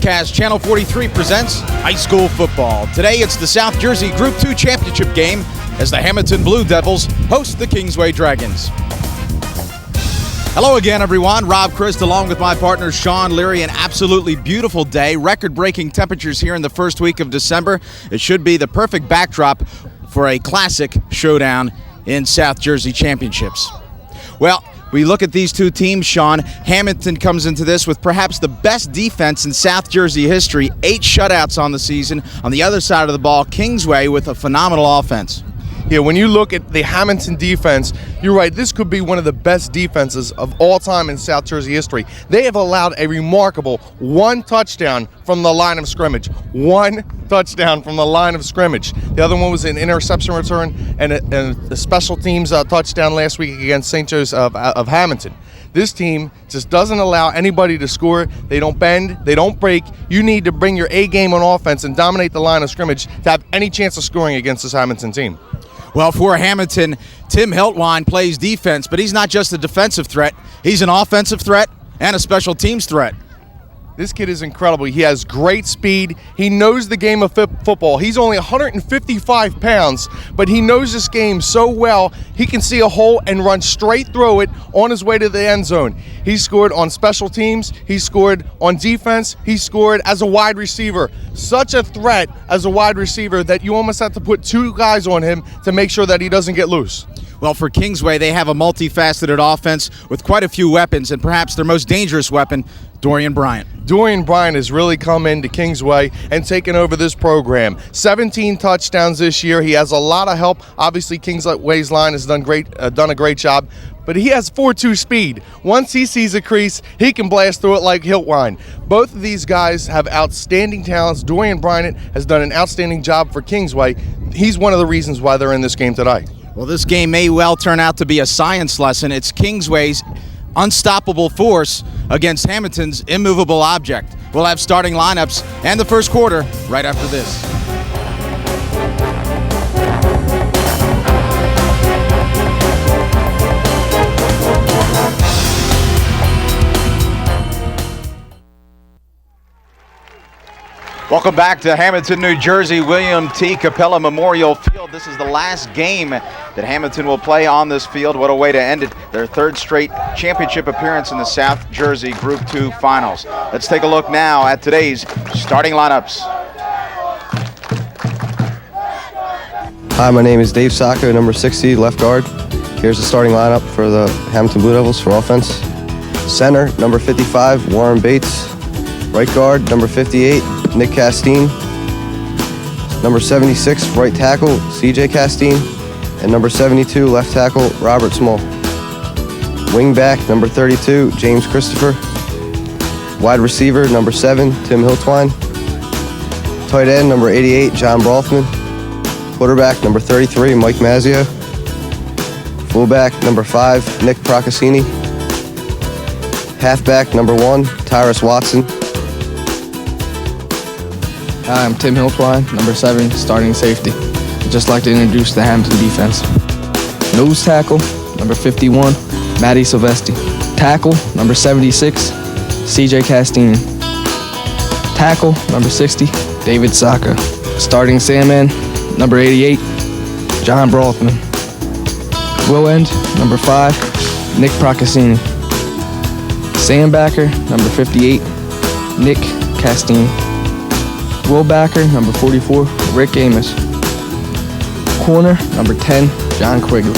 Broadcast Channel 43 presents high school football. Today it's the South Jersey Group 2 championship game as the Hammonton Blue Devils host the Kingsway Dragons. Hello again, everyone. Rob Christ along with my partner Sean Leary. An absolutely beautiful day. Record-breaking temperatures here in the first week of December. It should be the perfect backdrop for a classic showdown in South Jersey championships. Well, we look at these two teams, Sean. Hammonton comes into this with perhaps the best defense in South Jersey history. 8 shutouts on the season. On the other side of the ball, Kingsway with a phenomenal offense. Yeah, when you look at the Hammonton defense, you're right, this could be one of the best defenses of all time in South Jersey history. They have allowed a remarkable 1 touchdown from the line of scrimmage. 1 touchdown from the line of scrimmage. The other one was an interception return and a special teams touchdown last week against St. Joe's of Hammonton. This team just doesn't allow anybody to score. They don't bend, they don't break. You need to bring your A game on offense and dominate the line of scrimmage to have any chance of scoring against this Hammonton team. Well, for Hammonton, Tim Hiltwine plays defense, but he's not just a defensive threat. He's an offensive threat and a special teams threat. This kid is incredible. He has great speed. He knows the game of football. He's only 155 pounds, but he knows this game so well, he can see a hole and run straight through it on his way to the end zone. He scored on special teams. He scored on defense. He scored as a wide receiver. Such a threat as a wide receiver that you almost have to put 2 guys on him to make sure that he doesn't get loose. Well, for Kingsway, they have a multifaceted offense with quite a few weapons, and perhaps their most dangerous weapon, Dorian Bryant. Dorian Bryant has really come into Kingsway and taken over this program. 17 touchdowns this year. He has a lot of help. Obviously, Kingsway's line has done a great job, but he has 4.2 speed. Once he sees a crease, he can blast through it like Hiltwine. Both of these guys have outstanding talents. Dorian Bryant has done an outstanding job for Kingsway. He's one of the reasons why they're in this game today. Well, this game may well turn out to be a science lesson. It's Kingsway's unstoppable force against Hammonton's immovable object. We'll have starting lineups and the first quarter right after this. Welcome back to Hammonton, New Jersey, William T. Capella Memorial Field. This is the last game that Hammonton will play on this field. What a way to end it. Their 3rd straight championship appearance in the South Jersey Group 2 Finals. Let's take a look now at today's starting lineups. Hi, my name is Dave Sacco, number 60, left guard. Here's the starting lineup for the Hammonton Blue Devils for offense. Center, number 55, Warren Bates. Right guard, number 58, Nick Castine. Number 76, right tackle, CJ Castine. And number 72, left tackle, Robert Small. Wing back, number 32, James Christopher. Wide receiver, number 7, Tim Hiltwine. Tight end, number 88, John Brothman. Quarterback, number 33, Mike Mazzio. Fullback, number 5, Nick Procaccini. Halfback, number 1, Tyrus Watson. Hi, I'm Tim Hiltwine, number 7, starting safety. I'd just like to introduce the Hammonton defense. Nose tackle, number 51, Matty Silvesti. Tackle, number 76, CJ Castine. Tackle, number 60, David Sacco. Starting Sandman, number 88, John Brothman. Will end, number 5, Nick Procaccini. Sandbacker, number 58, Nick Castine. Rollbacker, number 44, Rick Amos. Corner, number 10, John Quigley.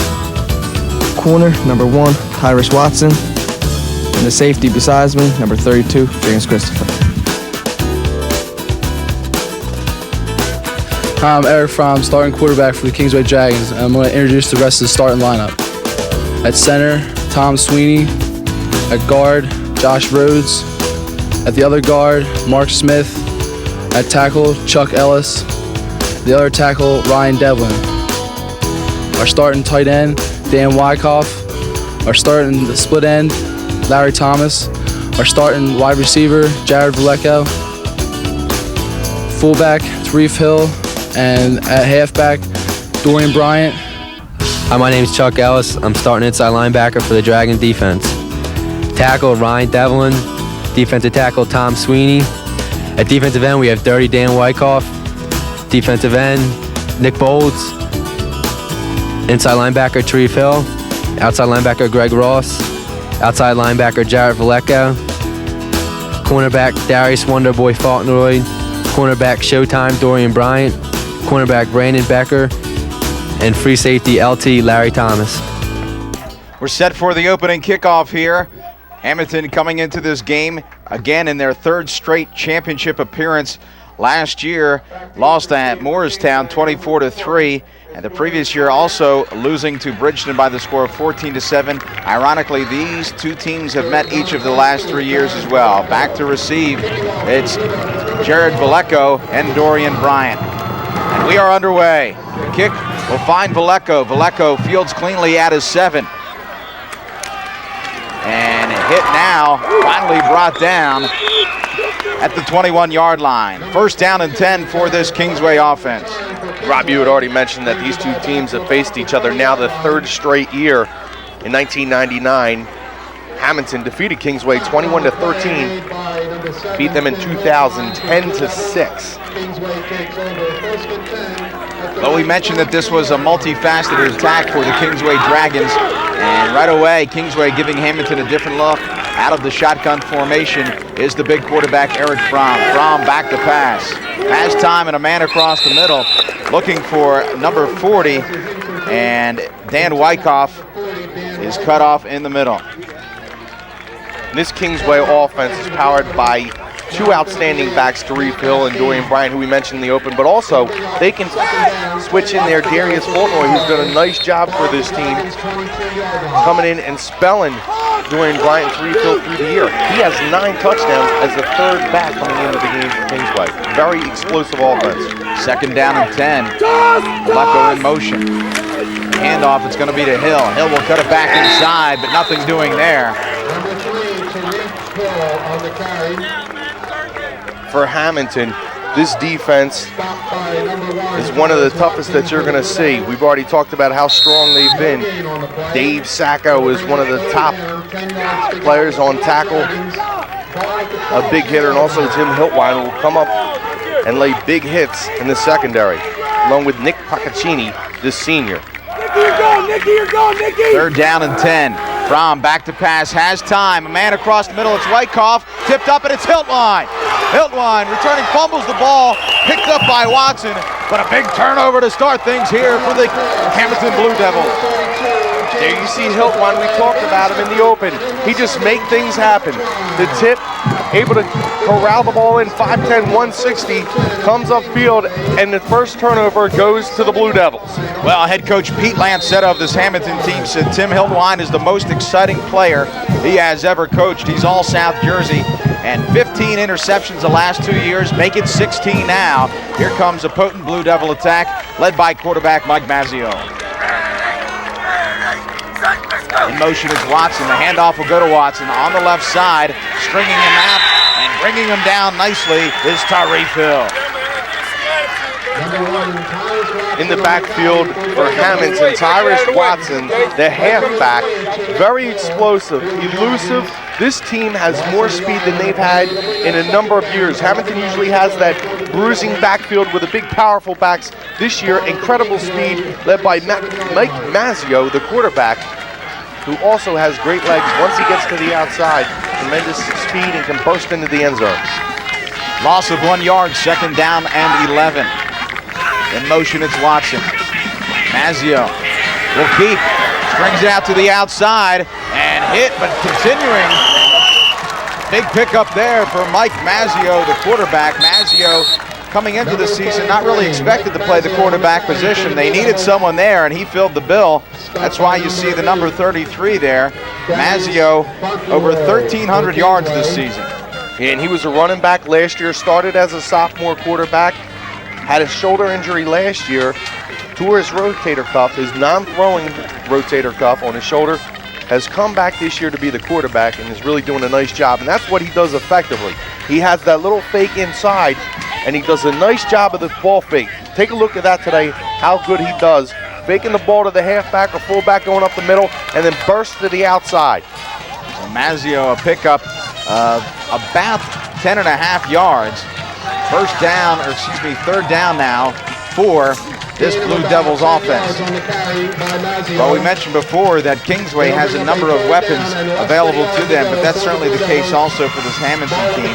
Corner, number 1, Tyrus Watson. And the safety besides me, number 32, James Christopher. Hi, I'm Eric Fromm, starting quarterback for the Kingsway Dragons, and I'm going to introduce the rest of the starting lineup. At center, Tom Sweeney. At guard, Josh Rhodes. At the other guard, Mark Smith. At tackle, Chuck Ellis. The other tackle, Ryan Devlin. Our starting tight end, Dan Wyckoff. Our starting split end, Larry Thomas. Our starting wide receiver, Jared Vallejo. Fullback, Tarif Hill. And at halfback, Dorian Bryant. Hi, my name is Chuck Ellis. I'm starting inside linebacker for the Dragon defense. Tackle, Ryan Devlin. Defensive tackle, Tom Sweeney. At defensive end, we have Dirty Dan Wyckoff. Defensive end, Nick Bolds. Inside linebacker, Tarif Hill. Outside linebacker, Greg Ross. Outside linebacker, Jarrett Valecco. Cornerback, Darius Wonderboy Fauntleroy. Cornerback, Showtime, Dorian Bryant. Cornerback, Brandon Becker. And free safety, LT, Larry Thomas. We're set for the opening kickoff here. Hammonton coming into this game again in their third straight championship appearance. Last year, lost at Morristown 24-3, and the previous year also losing to Bridgeton by the score of 14-7. Ironically, these two teams have met each of the last 3 years as well. Back to receive, it's Jared Valecco and Dorian Bryant. And we are underway. The kick will find Valecco. Valecco fields cleanly at his 7. And hit now, finally brought down at the 21-yard line. First down and 10 for this Kingsway offense. Rob, you had already mentioned that these two teams have faced each other now the third straight year. In 1999, Hammonton defeated Kingsway 21-13, beat them in 2000 10-6. Well, we mentioned that this was a multifaceted attack for the Kingsway Dragons, and right away, Kingsway giving Hammonton a different look. Out of the shotgun formation is the big quarterback, Eric Fromm. Fromm back to pass. Has time and a man across the middle, looking for number 40, and Dan Wyckoff is cut off in the middle. This Kingsway offense is powered by two outstanding backs, Tarif Hill and Dorian Bryant, who we mentioned in the open, but also they can switch in there Darius Fauntleroy, who's done a nice job for this team, coming in and spelling Dorian Bryant and Tarif Hill through the year. He has 9 touchdowns as the third back coming into the game for Kingsway. Very explosive offense. Second down and 10. Valecco in motion. Handoff, it's going to be to Hill. Hill will cut it back inside, but nothing doing there. For Hammonton, this defense is one of the toughest that you're going to see. We've already talked about how strong they've been. Dave Sacco is one of the top players on tackle, a big hitter, and also Tim Hiltwine will come up and lay big hits in the secondary, along with Nick Paccaccini, this senior. Third down and 10. Fromm back to pass, has time. A man across the middle, it's Wyckoff. Tipped up, and it's Hiltwine. Hiltwine returning, fumbles the ball, picked up by Watson, but a big turnover to start things here for the Hammonton Blue Devils. There you see Hiltwine, we talked about him in the open. He just make things happen. The tip, able to corral the ball in, 5'10", 160, comes upfield, and the first turnover goes to the Blue Devils. Well, head coach Pete Lancetta of this Hammonton team said Tim Hiltwine is the most exciting player he has ever coached. He's all South Jersey, and 15 interceptions the last 2 years, make it 16 now. Here comes a potent Blue Devil attack, led by quarterback Mike Mazzio. In motion is Watson. The handoff will go to Watson on the left side, stringing him out and bringing him down nicely is Tarif Hill. In the backfield for Hammonton, Tyrus Watson, the halfback, very explosive, elusive. This team has more speed than they've had in a number of years. Hammonton usually has that bruising backfield with the big, powerful backs. This year, incredible speed, led by Mike Mazzio, the quarterback, who also has great legs once he gets to the outside. Tremendous speed and can burst into the end zone. Loss of 1 yard, second down and 11. In motion, it's Watson. Mazzio will keep, strings it out to the outside, and hit, but continuing. Big pickup there for Mike Mazzio, the quarterback. Mazzio, coming into the season, not really expected to play the quarterback position. They needed someone there, and he filled the bill. That's why you see the number 33 there. Mazzio, over 1,300 yards this season. And he was a running back last year, started as a sophomore quarterback, had a shoulder injury last year, tore his rotator cuff, his non-throwing rotator cuff on his shoulder, has come back this year to be the quarterback and is really doing a nice job. And that's what he does effectively. He has that little fake inside, and he does a nice job of the ball fake. Take a look at that today, how good he does. Faking the ball to the halfback or fullback going up the middle, and then burst to the outside. So Mazzio, a pickup of about 10.5 yards. third down now for this Blue Devils offense. Well, we mentioned before that Kingsway has a number of weapons available to them, but that's certainly the case also for this Hammonton team.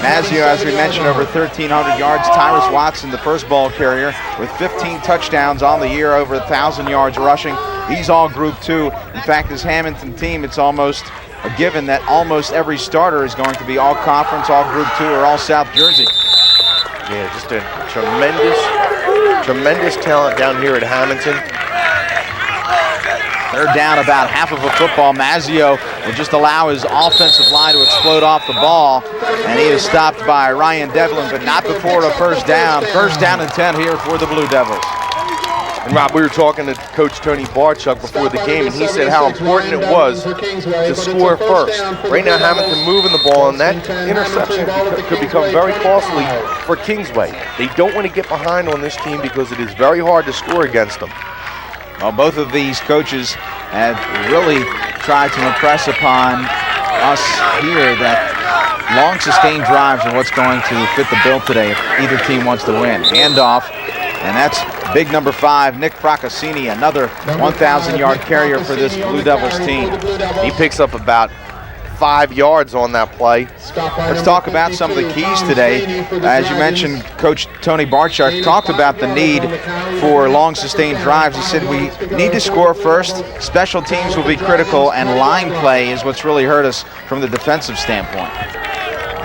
Mazzio, as we mentioned, over 1,300 yards. Tyrus Watson, the first ball carrier, with 15 touchdowns on the year, over 1,000 yards rushing. He's all Group 2. In fact, this Hammonton team, it's almost a given that almost every starter is going to be all conference, all Group 2, or all South Jersey. Yeah, just a tremendous talent down here at Hammonton. Third down, about half of a football. Mazzio will just allow his offensive line to explode off the ball, and he is stopped by Ryan Devlin, but not before a first down. First down and 10 here for the Blue Devils. And Rob, we were talking to Coach Tony Barchuk before the game, and he said how important it was to score first. Right now, Hammonton moving the ball, and that interception could become very costly for Kingsway. They don't want to get behind on this team because it is very hard to score against them. Well, both of these coaches have really tried to impress upon us here that long sustained drives are what's going to fit the bill today if either team wants to win. Handoff, and that's big number 5, Nick Procaccini, another 1,000-yard carrier for this Blue Devils team. He picks up about 5 yards on that play. Let's talk about some of the keys today. As you mentioned, Coach Tony Barchuk talked about the need for long sustained drives. He said we need to score first, special teams will be critical, and line play is what's really hurt us from the defensive standpoint.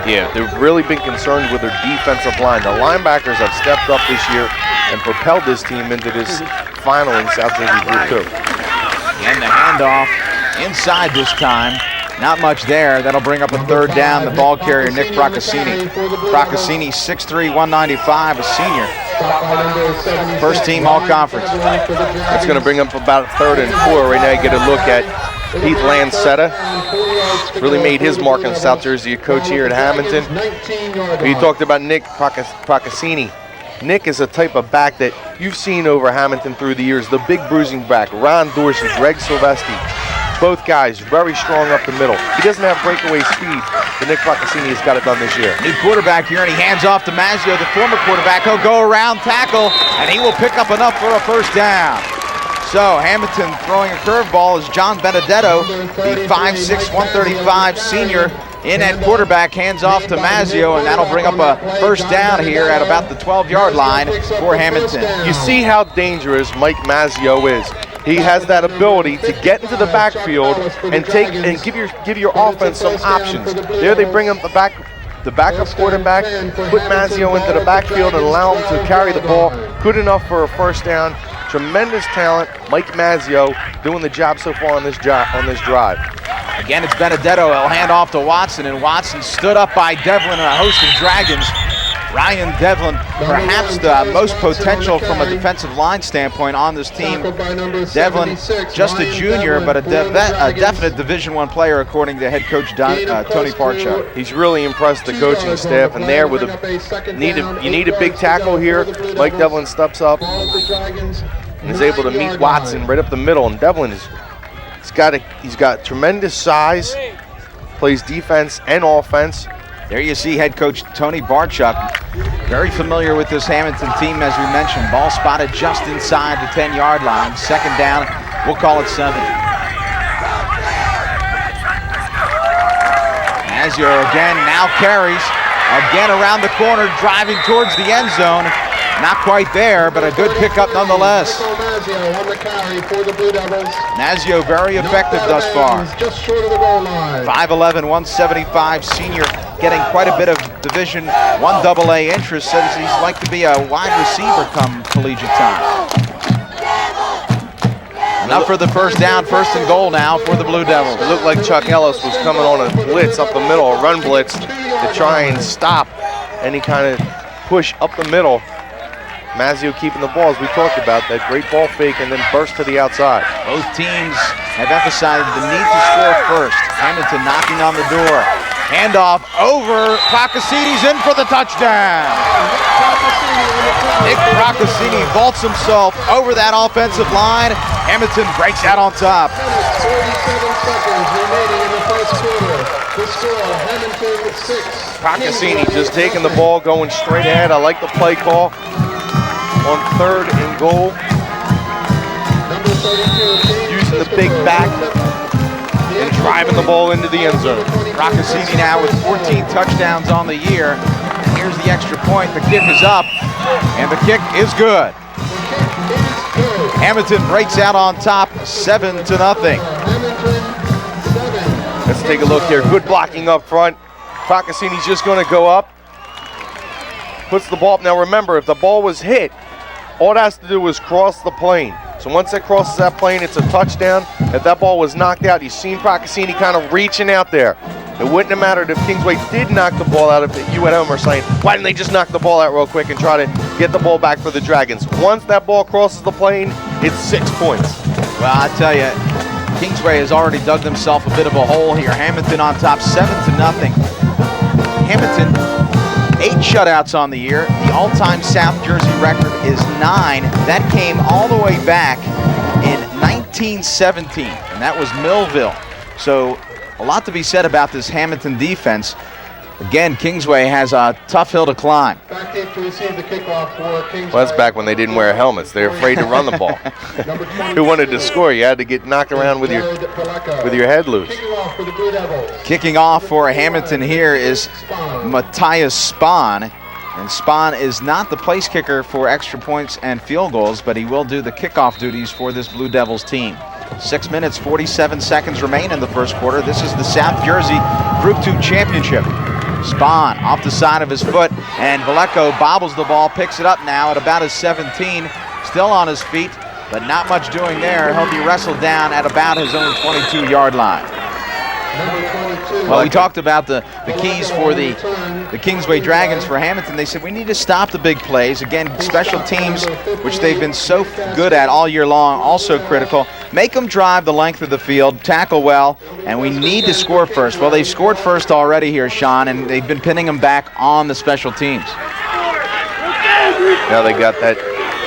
Yeah, they've really been concerned with their defensive line. The linebackers have stepped up this year and propelled this team into this final in South Jersey Group 2. And the handoff inside this time. Not much there. That'll bring up a third down. The ball carrier, Nick Procaccini. Procaccini, 6'3", 195, a senior. First team all-conference. That's going to bring up about 3rd and 4. Right now you get a look at Pete Lancetta. Really made his mark in South Jersey, a coach here at Hammonton. We talked about Nick Procaccini. Nick is a type of back that you've seen over Hammonton through the years. The big bruising back, Ron Dorsey, Greg Silvestri. Both guys very strong up the middle. He doesn't have breakaway speed, but Nick Procaccini has got it done this year. New quarterback here, and he hands off to Mazzio, the former quarterback. He'll go around, tackle, and he will pick up enough for a first down. So Hammonton throwing a curveball is John Benedetto, the 5'6", 135 senior in at quarterback, hands off to Mazzio, and that'll bring up a first down here at about the 12-yard line for Hammonton. You see how dangerous Mike Mazzio is. He has that ability to get into the backfield and give your offense some options. There they bring him the backup quarterback, put Mazzio into the backfield and allow him to carry the ball. Good enough for a first down. Tremendous talent, Mike Mazzio doing the job so far on this drive. Again, it's Benedetto. He'll hand off to Watson, and Watson stood up by Devlin and a host of Dragons. Ryan Devlin, perhaps the most potential from a defensive line standpoint on this team. Devlin, just a junior, but a definite Division I player according to head coach Tony Barchuk. He's really impressed the coaching staff, and there with you need a big tackle here. Mike Devlin steps up and is able to meet Watson right up the middle, and Devlin he's got tremendous size, plays defense and offense. There you see head coach Tony Barchuk, very familiar with this Hammonton team, as we mentioned. Ball spotted just inside the 10-yard line. Second down, we'll call it 7. Mazzio again, now carries, again around the corner, driving towards the end zone. Not quite there, but a good pickup nonetheless. Mazzio very effective thus far. 5'11", 175 senior, getting quite a bit of Division I AA interest. Says he's like to be a wide receiver come collegiate time. Enough for the first down, 1st and goal now for the Blue Devils. It looked like Chuck Ellis was coming on a blitz up the middle, a run blitz to try and stop any kind of push up the middle. Mazzio keeping the ball, as we talked about, that great ball fake and then burst to the outside. Both teams have emphasized the need to score first. Hammonton knocking on the door. Handoff over, Procaccini's in for the touchdown. Nick Procaccini vaults himself over that offensive line. Hammonton breaks out on top. 47 seconds remaining in the first quarter. Procaccini just taking the ball, going straight ahead. I like the play call on 3rd and goal. Using the big back and driving the ball into the end zone. Procaccini now with 14 touchdowns on the year. And here's the extra point. The kick is up, and the kick is good. Hammonton breaks out on top, 7-0. Let's take a look here. Good blocking up front. Procaccini's just going to go up. Puts the ball up. Now remember, if the ball was hit, all it has to do is cross the plane. So once it crosses that plane, it's a touchdown. If that ball was knocked out, you've seen Procaccini kind of reaching out there. It wouldn't have mattered if Kingsway did knock the ball out. If you at home are saying, why didn't they just knock the ball out real quick and try to get the ball back for the Dragons? Once that ball crosses the plane, it's 6 points. Well, I tell you, Kingsway has already dug themselves a bit of a hole here. Hammonton on top, 7-0. Hammonton, 8 shutouts on the year. The all-time South Jersey record is 9. That came all the way back in 1917, and that was Millville. So a lot to be said about this Hammonton defense. Again, Kingsway has a tough hill to climb. Well, that's back when they didn't wear helmets. They were afraid to run the ball. Who wanted to score? You had to get knocked around with your head loose. Kicking off for Hammonton here is Matthias Spahn. And Spahn is not the place kicker for extra points and field goals, but he will do the kickoff duties for this Blue Devils team. 6 minutes, 47 seconds remain in the first quarter. This is the South Jersey Group 2 Championship. Spahn off the side of his foot, and Vallejo bobbles the ball, picks it up now at about his 17, still on his feet, but not much doing there. He'll be wrestled down at about his own 22-yard line. Well, we talked about the keys for the Kingsway Dragons for Hammonton. They said we need to stop the big plays. Again, special teams, which they've been so good at all year long, also critical. Make them drive the length of the field, tackle well, and we need to score first. Well, they've scored first already here, Sean, and they've been pinning them back on the special teams. Now they got that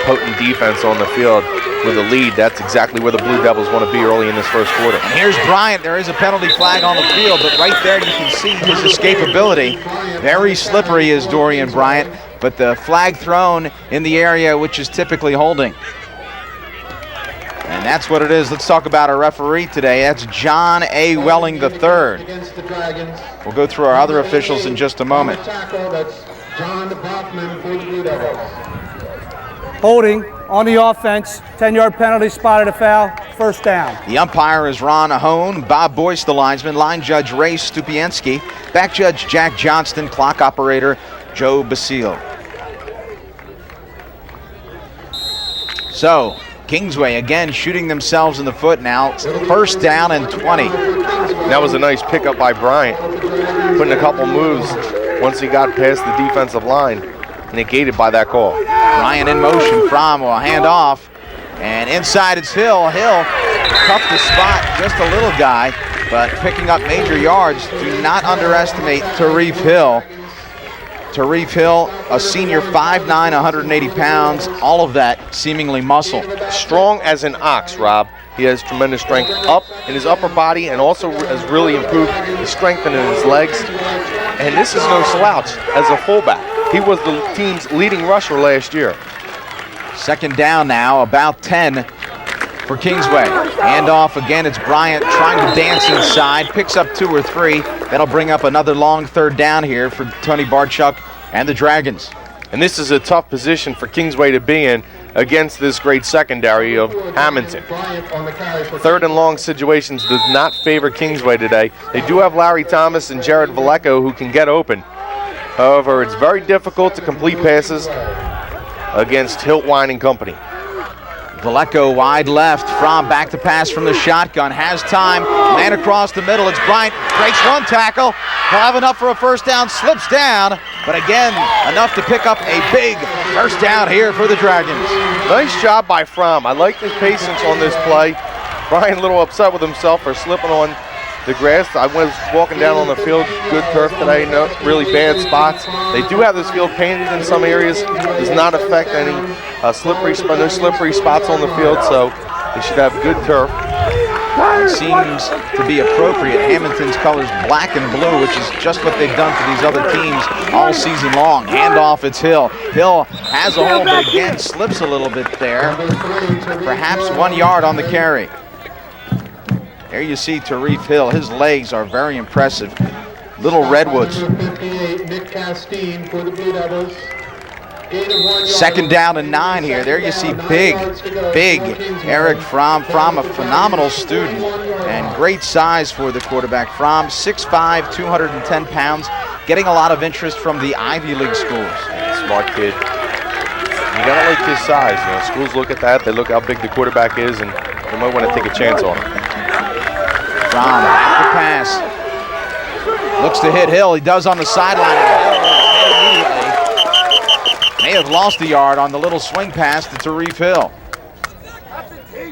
potent defense on the field with a lead. That's exactly where the Blue Devils want to be early in this first quarter. And here's Bryant. There is a penalty flag on the field, but right there you can see his escapability. Very slippery is Dorian Bryant, but the flag thrown in the area which is typically holding. And that's what it is. Let's talk about our referee today. That's John A. Welling III. We'll go through our other officials in just a moment. Holding on the offense, 10-yard penalty, spotted a foul, first down. The umpire is Ron Ahone, Bob Boyce the linesman, line judge Ray Stupienski, back judge Jack Johnston, clock operator Joe Basile. So, Kingsway again shooting themselves in the foot now, first down and 20. That was a nice pickup by Bryant, putting a couple moves once he got past the defensive line, negated by that call. Bryant in motion from a handoff, and inside it's Hill. Hill tough to spot, just a little guy, but picking up major yards. Do not underestimate Tarif Hill. Tarif Hill, a senior, 5'9", 180 pounds, all of that seemingly muscle. Strong as an ox, Rob. He has tremendous strength up in his upper body and also has really improved the strength in his legs. And this is no slouch as a fullback. He was the team's leading rusher last year. Second down now, about 10 for Kingsway. Handoff again, it's Bryant trying to dance inside, picks up 2 or 3. That'll bring up another long third down here for Tony Barchuk and the Dragons. And this is a tough position for Kingsway to be in against this great secondary of Hammonton. Third and long situations does not favor Kingsway today. They do have Larry Thomas and Jared Vallejo who can get open. However, it's very difficult to complete passes against Hiltwine and company. Vallejo wide left, Fromm back to pass from the shotgun, has time, man across the middle, it's Bryant, breaks one tackle, he'll have enough for a first down, slips down, but again, enough to pick up a big first down here for the Dragons. Nice job by Fromm. I like his patience on this play. Bryant a little upset with himself for slipping on the grass. I was walking down on the field, good turf today, no really bad spots. They do have this field painted in some areas, does not affect any no slippery spots on the field, so they should have good turf. seems to be appropriate. Hammonton's colors black and blue, which is just what they've done for these other teams all season long. Handoff, it's Hill. Hill has a hold, but again slips a little bit there. Perhaps 1 yard on the carry. There you see Tarif Hill. His legs are very impressive. Little Redwoods. Second down and 9 here. There you see big Eric Fromm. Fromm, a phenomenal student and great size for the quarterback. Fromm, 6'5", 210 pounds, getting a lot of interest from the Ivy League schools. Smart kid. You gotta like his size. You know, schools look at that. They look how big the quarterback is, and you might want to take a chance on him. Fromm, the pass. Looks to hit Hill. He does on the sideline. May have lost a yard on the little swing pass to Tarif Hill.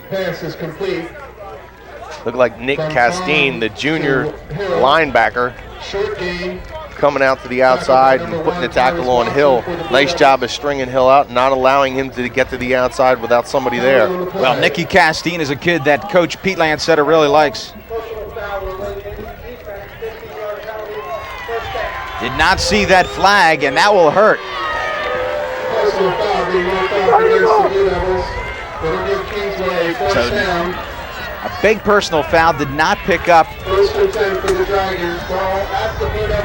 Pass is complete. Look like Nick Castine, the junior linebacker, Short game. coming out to the outside and putting the tackle on Hill. Nice job of stringing Hill out, not allowing him to get to the outside without somebody there. Well, Nicky Castine is a kid that Coach Pete Lancetta really likes. Did not see that flag, and that will hurt. So, a big personal foul, did not pick up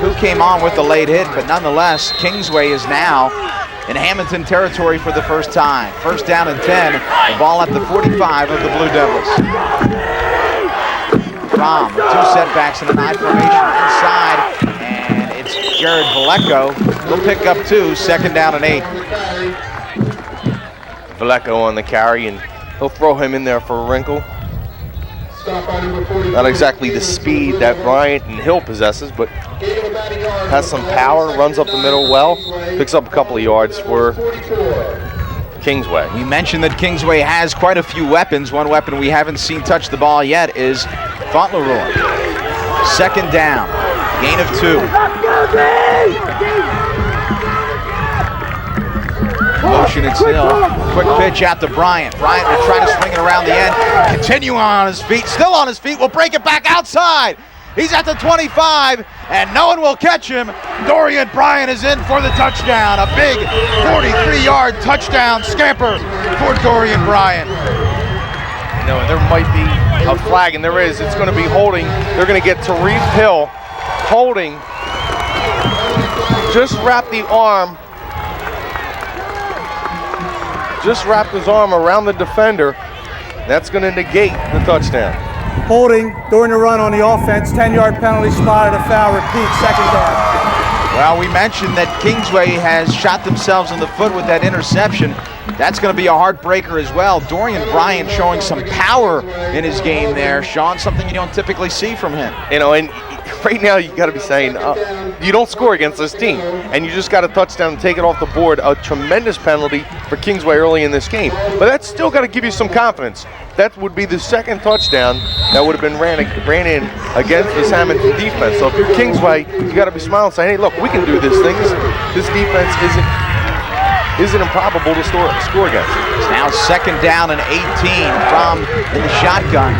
who came on with the late hit, but nonetheless, Kingsway is now in Hammonton territory for the first time. First down and 10, the ball at the 45 of the Blue Devils. Fromm, 2 setbacks in an I formation inside, and it's Jared Vallejo. He'll pick up 2, second down and 8. Vallejo on the carry, and he'll throw him in there for a wrinkle. Not exactly the speed that Bryant and Hill possesses, but has some power, runs up the middle well, picks up a couple of yards for Kingsway. We mentioned that Kingsway has quite a few weapons. One weapon we haven't seen touch the ball yet is Fauntleroy. Second down, gain of 2. Motion, it's Hill. Quick pitch out to Bryant. Bryant will try to swing it around the end. Continue on his feet. Still on his feet. Will break it back outside. He's at the 25, and no one will catch him. Dorian Bryant is in for the touchdown. A big 43-yard touchdown scamper for Dorian Bryant. You know, there might be a flag, and there is. It's going to be holding. They're going to get Tarif Hill holding. Just wrap the arm. Just wrapped his arm around the defender. That's going to negate the touchdown. Holding during the run on the offense, 10-yard penalty, spotted a foul, repeat, second down. Well, we mentioned that Kingsway has shot themselves in the foot with that interception. That's going to be a heartbreaker as well. Dorian Bryant showing some power in his game there, Sean, something you don't typically see from him. You know, and right now you got to be saying you don't score against this team, and you just got a touchdown and take it off the board. A tremendous penalty for Kingsway early in this game, but that's still got to give you some confidence. That would be the second touchdown that would have been ran in against this Hammonton defense. So if you're Kingsway, you got to be smiling, saying, "Hey, look, we can do this thing. This defense isn't improbable to score against." It's now second down and 18 from in the shotgun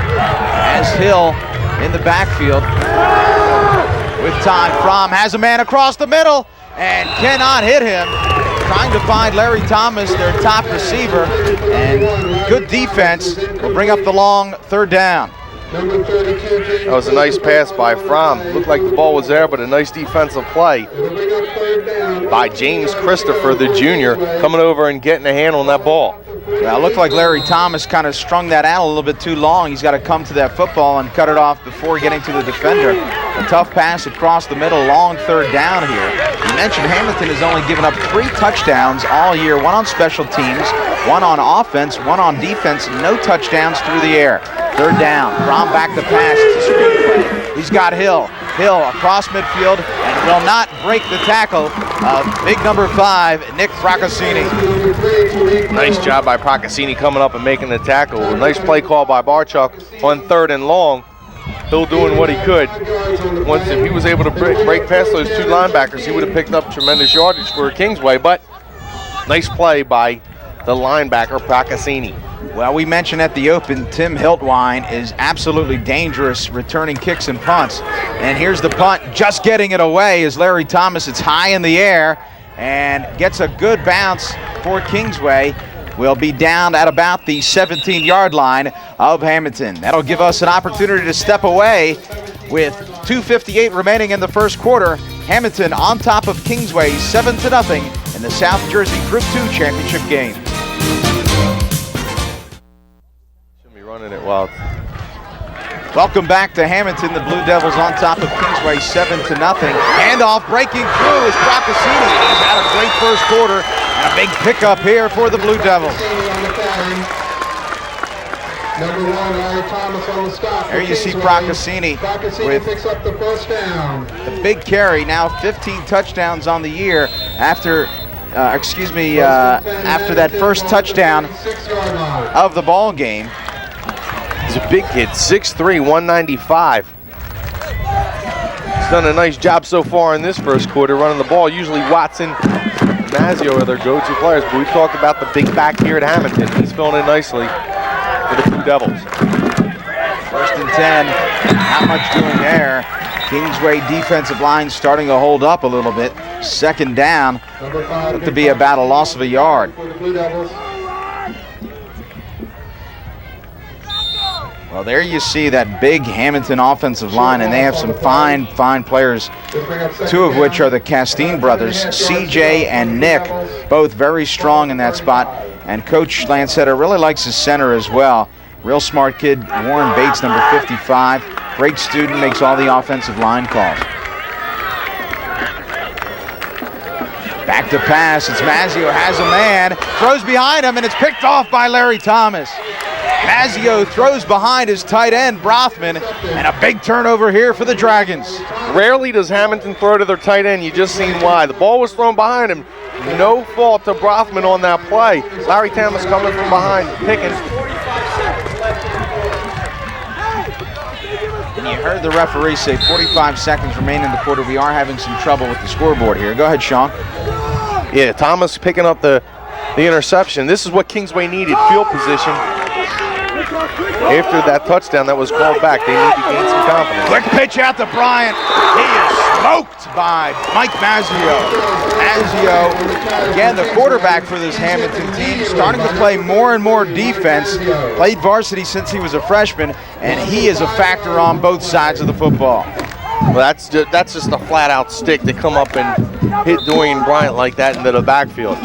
as Hill in the backfield. With time, Fromm has a man across the middle and cannot hit him. Trying to find Larry Thomas, their top receiver, and good defense will bring up the long third down. That was a nice pass by Fromm. Looked like the ball was there, but a nice defensive play by James Christopher, the junior, coming over and getting a hand on that ball. Well, it looked like Larry Thomas kind of strung that out a little bit too long. He's got to come to that football and cut it off before getting to the defender. A tough pass across the middle, long third down here. You mentioned Hammonton has only given up 3 touchdowns all year, 1 on special teams, 1 on offense, 1 on defense, no touchdowns through the air. Third down, Fromm back to pass. He's got Hill. Hill across midfield and will not break the tackle of big number 5, Nick Procaccini. Nice job by Procaccini coming up and making the tackle. A nice play call by Barchuk on 3rd and long. Hill doing what he could. Once if he was able to break past those 2 linebackers, he would have picked up tremendous yardage for Kingsway, but nice play by the linebacker Procaccini. Well, we mentioned at the open, Tim Hiltwine is absolutely dangerous returning kicks and punts. And here's the punt, just getting it away is Larry Thomas. It's high in the air and gets a good bounce for Kingsway. We'll be down at about the 17-yard line of Hammonton. That'll give us an opportunity to step away with 2:58 remaining in the first quarter. Hammonton on top of Kingsway 7-0 in the South Jersey Group 2 championship game. Should be running it wild. Welcome back to Hammonton. The Blue Devils on top of Kingsway 7-0. Handoff breaking through is Procaccini. He's had a great first quarter and a big pickup here for the Blue Devils. Number 1, Larry Thomas on the stop. There you see Procaccini with picks up the first down. the big carry. Now 15 touchdowns on the year after, after that first touchdown 6-yard line. of the ball game. He's a big kid, 6'3", 195. He's done a nice job so far in this first quarter running the ball. Usually Watson and Mazzio are their go-to players, but we've talked about the big back here at Hammonton. He's filling in nicely for the Blue Devils. 1st and 10, not much doing there. Kingsway defensive line starting to hold up a little bit. 2nd down, Number 5 looked to be about a loss of a yard. for the Blue Devils. Well, there you see that big Hammonton offensive line, and they have some fine players, 2 of which are the Castine brothers, CJ and Nick, both very strong in that spot. And Coach Lancetter really likes his center as well. Real smart kid, Warren Bates, number 55. Great student, makes all the offensive line calls. Back to pass, it's Mazzio, has a man, throws behind him, and it's picked off by Larry Thomas. Mazzio throws behind his tight end, Brothman, and a big turnover here for the Dragons. Rarely does Hammonton throw to their tight end. You just seen why. The ball was thrown behind him. No fault to Brothman on that play. Larry Thomas coming from behind, picking. And you heard the referee say 45 seconds remain in the quarter. We are having some trouble with the scoreboard here. Go ahead, Sean. Yeah, Thomas picking up the interception. This is what Kingsway needed, field position. After that touchdown that was called back, they need to gain some confidence. Quick pitch out to Bryant. He is smoked by Mike Mazzio. Mazzio, again, the quarterback for this Hammonton team, starting to play more and more defense. Played varsity since he was a freshman, and he is a factor on both sides of the football. Well, that's just a flat-out stick to come up and hit Dwayne Bryant like that into the backfield.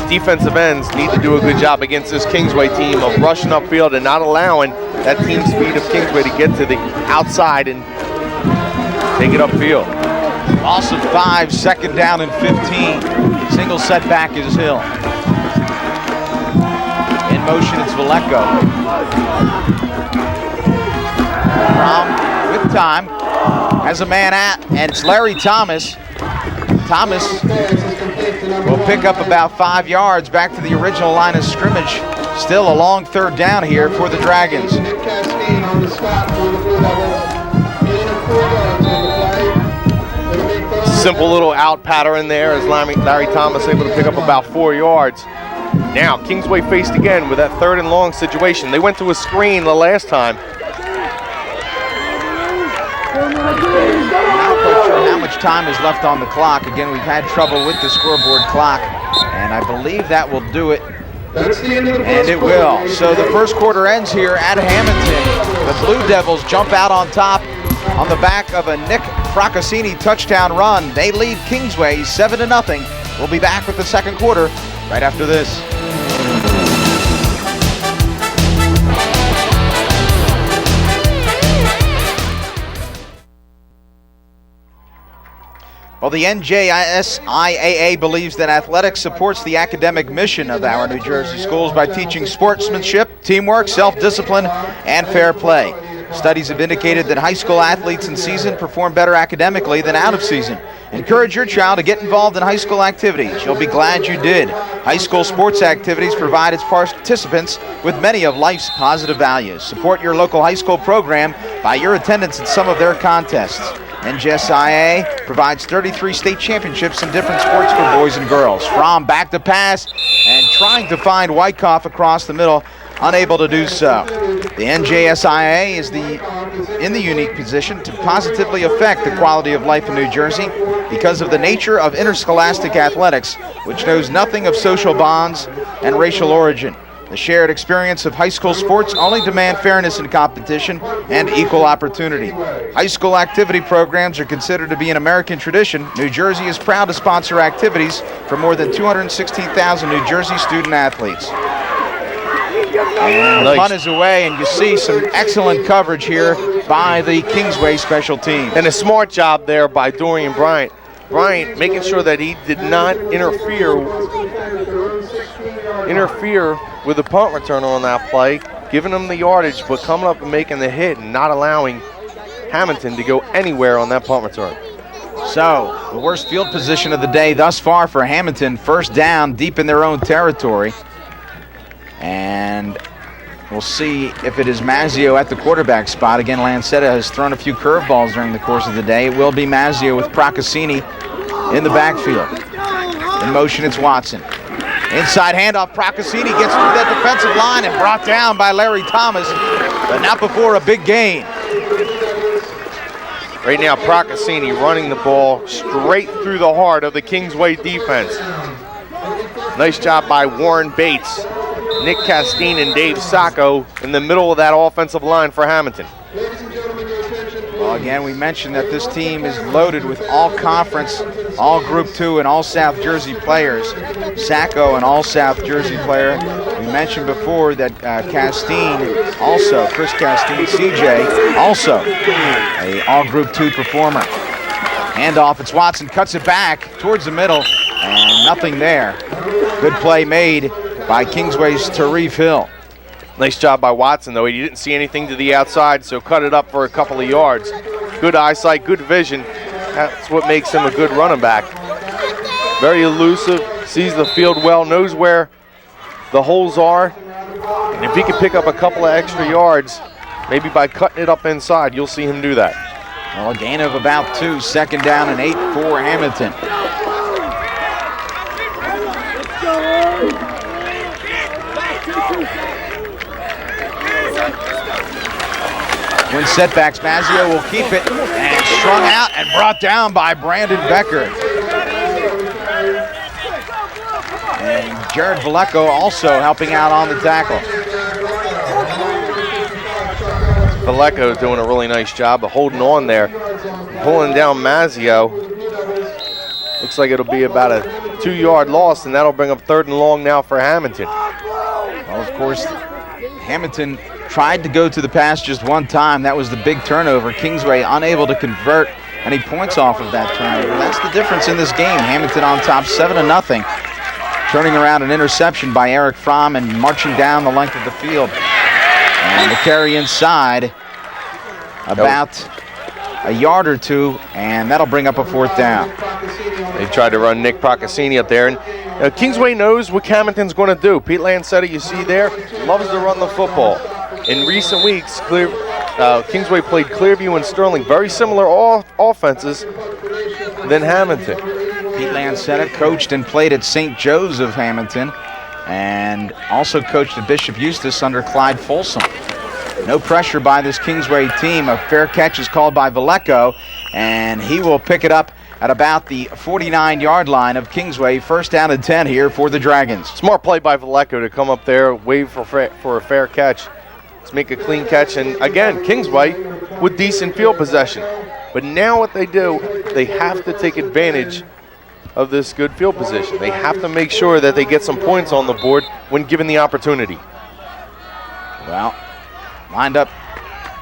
Defensive ends need to do a good job against this Kingsway team of rushing upfield and not allowing that team speed of Kingsway to get to the outside and take it upfield. Loss of 5, 2nd down and 15. Single setback is Hill. In motion, it's Valecco. With time, has a man at, and it's Larry Thomas. Thomas will pick up about 5 yards back to the original line of scrimmage. Still a long 3rd down here for the Dragons. Nick Castine on the spot for the Blue Devils. Gain of 4 yards on the play. It'll be first. Simple little out pattern there as Larry Thomas able to pick up about 4 yards. Now Kingsway faced again with that 3rd and long situation. They went to a screen the last time. Not quite sure how much time is left on the clock. Again, we've had trouble with the scoreboard clock, and I believe that will do it. That's the end of the And first it quarter, will. ladies So and the gentlemen. first quarter ends here at Hammonton. The Blue Devils jump out on top on the back of a Nick Procaccini touchdown run. They lead Kingsway 7-0. We'll be back with the second quarter right after this. Well, the NJSIAA believes that athletics supports the academic mission of our New Jersey schools by teaching sportsmanship, teamwork, self-discipline, and fair play. Studies have indicated that high school athletes in season perform better academically than out of season. Encourage your child to get involved in high school activities. You'll be glad you did. High school sports activities provide its participants with many of life's positive values. Support your local high school program by your attendance at some of their contests. NJSIA provides 33 state championships in different sports for boys and girls. Fromm back to pass and trying to find Wyckoff across the middle, unable to do so. The NJSIA is in the unique position to positively affect the quality of life in New Jersey because of the nature of interscholastic athletics, which knows nothing of social bonds and racial origin. The shared experience of high school sports only demand fairness in competition and equal opportunity. High school activity programs are considered to be an American tradition. New Jersey is proud to sponsor activities for more than 216,000 New Jersey student athletes. And the punt is away, and you see some excellent coverage here by the Kingsway special team. And a smart job there by Dorian Bryant. Bryant making sure that he did not interfere with the punt return on that play, giving him the yardage, but coming up and making the hit and not allowing Hammonton to go anywhere on that punt return. So, the worst field position of the day thus far for Hammonton, first down deep in their own territory. And we'll see if it is Mazzio at the quarterback spot. Again, Lancetta has thrown a few curveballs during the course of the day. It will be Mazzio with Procaccini in the backfield. In motion, it's Watson. Inside handoff, Procaccini gets through that defensive line and brought down by Larry Thomas, but not before a big gain. Right now, Procaccini running the ball straight through the heart of the Kingsway defense. Nice job by Warren Bates, Nick Castine, and Dave Sacco in the middle of that offensive line for Hammonton. Well, again, we mentioned that this team is loaded with all conference, all Group 2, and all South Jersey players. Sacco, an all South Jersey player. We mentioned before that Castine, also, Chris Castine, CJ, also a all Group 2 performer. Handoff, it's Watson, cuts it back towards the middle, and nothing there. Good play made by Kingsway's Tarif Hill. Nice job by Watson, though. He didn't see anything to the outside, so cut it up for a couple of yards. Good eyesight, good vision. That's what makes him a good running back. Very elusive, sees the field well, knows where the holes are. And if he can pick up a couple of extra yards, maybe by cutting it up inside, you'll see him do that. Well, a gain of about 2, second down and 8 for Hammonton. When setbacks, Mazzio will keep it, and strung out and brought down by Brandon Becker. And Jared Valleco also helping out on the tackle. Valleco doing a really nice job of holding on there, pulling down Mazzio. Looks like it'll be about a 2-yard loss, and that'll bring up 3rd and long now for Hammonton. Well, of course, Hammonton tried to go to the pass just one time. That was the big turnover. Kingsway unable to convert any points off of that turnover. That's the difference in this game. Hammonton on top 7-0. Turning around an interception by Eric Fromm and marching down the length of the field. And the carry inside about a yard or 2, and that'll bring up a 4th down. They tried to run Nick Procaccini up there, and Kingsway knows what Hammonton's going to do. Pete Lancetta, you see there, loves to run the football. In recent weeks, Kingsway played Clearview and Sterling, very similar offenses than Hammonton. Pete Lancetta coached and played at St. Joe's of Hammonton, and also coached at Bishop Eustace under Clyde Folsom. No pressure by this Kingsway team. A fair catch is called by Valleco, and he will pick it up at about the 49-yard line of Kingsway. 1st down and 10 here for the Dragons. Smart play by Valleco to come up there, wave for a fair catch. Let's make a clean catch, and again, Kingsway with decent field possession. But now what they do, they have to take advantage of this good field position. They have to make sure that they get some points on the board when given the opportunity. Well, lined up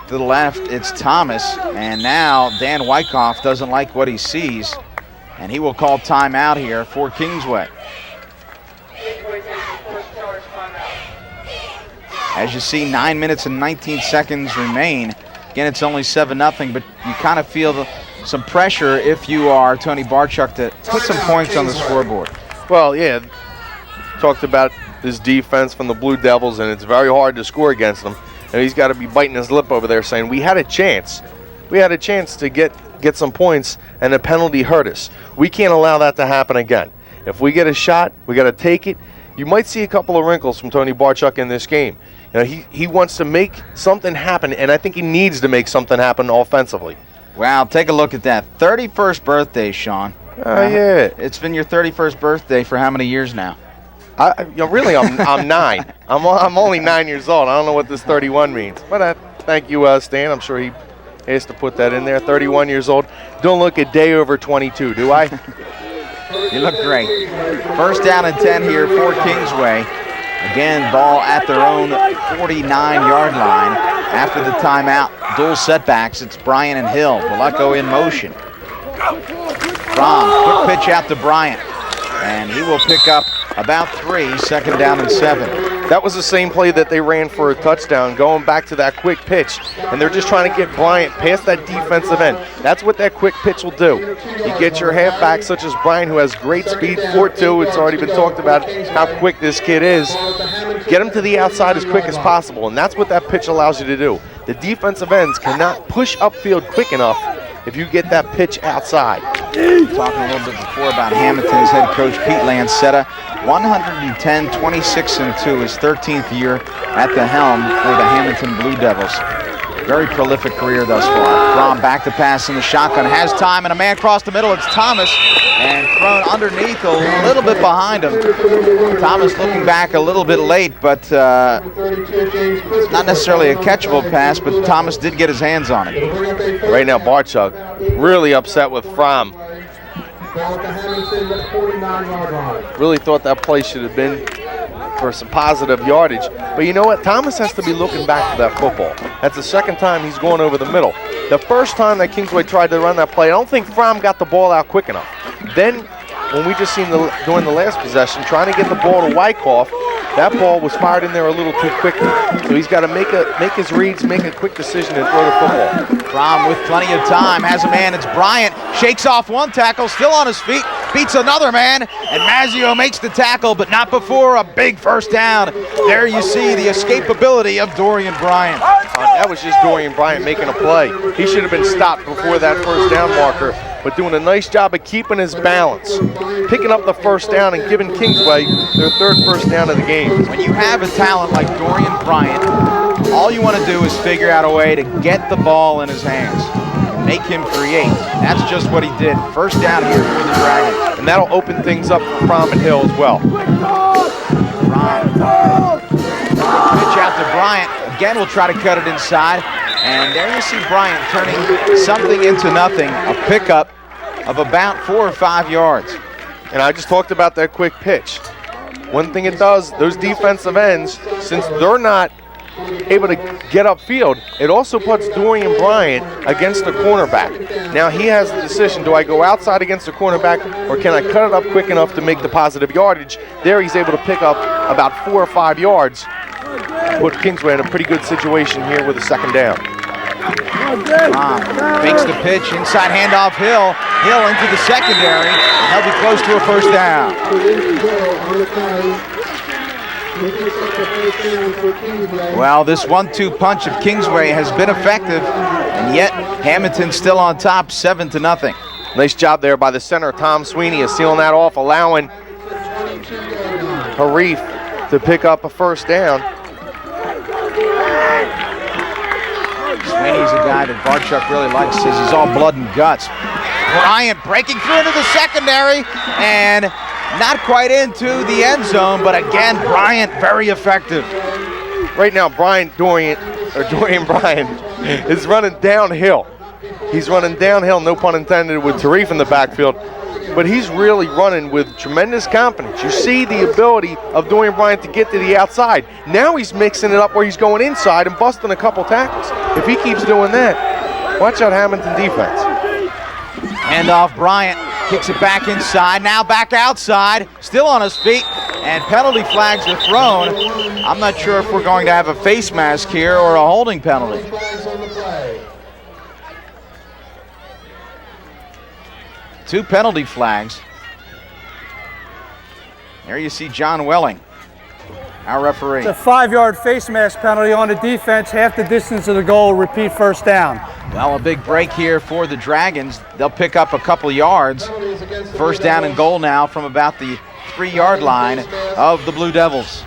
to the left, it's Thomas, and now Dan Wyckoff doesn't like what he sees, and he will call timeout here for Kingsway. As you see, 9 minutes and 19 seconds remain. Again, it's only 7-0, but you kind of feel some pressure if you are Tony Barchuk to put some points on the scoreboard. Well, yeah, talked about this defense from the Blue Devils, and it's very hard to score against them. And he's got to be biting his lip over there saying, we had a chance. We had a chance to get get some points, and a penalty hurt us. We can't allow that to happen again. If we get a shot, we got to take it. You might see a couple of wrinkles from Tony Barchuk in this game. You know, he wants to make something happen, and I think he needs to make something happen offensively. Wow, take a look at that. 31st birthday, Sean. Oh, yeah. It's been your 31st birthday for how many years now? Really, I'm 9. I'm only 9 years old. I don't know what this 31 means. But thank you, Stan. I'm sure he has to put that in there. 31 years old. Don't look a day over 22, do I? You look great. First down and 10 here for Kingsway. Again, ball at their own 49-yard line. After the timeout, dual setbacks, it's Bryant and Hill. Valeco in motion. Fromm, quick pitch out to Bryant. And he will pick up about 3, second down and 7. That was the same play that they ran for a touchdown, going back to that quick pitch. And they're just trying to get Bryant past that defensive end. That's what that quick pitch will do. You get your halfback such as Bryant, who has great speed, 4.2. It's already been talked about how quick this kid is. Get him to the outside as quick as possible, and that's what that pitch allows you to do. The defensive ends cannot push upfield quick enough if you get that pitch outside. Talking a little bit before about Hammonton's head coach Pete Lancetta. 110, 26-2, his 13th year at the helm for the Hammonton Blue Devils. Very prolific career thus far. Fromm back to pass in the shotgun, has time, and a man across the middle. It's Thomas, and thrown underneath, a little bit behind him. Thomas looking back a little bit late, but it's not necessarily a catchable pass, but Thomas did get his hands on it. Right now, Barchuk really upset with Fromm. Really thought that play should have been for some positive yardage. But you know what? Thomas has to be looking back to that football. That's the second time he's going over the middle. The first time that Kingsway tried to run that play, I don't think Fromm got the ball out quick enough. Then, when we just seen during the last possession, trying to get the ball to Wyckoff, that ball was fired in there a little too quickly. So he's got to make his reads, make a quick decision, and throw the football. Fromm with plenty of time, has a man, it's Bryant, shakes off one tackle, still on his feet, beats another man, and Mazzio makes the tackle, but not before a big first down. There you see the escapability of Dorian Bryant. That was just Dorian Bryant making a play. He should have been stopped before that first down marker, but doing a nice job of keeping his balance, picking up the first down and giving Kingsway their third first down of the game. When you have a talent like Dorian Bryant, all you want to do is figure out a way to get the ball in his hands, make him create. That's just what he did. First down here for the Dragons. And that'll open things up for Fromm and Hill as well. Pitch out to Bryant. Again, we'll try to cut it inside. And there you see Bryant turning something into nothing, a pickup of about 4 or 5 yards. And I just talked about that quick pitch. One thing it does, those defensive ends, since they're not able to get upfield, it also puts Dorian Bryant against the cornerback. Now he has the decision, do I go outside against the cornerback or can I cut it up quick enough to make the positive yardage? There he's able to pick up about 4 or 5 yards. Put Kingsway in a pretty good situation here with a second down. Makes the pitch, inside handoff Hill. Hill into the secondary, and he'll be close to a first down. Well, this 1-2 punch of Kingsway has been effective, and yet Hammonton still on top, 7-0. Nice job there by the center. Tom Sweeney is sealing that off, allowing Harif to pick up a first down. Sweeney's a guy that Barchuk really likes, says he's all blood and guts. Bryant breaking through into the secondary and not quite into the end zone, but again, Bryant very effective. Right now, Dorian Bryant is running downhill. He's running downhill, no pun intended, with Tarif in the backfield. But he's really running with tremendous confidence. You see the ability of Dorian Bryant to get to the outside. Now he's mixing it up where he's going inside and busting a couple tackles. If he keeps doing that, watch out Hammonton defense. Handoff Bryant, kicks it back inside, now back outside, still on his feet, and penalty flags are thrown. I'm not sure if we're going to have a face mask here or a holding penalty. 2 penalty flags. There you see John Welling. our referee. It's a 5-yard face mask penalty on the defense, half the distance of the goal, repeat first down. Well, a big break here for the Dragons. They'll pick up a couple yards. First down and goal now from about the 3-yard line of the Blue Devils.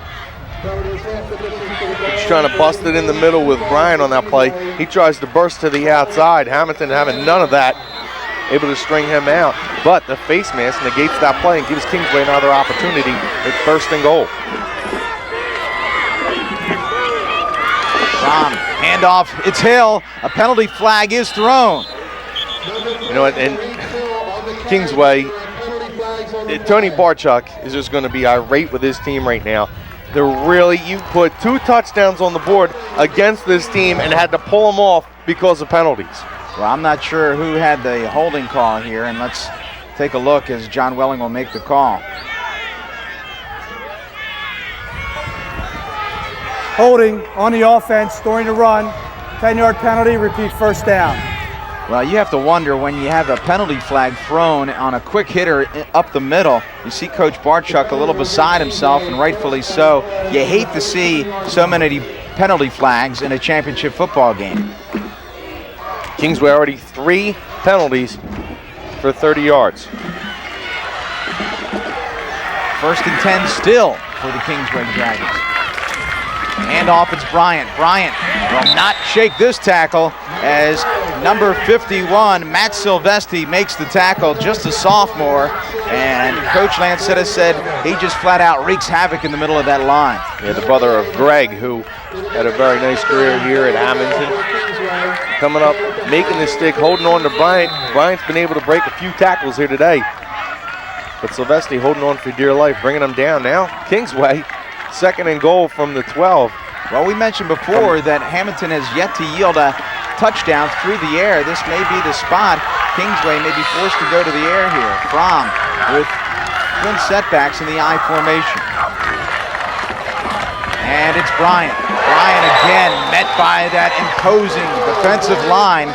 He's trying to bust it in the middle with Brian on that play. He tries to burst to the outside. Hammonton having none of that, able to string him out. But the face mask negates that play and gives Kingsway another opportunity at first and goal. From handoff, it's Hill. A penalty flag is thrown. You know what, and Kingsway, Tony Barchuk is just going to be irate with his team right now. You put 2 touchdowns on the board against this team and had to pull them off because of penalties. Well, I'm not sure who had the holding call here, and let's take a look as John Welling will make the call. Holding on the offense during the run, 10-yard penalty, repeat first down. Well, you have to wonder when you have a penalty flag thrown on a quick hitter up the middle. You see Coach Barchuk a little beside himself, and rightfully so. You hate to see so many penalty flags in a championship football game. Kingsway already 3 penalties for 30 yards. First and 10 still for the Kingsway Dragons. Handoff, it's Bryant. Bryant will not shake this tackle as number 51, Matt Silvesti, makes the tackle, just a sophomore. And Coach Lancetta said he just flat out wreaks havoc in the middle of that line. Yeah, the brother of Greg, who had a very nice career here at Hammonton. Coming up, making the stick, holding on to Bryant. Bryant's been able to break a few tackles here today. But Silvesti holding on for dear life, bringing him down now. Kingsway, second and goal from the 12. Well, we mentioned before that Hammonton has yet to yield a touchdown through the air. This may be the spot. Kingsway may be forced to go to the air here. Fromm with twin setbacks in the I formation. And it's Bryant. Bryant again met by that imposing defensive line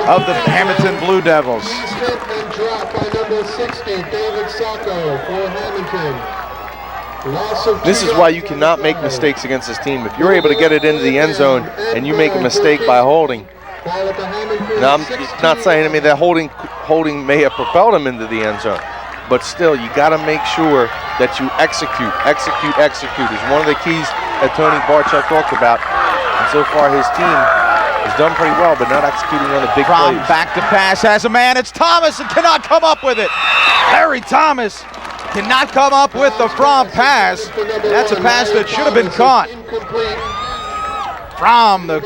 of the Hammonton Blue Devils. And drop by number 60, David Sacco for Hammonton. This is why you cannot make mistakes against this team. If you're able to get it into the end zone and you make a mistake by holding, now I'm not saying to me that holding may have propelled him into the end zone, but still you got to make sure that you execute is one of the keys that Tony Barchuk talked about. And so far his team has done pretty well, but not executing on the big plays. Back to pass, has a man, it's Thomas, and cannot come up with it. Larry Thomas cannot come up with the Fromm pass. That's a pass that should have been caught. Fromm, the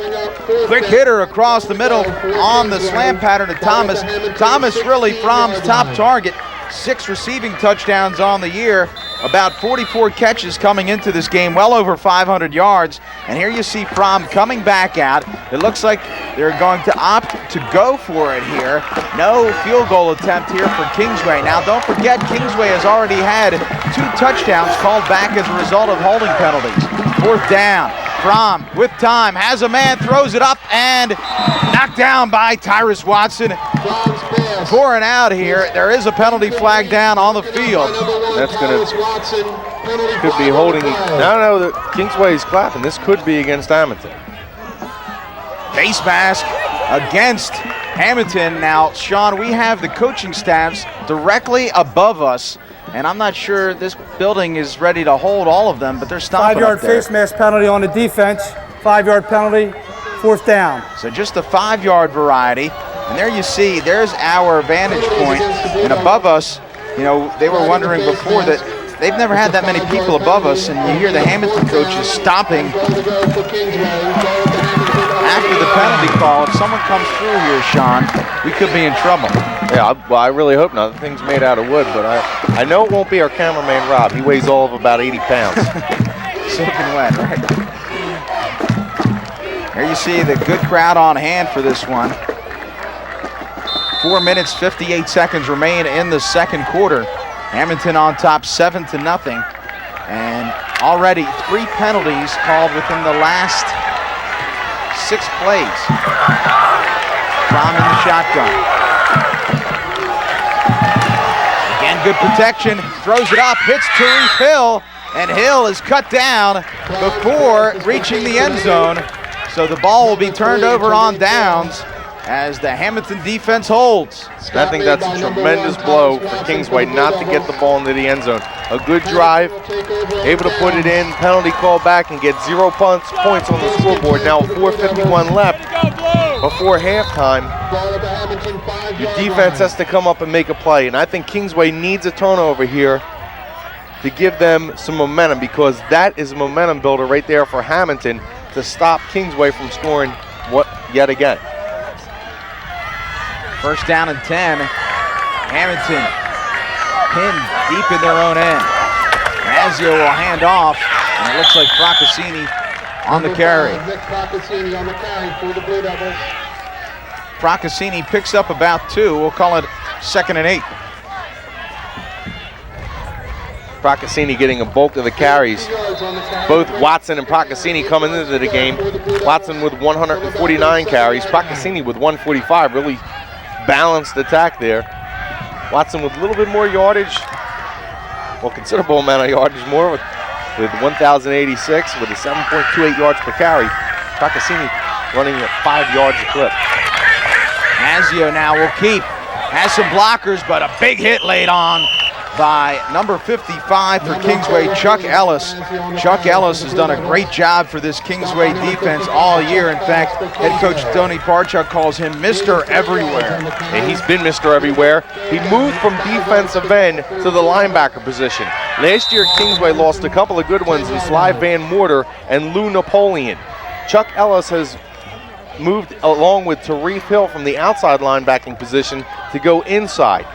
quick hitter across the middle on the slam pattern to Thomas. Thomas really Fromm's top target. 6 receiving touchdowns on the year, about 44 catches coming into this game, well over 500 yards. And here you see Fromm coming back out. It looks like they're going to opt to go for it here. No field goal attempt here for Kingsway. Now don't forget, Kingsway has already had 2 touchdowns called back as a result of holding penalties. 4th down. Fromm with time, has a man, throws it up, and knocked down by Tyrus Watson. 4 and out here. There is a penalty flag down on the field. That's could be holding. No, the Kingsway is clapping. This could be against Hammonton. Face mask against Hammonton. Now, Sean, we have the coaching staffs directly above us, and I'm not sure this building is ready to hold all of them, but they're stopping 5-yard up there. face mask penalty on the defense, 5-yard penalty, 4th down. So just the 5-yard variety. And there you see, there's our vantage point. And above us, you know, they were wondering before that they've never had that many people above us, and you hear the Hammonton coaches stopping after the penalty call. If someone comes through here, Sean, we could be in trouble. Yeah, well, I really hope not. The thing's made out of wood, but I know it won't be our cameraman, Rob. He weighs all of about 80 pounds. Soaking wet, right? Here you see the good crowd on hand for this one. 4 minutes, 58 seconds remain in the second quarter. Hammonton on top 7-0. And already 3 penalties called within the last 6 plays. Fromm in the shotgun. Again, good protection. Throws it up, hits Tariq Hill. and Hill is cut down before reaching the end zone. So the ball will be turned over on downs as the Hammonton defense holds. I think that's a tremendous blow for Kingsway not to get the ball into the end zone. A good drive, able to put it in, penalty call back, and get 0 points on the scoreboard. Now 4:51 left before halftime. Your defense has to come up and make a play, and I think Kingsway needs a turnover here to give them some momentum, because that is a momentum builder right there for Hammonton to stop Kingsway from scoring yet again. First down and 10. Hammonton pinned deep in their own end. Mazio will hand off, and it looks like Procaccini on the carry. Nick Procaccini on the carry for the Blue Devils. Procaccini picks up about 2. We'll call it 2nd and 8. Procaccini getting a bulk of the carries. Both Watson and Procaccini coming into the game. Watson with 149 carries, Procaccini with 145. Really balanced attack there. Watson with a little bit more yardage, well, considerable amount of yardage more with 1,086 with a 7.28 yards per carry. Procaccini running at 5 yards a clip. Mazio now will keep. Has some blockers, but a big hit laid on by number 55 for Kingsway, Chuck Ellis. Chuck Ellis has done a great job for this Kingsway defense all year. In fact, head coach Tony Parchuk calls him Mr. Everywhere. And he's been Mr. Everywhere. He moved from defensive end to the linebacker position. Last year, Kingsway lost a couple of good ones in Sly Van Morter and Lou Napoleon. Chuck Ellis has moved along with Tarif Hill from the outside linebacking position to go inside.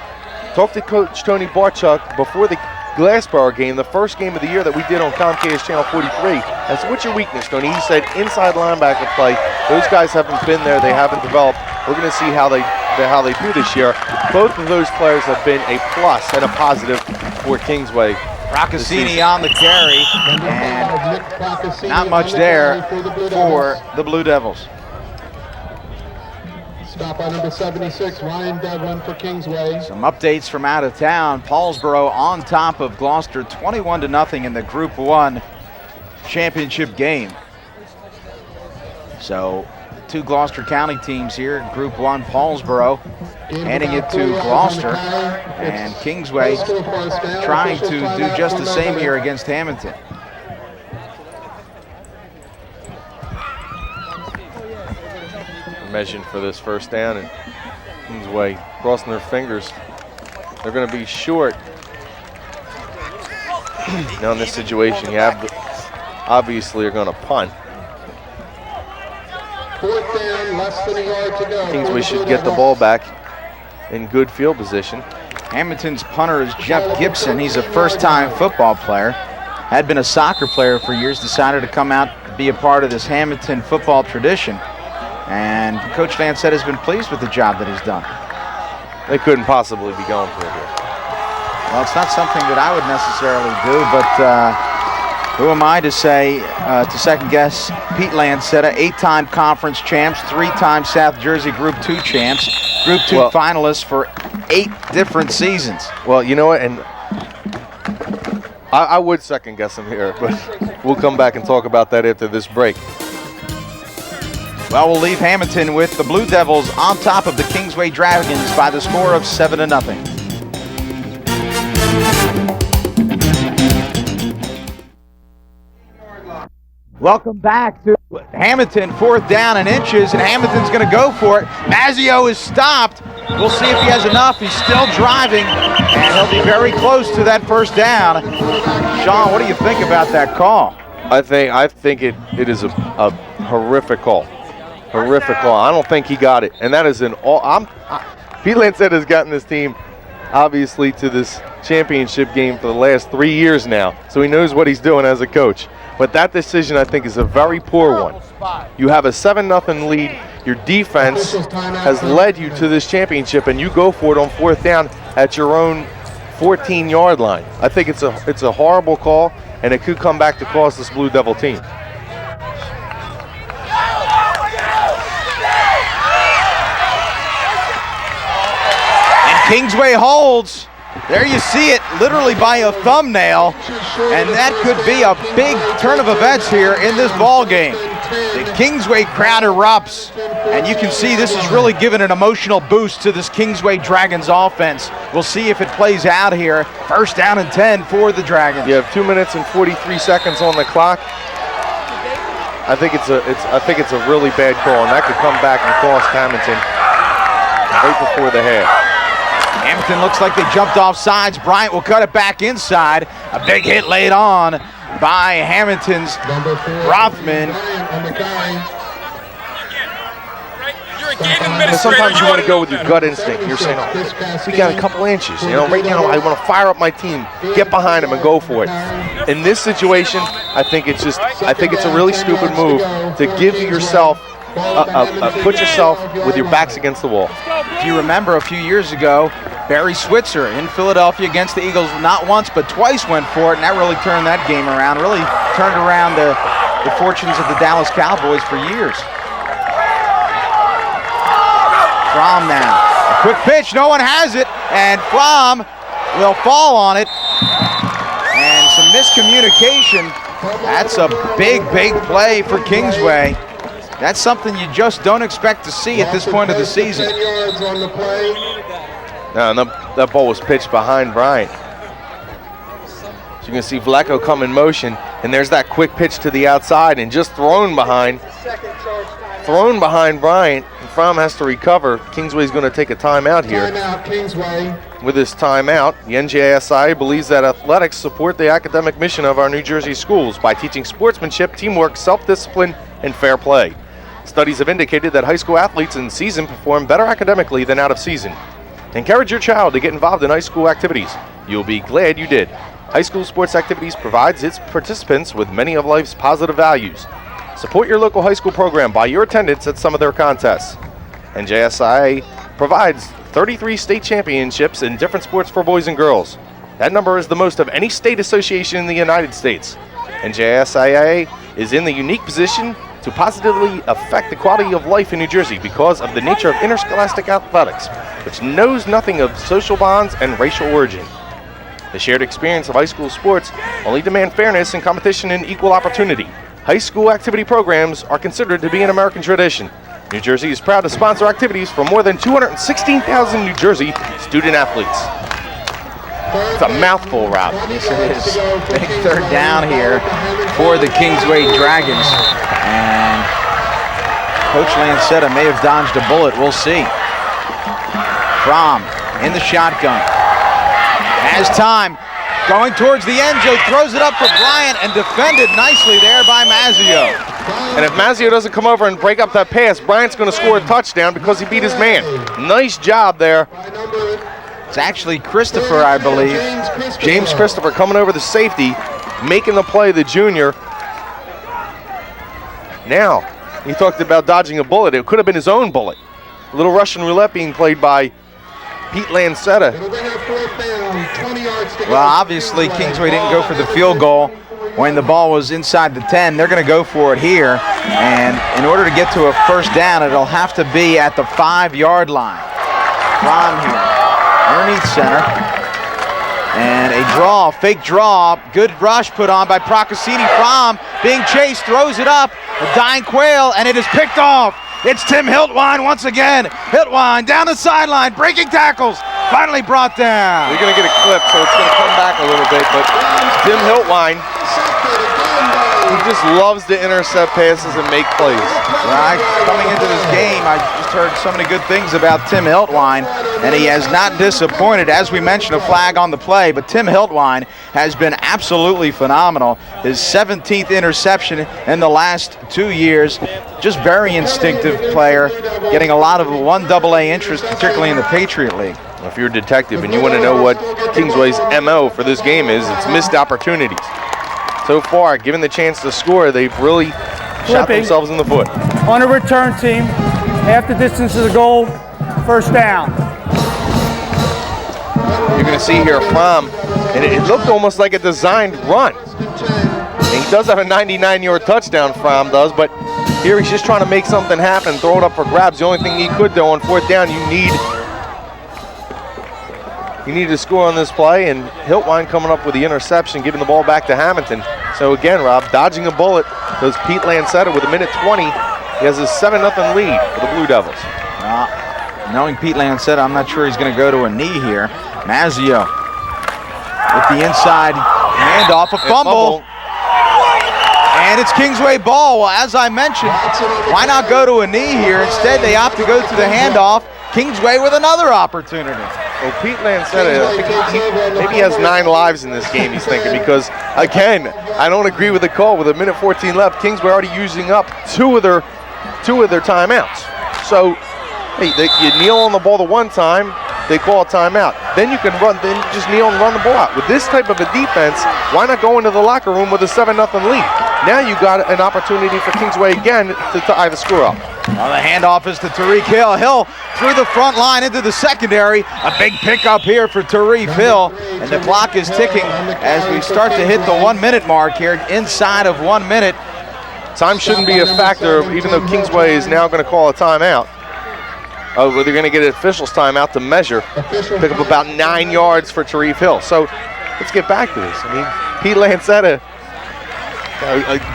Talked to Coach Tony Barchuk before the Glassboro game, the first game of the year that we did on Comcast Channel 43. I said, what's your weakness, Tony? He said, inside linebacker play. Those guys haven't been there. They haven't developed. We're going to see how they do this year. Both of those players have been a plus and a positive for Kingsway. Procaccini on the carry, and not much there for the Blue Devils. Stop by number 76, Ryan Devlin for Kingsway. Some updates from out of town. Paulsboro on top of Gloucester 21-0 in the Group 1 championship game. So 2 Gloucester County teams here, Group 1 Paulsboro handing it to Gloucester, and Kingsway trying to do just the same here against Hammonton. Measuring for this first down, and Kingsway crossing their fingers. They're going to be short. Now in this situation, you have obviously are going to punt. 4th down, less than a yard to go. Kingsway should get the ball back in good field position. Hammonton's punter is Jeff Gibson. He's a first-time football player. Had been a soccer player for years, decided to come out and be a part of this Hammonton football tradition. And Coach Van Sett has been pleased with the job that he's done. They couldn't possibly be going for it here. Well, it's not something that I would necessarily do, but who am I to say, to second guess Pete Lancetta, 8-time conference champs, 3-time South Jersey Group 2 champs, Group 2 finalists for 8 different seasons. Well, you know what, and I would second guess him here, but we'll come back and talk about that after this break. Well, we'll leave Hammonton with the Blue Devils on top of the Kingsway Dragons by the score of 7-0. Welcome back to Hammonton, 4th down and inches, and Hammonton's going to go for it. Mazio is stopped. We'll see if he has enough. He's still driving, and he'll be very close to that first down. Sean, what do you think about that call? I think it is a horrific call. Horrific call. I don't think he got it, and that is an all. Pete Lancetta has gotten this team, obviously, to this championship game for the last 3 years now, so he knows what he's doing as a coach. But that decision, I think, is a very poor one. You have a 7-0 lead. Your defense has led you to this championship, and you go for it on 4th down at your own 14-yard line. I think it's a horrible call, and it could come back to cost this Blue Devil team. Kingsway holds. There you see it, literally by a thumbnail, and that could be a big turn of events here in this ball game. The Kingsway crowd erupts, and you can see this is really giving an emotional boost to this Kingsway Dragons offense. We'll see if it plays out here. First down and 10 for the Dragons. You have 2 minutes and 43 seconds on the clock. I think it's a really bad call, and that could come back and cost Hammonton right before the half. Hammonton looks like they jumped off sides. Bryant will cut it back inside. A big hit laid on by Hammonton's Rothman. And sometimes you want to go with your gut instinct. You're saying, oh, we got a couple inches. You know, right now I want to fire up my team, get behind them and go for it. In this situation, I think it's a really stupid move to give yourself, put yourself with your backs against the wall. If you remember a few years ago, Barry Switzer in Philadelphia against the Eagles not once but twice went for it, and that really turned that game around, really turned around the fortunes of the Dallas Cowboys for years. Fromm now, a quick pitch, no one has it, and Fromm will fall on it, and some miscommunication. That's a big play for Kingsway. That's something you just don't expect to see at this point of the season. Now, that ball was pitched behind Bryant. So you can see Vlecko come in motion, and there's that quick pitch to the outside and just thrown behind Bryant. And Fromm has to recover. Kingsway's going to take a timeout here. Timeout, Kingsway. With this timeout, the NJSI believes that athletics support the academic mission of our New Jersey schools by teaching sportsmanship, teamwork, self-discipline, and fair play. Studies have indicated that high school athletes in season perform better academically than out of season. Encourage your child to get involved in high school activities. You'll be glad you did. High school sports activities provides its participants with many of life's positive values. Support your local high school program by your attendance at some of their contests. NJSI provides 33 state championships in different sports for boys and girls. That number is the most of any state association in the United States. NJSIA is in the unique position to positively affect the quality of life in New Jersey because of the nature of interscholastic athletics, which knows nothing of social bonds and racial origin. The shared experience of high school sports only demand fairness and competition and equal opportunity. High school activity programs are considered to be an American tradition. New Jersey is proud to sponsor activities for more than 216,000 New Jersey student athletes. It's a mouthful, Rob. Yes, it is. Big third down here for the Kingsway Dragons. And Coach Lancetta may have dodged a bullet. We'll see. Fromm in the shotgun. Has time. Going towards the end zone. Throws it up for Bryant and defended nicely there by Mazzio. And if Mazzio doesn't come over and break up that pass, Bryant's going to score a touchdown because he beat his man. Nice job there. It's actually Christopher, I believe. James Christopher coming over the safety, making the play, the junior. Now, he talked about dodging a bullet. It could have been his own bullet. A little Russian roulette being played by Pete Lancetta. Well, obviously, Kingsway didn't go for the field goal when the ball was inside the 10. They're going to go for it here. And in order to get to a first down, it'll have to be at the 5-yard line. Fromm here, underneath center. And a draw, fake draw. Good rush put on by Procaccini. Fromm being chased, throws it up. A dying quail, and it is picked off. It's Tim Hiltwine once again. Hiltwine down the sideline, breaking tackles. Finally brought down. We're going to get a clip, so it's going to come back a little bit. But Tim Hiltwine, he just loves to intercept passes and make plays. Coming into this game, I just heard so many good things about Tim Hiltwine, and he has not disappointed. As we mentioned, a flag on the play, but Tim Hiltwine has been absolutely phenomenal. His 17th interception in the last 2 years. Just very instinctive player, getting a lot of 1AA interest, particularly in the Patriot League. If you're a detective and you want to know what Kingsway's MO for this game is, it's missed opportunities. So far, given the chance to score, they've really shot themselves in the foot. On a return team, half the distance to the goal, first down. You're going to see here Fromm, and it looked almost like a designed run. And he does have a 99-yard touchdown, Fromm does, but here he's just trying to make something happen, throw it up for grabs. The only thing he could do on fourth down, you need he needed to score on this play, and Hiltwine coming up with the interception, giving the ball back to Hammonton. So again, Rob, dodging a bullet, goes Pete Lancetta with a minute 20. He has a 7-0 lead for the Blue Devils. Knowing Pete Lancetta, I'm not sure he's going to go to a knee here. Mazzio with the inside handoff, a fumble. And it's Kingsway ball. Well, as I mentioned, why not go to a knee here? Instead, they opt to go to the handoff. Kingsway with another opportunity. Well, Pete Lancetta, I think maybe he has 9 lives in this game, he's thinking, because, again, I don't agree with the call. With a minute 14 left, Kingsway already using up two of their timeouts. So, hey, you kneel on the ball the one time, they call a timeout. Then you can run, then you just kneel and run the ball out. With this type of a defense, why not go into the locker room with a 7-0 lead? Now you got an opportunity for Kingsway again to tie the score up. Well, the handoff is to Tariq Hill. Hill through the front line into the secondary. A big pickup here for Tariq Hill. And the clock is ticking as we start to hit the 1 minute mark here, inside of 1 minute. Time shouldn't be a factor, even though Kingsway is now going to call a timeout. They're going to get an official's timeout to measure. Pick up about 9 yards for Tariq Hill. So let's get back to this. I mean, Pete Lancetta,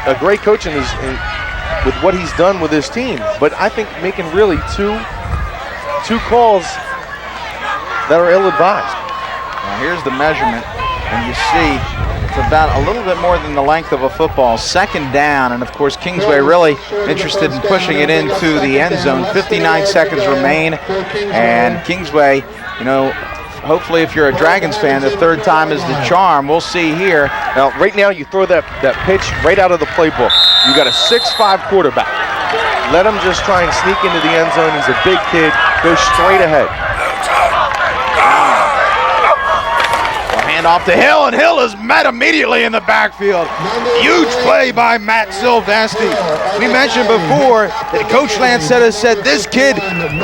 a great coach with what he's done with his team, but I think making really two calls that are ill-advised. Now here's the measurement, and you see it's about a little bit more than the length of a football. 2nd down, and of course Kingsway really interested in pushing it into the end zone. 59 seconds remain, and Kingsway, you know, hopefully if you're a Dragons fan, the 3rd time is the charm. We'll see here. Now, right now you throw that pitch right out of the playbook. You got a 6'5" quarterback. Let him just try and sneak into the end zone. He's a big kid. Go straight ahead. Off to Hill, and Hill is met immediately in the backfield. Huge play by Matt Silvestri. We mentioned before that Coach Lancetta said this kid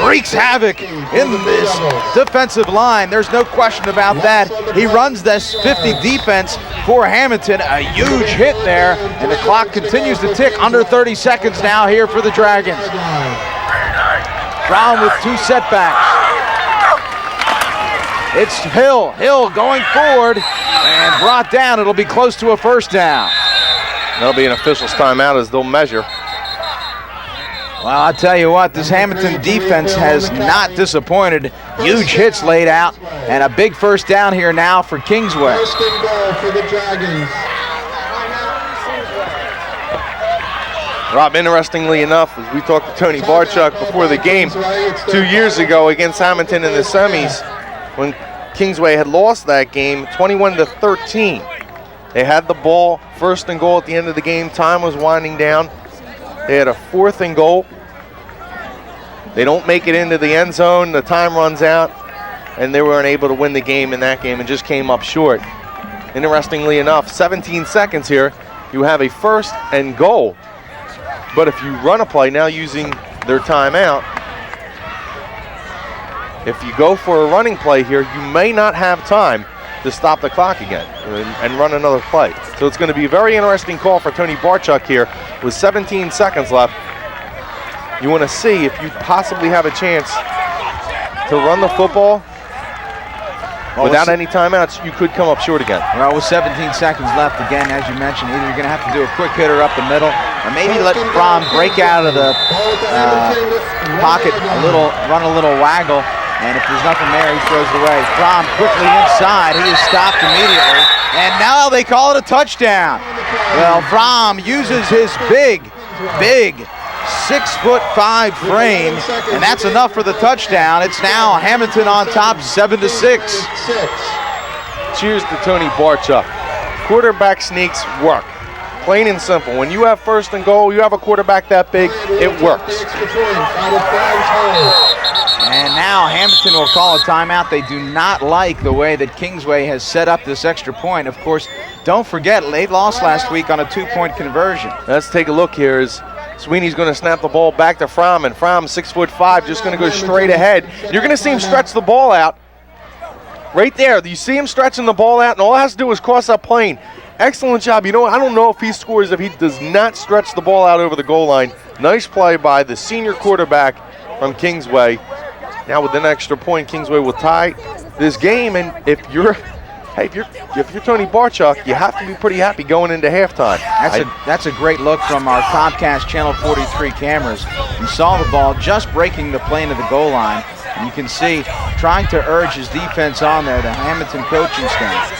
wreaks havoc in this defensive line. There's no question about that. He runs this 50 defense for Hammonton. A huge hit there, and the clock continues to tick. Under 30 seconds now here for the Dragons. Brown with 2 setbacks. It's Hill going forward and brought down. It'll be close to a 1st down. That'll be an official's timeout as they'll measure. Well, I'll tell you what, this Hammonton defense has not disappointed. Huge hits laid out, and a big 1st down here now for Kingsway. First and goal for the Dragons. Rob, interestingly enough, as we talked to Tony Barchuk before the game 2 years ago against Hammonton in the semis, when Kingsway had lost that game 21-13. They had the ball, 1st and goal at the end of the game. Time was winding down. They had a 4th and goal. They don't make it into the end zone. The time runs out, and they weren't able to win the game in that game and just came up short. Interestingly enough, 17 seconds here, you have a 1st and goal. But if you run a play now using their timeout, if you go for a running play here, you may not have time to stop the clock again and run another play. So it's going to be a very interesting call for Tony Barchuk here with 17 seconds left. You want to see if you possibly have a chance to run the football without any timeouts. You could come up short again. Well, with 17 seconds left, again, as you mentioned, either you're going to have to do a quick hitter up the middle, or maybe let Fromm break out of the pocket a little, run a little waggle. And if there's nothing there, he throws it away. Fromm quickly inside. He is stopped immediately. And now they call it a touchdown. Well, Fromm uses his big 6'5" frame, and that's enough for the touchdown. It's now Hammonton on top, 7-6. Cheers to Tony Barchuk. Quarterback sneaks work. Plain and simple. When you have 1st and goal, you have a quarterback that big, it works. And now Hammonton will call a timeout. They do not like the way that Kingsway has set up this extra point. Of course, don't forget, they lost last week on a 2-point conversion. Let's take a look here as Sweeney's going to snap the ball back to Fromm, and Fromm, 6'5", just going to go straight ahead. You're going to see him stretch the ball out. Right there, you see him stretching the ball out, and all he has to do is cross that plane. Excellent job. You know, I don't know if he scores if he does not stretch the ball out over the goal line. Nice play by the senior quarterback from Kingsway. Now with an extra point, Kingsway will tie this game, and if you're Tony Barchuk, you have to be pretty happy going into halftime. That's a great look from our Comcast Channel 43 cameras. You saw the ball just breaking the plane of the goal line. And you can see trying to urge his defense on there, the Hammonton coaching staff.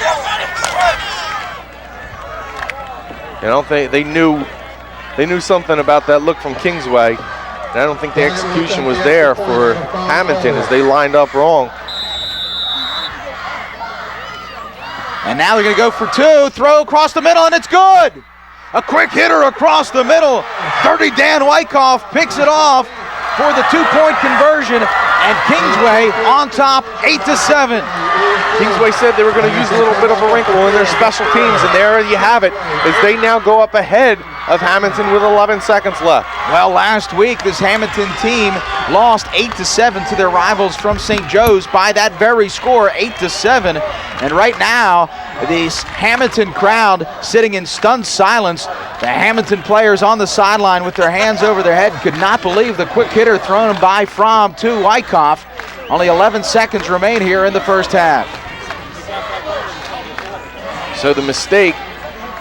You know, they knew something about that look from Kingsway. And I don't think the execution was there for Hammonton as they lined up wrong. And now they're going to go for two. Throw across the middle, and it's good. A quick hitter across the middle. Dirty Dan Wyckoff picks it off for the two-point conversion, and Kingsway on top, 8-7. Kingsway said they were going to use a little bit of a wrinkle in their special teams, and there you have it, as they now go up ahead of Hammonton with 11 seconds left. Well, last week this Hammonton team lost 8-7 to their rivals from St. Joe's by that very score, 8-7. And right now, this Hammonton crowd sitting in stunned silence. The Hammonton players on the sideline with their hands over their head could not believe the quick hitter thrown by Fromm to Wyckoff. Only 11 seconds remain here in the first half. So the mistake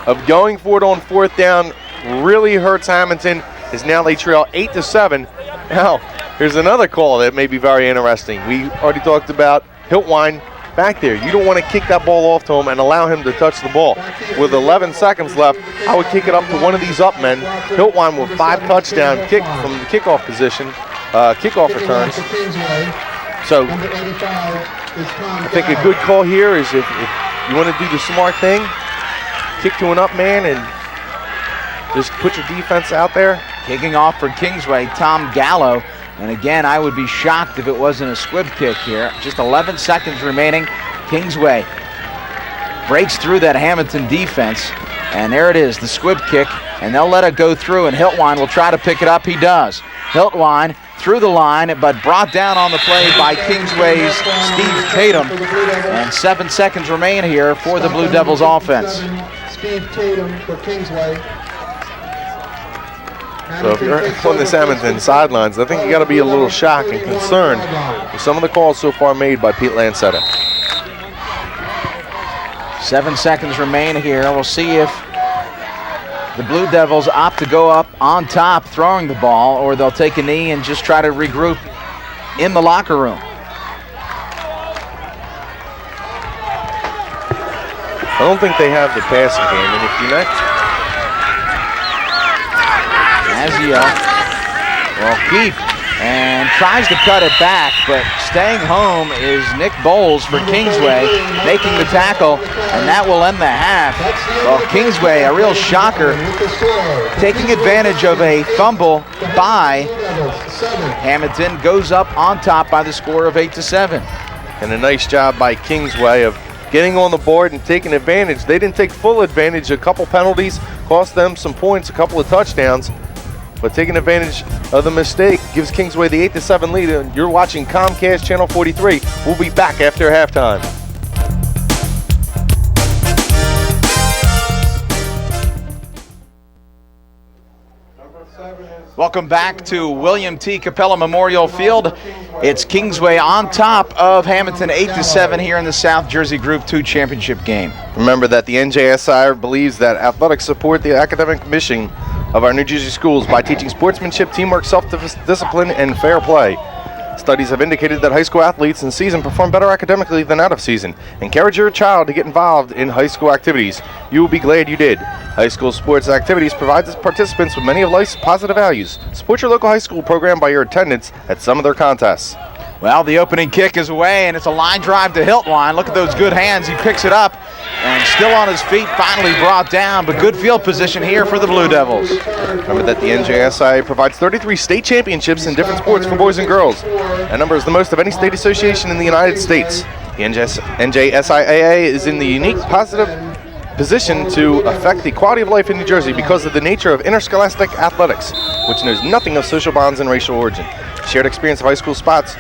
of going for it on fourth down really hurts Hammonton, as now they trail 8-7. Now, here's another call that may be very interesting. We already talked about Hiltwine back there. You don't want to kick that ball off to him and allow him to touch the ball. With 11 seconds left, I would kick it up to one of these up men. Hiltwine with 5 touchdown kick from the kickoff position, kickoff returns. So I think a good call here is if you want to do the smart thing, kick to an up man and just put your defense out there. Kicking off for Kingsway, Tom Gallo. And again, I would be shocked if it wasn't a squib kick here. Just 11 seconds remaining. Kingsway breaks through that Hammonton defense. And there it is, the squib kick. And they'll let it go through, and Hiltwine will try to pick it up. He does. Hiltwine through the line, but brought down on the play by Kingsway's Steve Tatum. And 7 seconds remain here for the Blue Devils offense. Steve Tatum for Kingsway. So if you're on the Hammonton sidelines, I think you got to be a little shocked and concerned with some of the calls so far made by Pete Lancetta. 7 seconds remain here. We'll see if the Blue Devils opt to go up on top throwing the ball, or they'll take a knee and just try to regroup in the locker room. I don't think they have the passing game, and if you're not... Azio will keep and tries to cut it back, but staying home is Nick Bowles for Kingsway, making the tackle, and that will end the half. Well, Kingsway, a real shocker, taking advantage of a fumble by Hammonton, goes up on top by the score of 8-7. And a nice job by Kingsway of getting on the board and taking advantage. They didn't take full advantage. A couple penalties cost them some points, a couple of touchdowns. But taking advantage of the mistake gives Kingsway the 8-7 lead. And you're watching Comcast Channel 43. We'll be back after halftime. Welcome back to William T. Capella Memorial Field. It's Kingsway on top of Hammonton 8-7 here in the South Jersey Group 2 championship game. Remember that the NJSI believes that athletics support the academic mission of our New Jersey schools by teaching sportsmanship, teamwork, self-discipline, and fair play. Studies have indicated that high school athletes in season perform better academically than out of season. Encourage your child to get involved in high school activities. You will be glad you did. High school sports activities provide participants with many of life's positive values. Support your local high school program by your attendance at some of their contests. Well, the opening kick is away, and it's a line drive to Hiltwine. Look at those good hands. He picks it up, and still on his feet, finally brought down, but good field position here for the Blue Devils. Remember that the NJSIA provides 33 state championships in different sports for boys and girls. That number is the most of any state association in the United States. The NJSIAA is in the unique positive position to affect the quality of life in New Jersey because of the nature of interscholastic athletics, which knows nothing of social bonds and racial origin. Shared experience of high school sports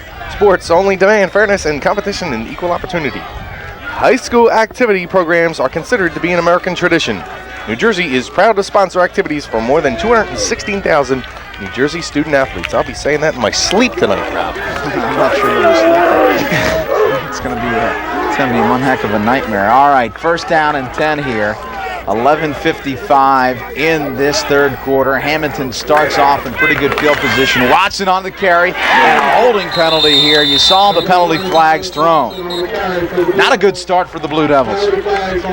only demand fairness and competition and equal opportunity. High school activity programs are considered to be an American tradition. New Jersey is proud to sponsor activities for more than 216,000 New Jersey student athletes. I'll be saying that in my sleep tonight, Rob. I'm not sure you're sleeping. It's going to be It's going to be one heck of a nightmare. All right, first down and 10 here. 11:55 in this third quarter. Hammonton starts off in pretty good field position. Watson on the carry and a holding penalty here. You saw the penalty flags thrown. Not a good start for the Blue Devils.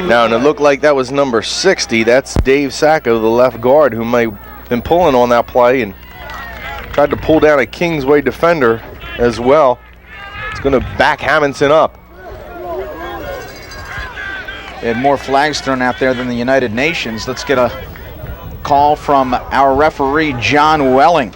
No, and it looked like that was number 60. That's Dave Sacco, the left guard, who may have been pulling on that play and tried to pull down a Kingsway defender as well. It's going to back Hammonton up. They had more flags thrown out there than the United Nations. Let's get a call from our referee, John Welling.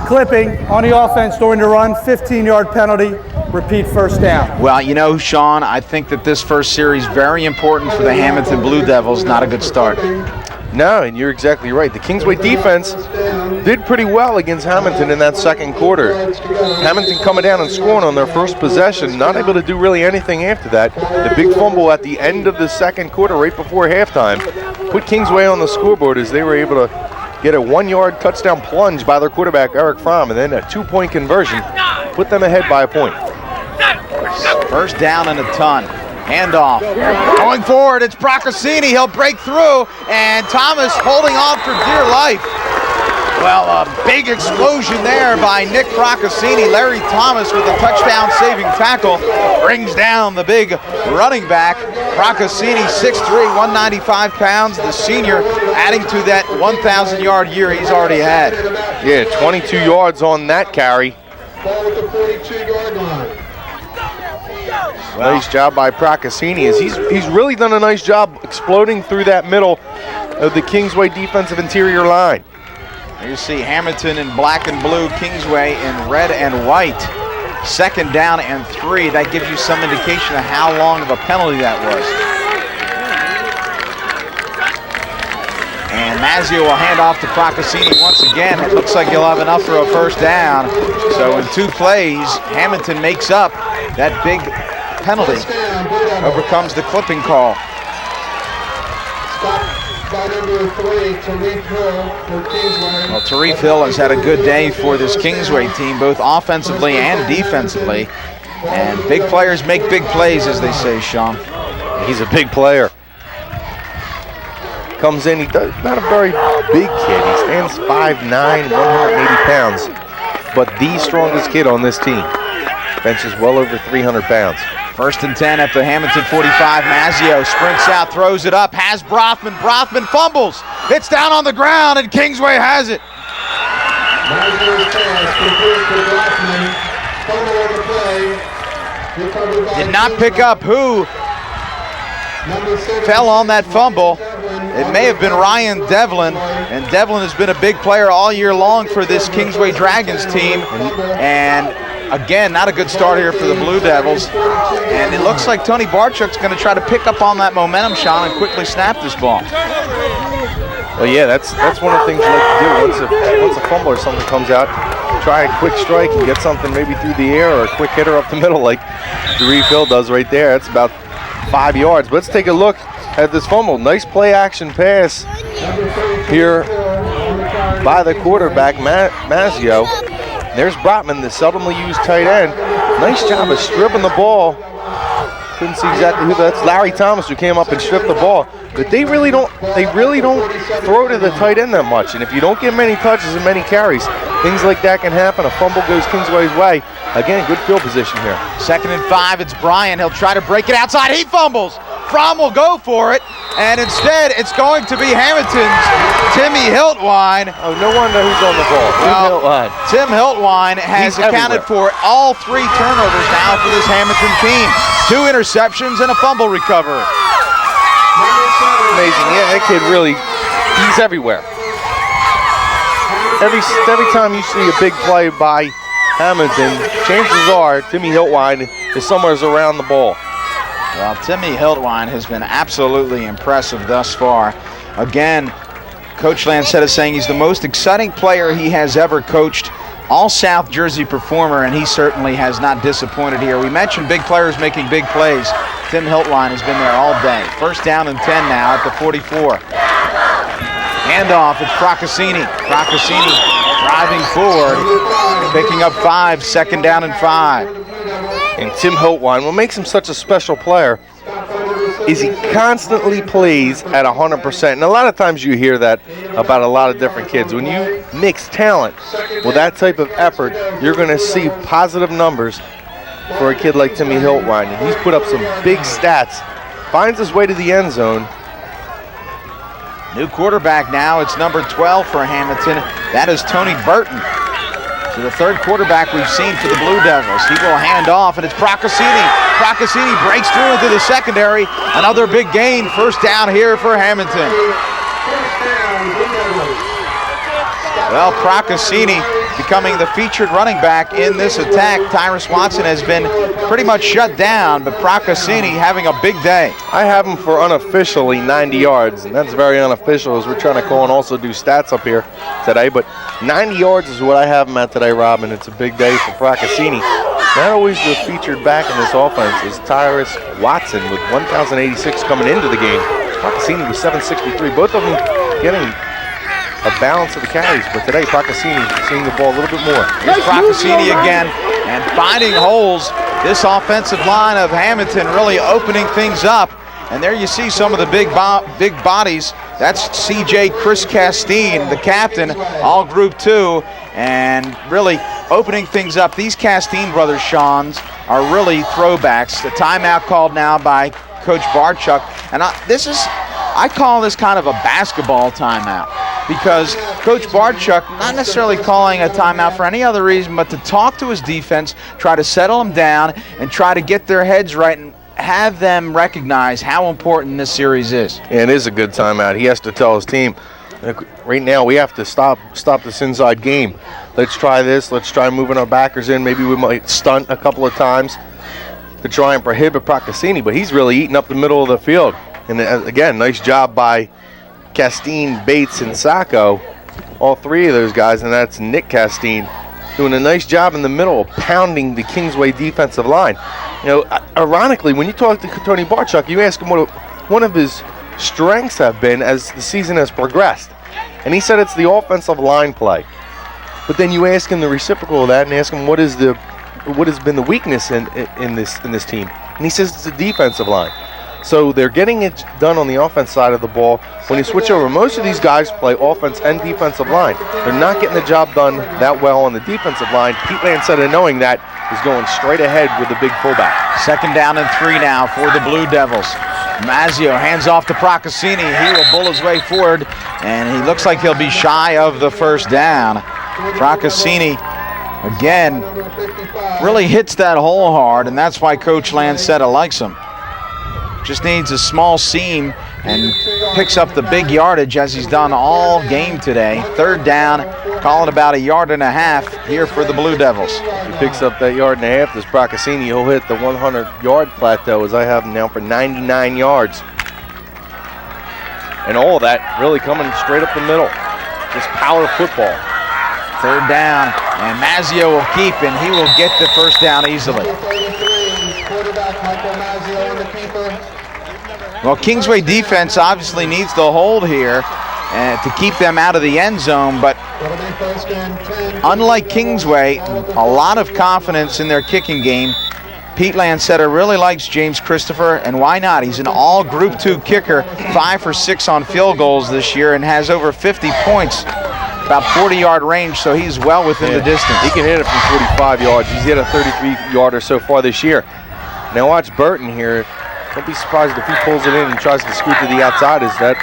Clipping on the offense during the run, 15-yard penalty, repeat first down. Well, you know, Sean, I think that this first series very important for the Hammonton Blue Devils. Not a good start. No, and you're exactly right. The Kingsway defense did pretty well against Hammonton in that second quarter. Hammonton coming down and scoring on their first possession, not able to do really anything after that. The big fumble at the end of the second quarter, right before halftime, put Kingsway on the scoreboard as they were able to get a 1-yard touchdown plunge by their quarterback, Eric Fromm, and then a 2-point conversion, put them ahead by a point. First down and a ton. Handoff. Going forward, it's Procaccini. He'll break through, and Thomas holding on for dear life. Well, a big explosion there by Nick Procaccini. Larry Thomas with a touchdown-saving tackle brings down the big running back. Procaccini, 6'3", 195 pounds. The senior adding to that 1,000-yard year he's already had. Yeah, 22 yards on that carry. Ball at the 42-yard line. Well, nice job by Procaccini. He's really done a nice job exploding through that middle of the Kingsway defensive interior line. you see Hammonton in black and blue, Kingsway in red and white. Second down and 3. That gives you some indication of how long of a penalty that was. And Mazzio will hand off to Procaccini once again. It looks like he'll have enough for a first down. So in 2 plays, Hammonton makes up that big penalty, overcomes the clipping call. By number 3, Tariq Hill for Kingsway. Well, Tariq Hill has had a good day for this Kingsway team, both offensively and defensively. And big players make big plays, as they say, Sean. He's a big player. Comes in, he's not a very big kid. He stands 5'9", 180 pounds, but the strongest kid on this team. Benches well over 300 pounds. First and 10 at the Hammonton 45. Mazzio sprints out, throws it up, has Brothman. Brothman fumbles. It's down on the ground, and Kingsway has it. Did not pick up who fell on that fumble. It may have been Ryan Devlin, and Devlin has been a big player all year long for this Kingsway Dragons team. And again, not a good start here for the Blue Devils. And it looks like Tony Barchuk's going to try to pick up on that momentum, Sean, and quickly snap this ball. Well, yeah, that's one of the things you like to do. Once a fumble or something comes out, try a quick strike and get something maybe through the air or a quick hitter up the middle like Tariq Hill does right there. It's about 5 yards. But let's take a look at this fumble. Nice play action pass here by the quarterback, Mazzio. There's Brotman, the seldomly used tight end. Nice job of stripping the ball. Couldn't see exactly who that's. Larry Thomas, who came up and stripped the ball. But they really don't throw to the tight end that much. And if you don't get many touches and many carries, things like that can happen. A fumble goes Kingsway's way. Again, good field position here. Second and 5, it's Bryan. He'll try to break it outside. He fumbles. Fromm will go for it, and instead it's going to be Hammonton's Timmy Hiltwine. Oh, no wonder who's on the ball. Tim Hiltwine has accounted for all 3 turnovers now for this Hammonton team. 2 interceptions and a fumble recovery. Amazing. Yeah, that kid really, he's everywhere. Every time you see a big play by Hammonton, chances are Timmy Hiltwine is somewhere around the ball. Well, Timmy Hiltwine has been absolutely impressive thus far. Again, Coach Lancetta is saying he's the most exciting player he has ever coached. All South Jersey performer, and he certainly has not disappointed here. We mentioned big players making big plays. Tim Hiltwine has been there all day. First down and 10 now at the 44. Handoff, it's Procaccini. Procaccini driving forward, picking up 5, second down and 5. And Tim Hiltwine, what makes him such a special player is he constantly plays at 100%. And a lot of times you hear that about a lot of different kids. When you mix talent with that type of effort, you're going to see positive numbers for a kid like Timmy Hiltwine. He's put up some big stats, finds his way to the end zone. New quarterback now. It's number 12 for Hammonton. That is Tony Burton. So the third quarterback we've seen for the Blue Devils. He will hand off, and it's Procaccini. Procaccini breaks through into the secondary. Another big gain. First down here for Hammonton. Well, Procaccini becoming the featured running back in this attack. Tyrus Watson has been pretty much shut down, but Procaccini having a big day. I have him for unofficially 90 yards, and that's very unofficial as we're trying to call and also do stats up here today. But 90 yards is what I have him at today, Rob, and it's a big day for Procaccini. Not always the featured back in this offense is Tyrus Watson with 1,086 coming into the game. Procaccini with 763. Both of them getting a balance of the carries, but today Procaccini seeing the ball a little bit more. Here's Procaccini again, and finding holes. This offensive line of Hammonton really opening things up. And there you see some of the big bodies. That's CJ Chris Castine, the captain, all Group 2, and really opening things up. These Castine brothers, Sean's, are really throwbacks. The timeout called now by Coach Barchuk, and I call this kind of a basketball timeout, because Coach Barchuk not necessarily calling a timeout for any other reason but to talk to his defense, try to settle them down, and try to get their heads right and have them recognize how important this series is. Yeah, it is a good timeout. He has to tell his team, right now we have to stop this inside game. Let's try this. Let's try moving our backers in. Maybe we might stunt a couple of times to try and prohibit Procaccini, but he's really eating up the middle of the field. And again, nice job by Castine, Bates, and Sacco, all three of those guys, and that's Nick Castine doing a nice job in the middle, pounding the Kingsway defensive line. You know, ironically, when you talk to Tony Barchuk, you ask him what one of his strengths have been as the season has progressed, and he said it's the offensive line play. But then you ask him the reciprocal of that and ask him what has been the weakness in this team, and he says it's the defensive line. So they're getting it done on the offense side of the ball. When you switch over, most of these guys play offense and defensive line. They're not getting the job done that well on the defensive line. Pete Lancetta, knowing that, is going straight ahead with the big fullback. Second down and 3 now for the Blue Devils. Mazzio hands off to Procaccini. He will bull his way forward, and he looks like he'll be shy of the first down. Procaccini, again, really hits that hole hard, and that's why Coach Lancetta likes him. Just needs a small seam and picks up the big yardage as he's done all game today. Third down, call it about 1.5 yards here for the Blue Devils. He picks up that 1.5 yards. This Procaccini, he'll hit the 100-yard plateau as I have him now for 99 yards. And all of that really coming straight up the middle. Just power football. Third down, and Mazzio will keep, and he will get the first down easily. Well, Kingsway defense obviously needs to hold here to keep them out of the end zone, but unlike Kingsway, a lot of confidence in their kicking game. Pete Lancetta really likes James Christopher, and why not? He's an all Group 2 kicker, 5 for 6 on field goals this year, and has over 50 points, about 40-yard range, so he's well within the distance. He can hit it from 45 yards. He's hit a 33-yarder so far this year. Now watch Burton here. Don't be surprised if he pulls it in and tries to scoot to the outside as that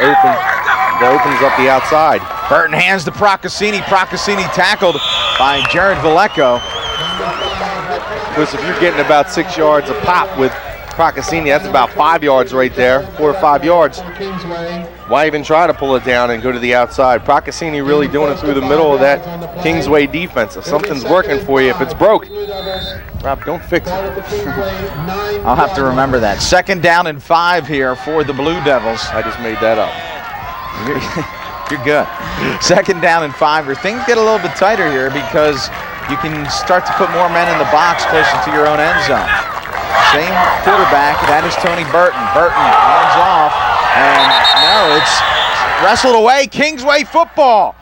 opens up the outside. Burton hands to Procaccini. Procaccini tackled by Jared Vallejo. Because if you're getting about 6 yards a pop with Procaccini, that's about 5 yards right there, 4 or 5 yards. Why even try to pull it down and go to the outside? Procaccini really doing it through the middle of that Kingsway defense. If something's working for you, if it's broke, Rob, don't fix it. I'll have to remember that. Second down and 5 here for the Blue Devils. I just made that up. You're good. Second down and 5 here. Things get a little bit tighter here because you can start to put more men in the box closer to your own end zone. Same quarterback, that is Tony Burton. Burton hands off, and no, it's wrestled away. Kingsway football.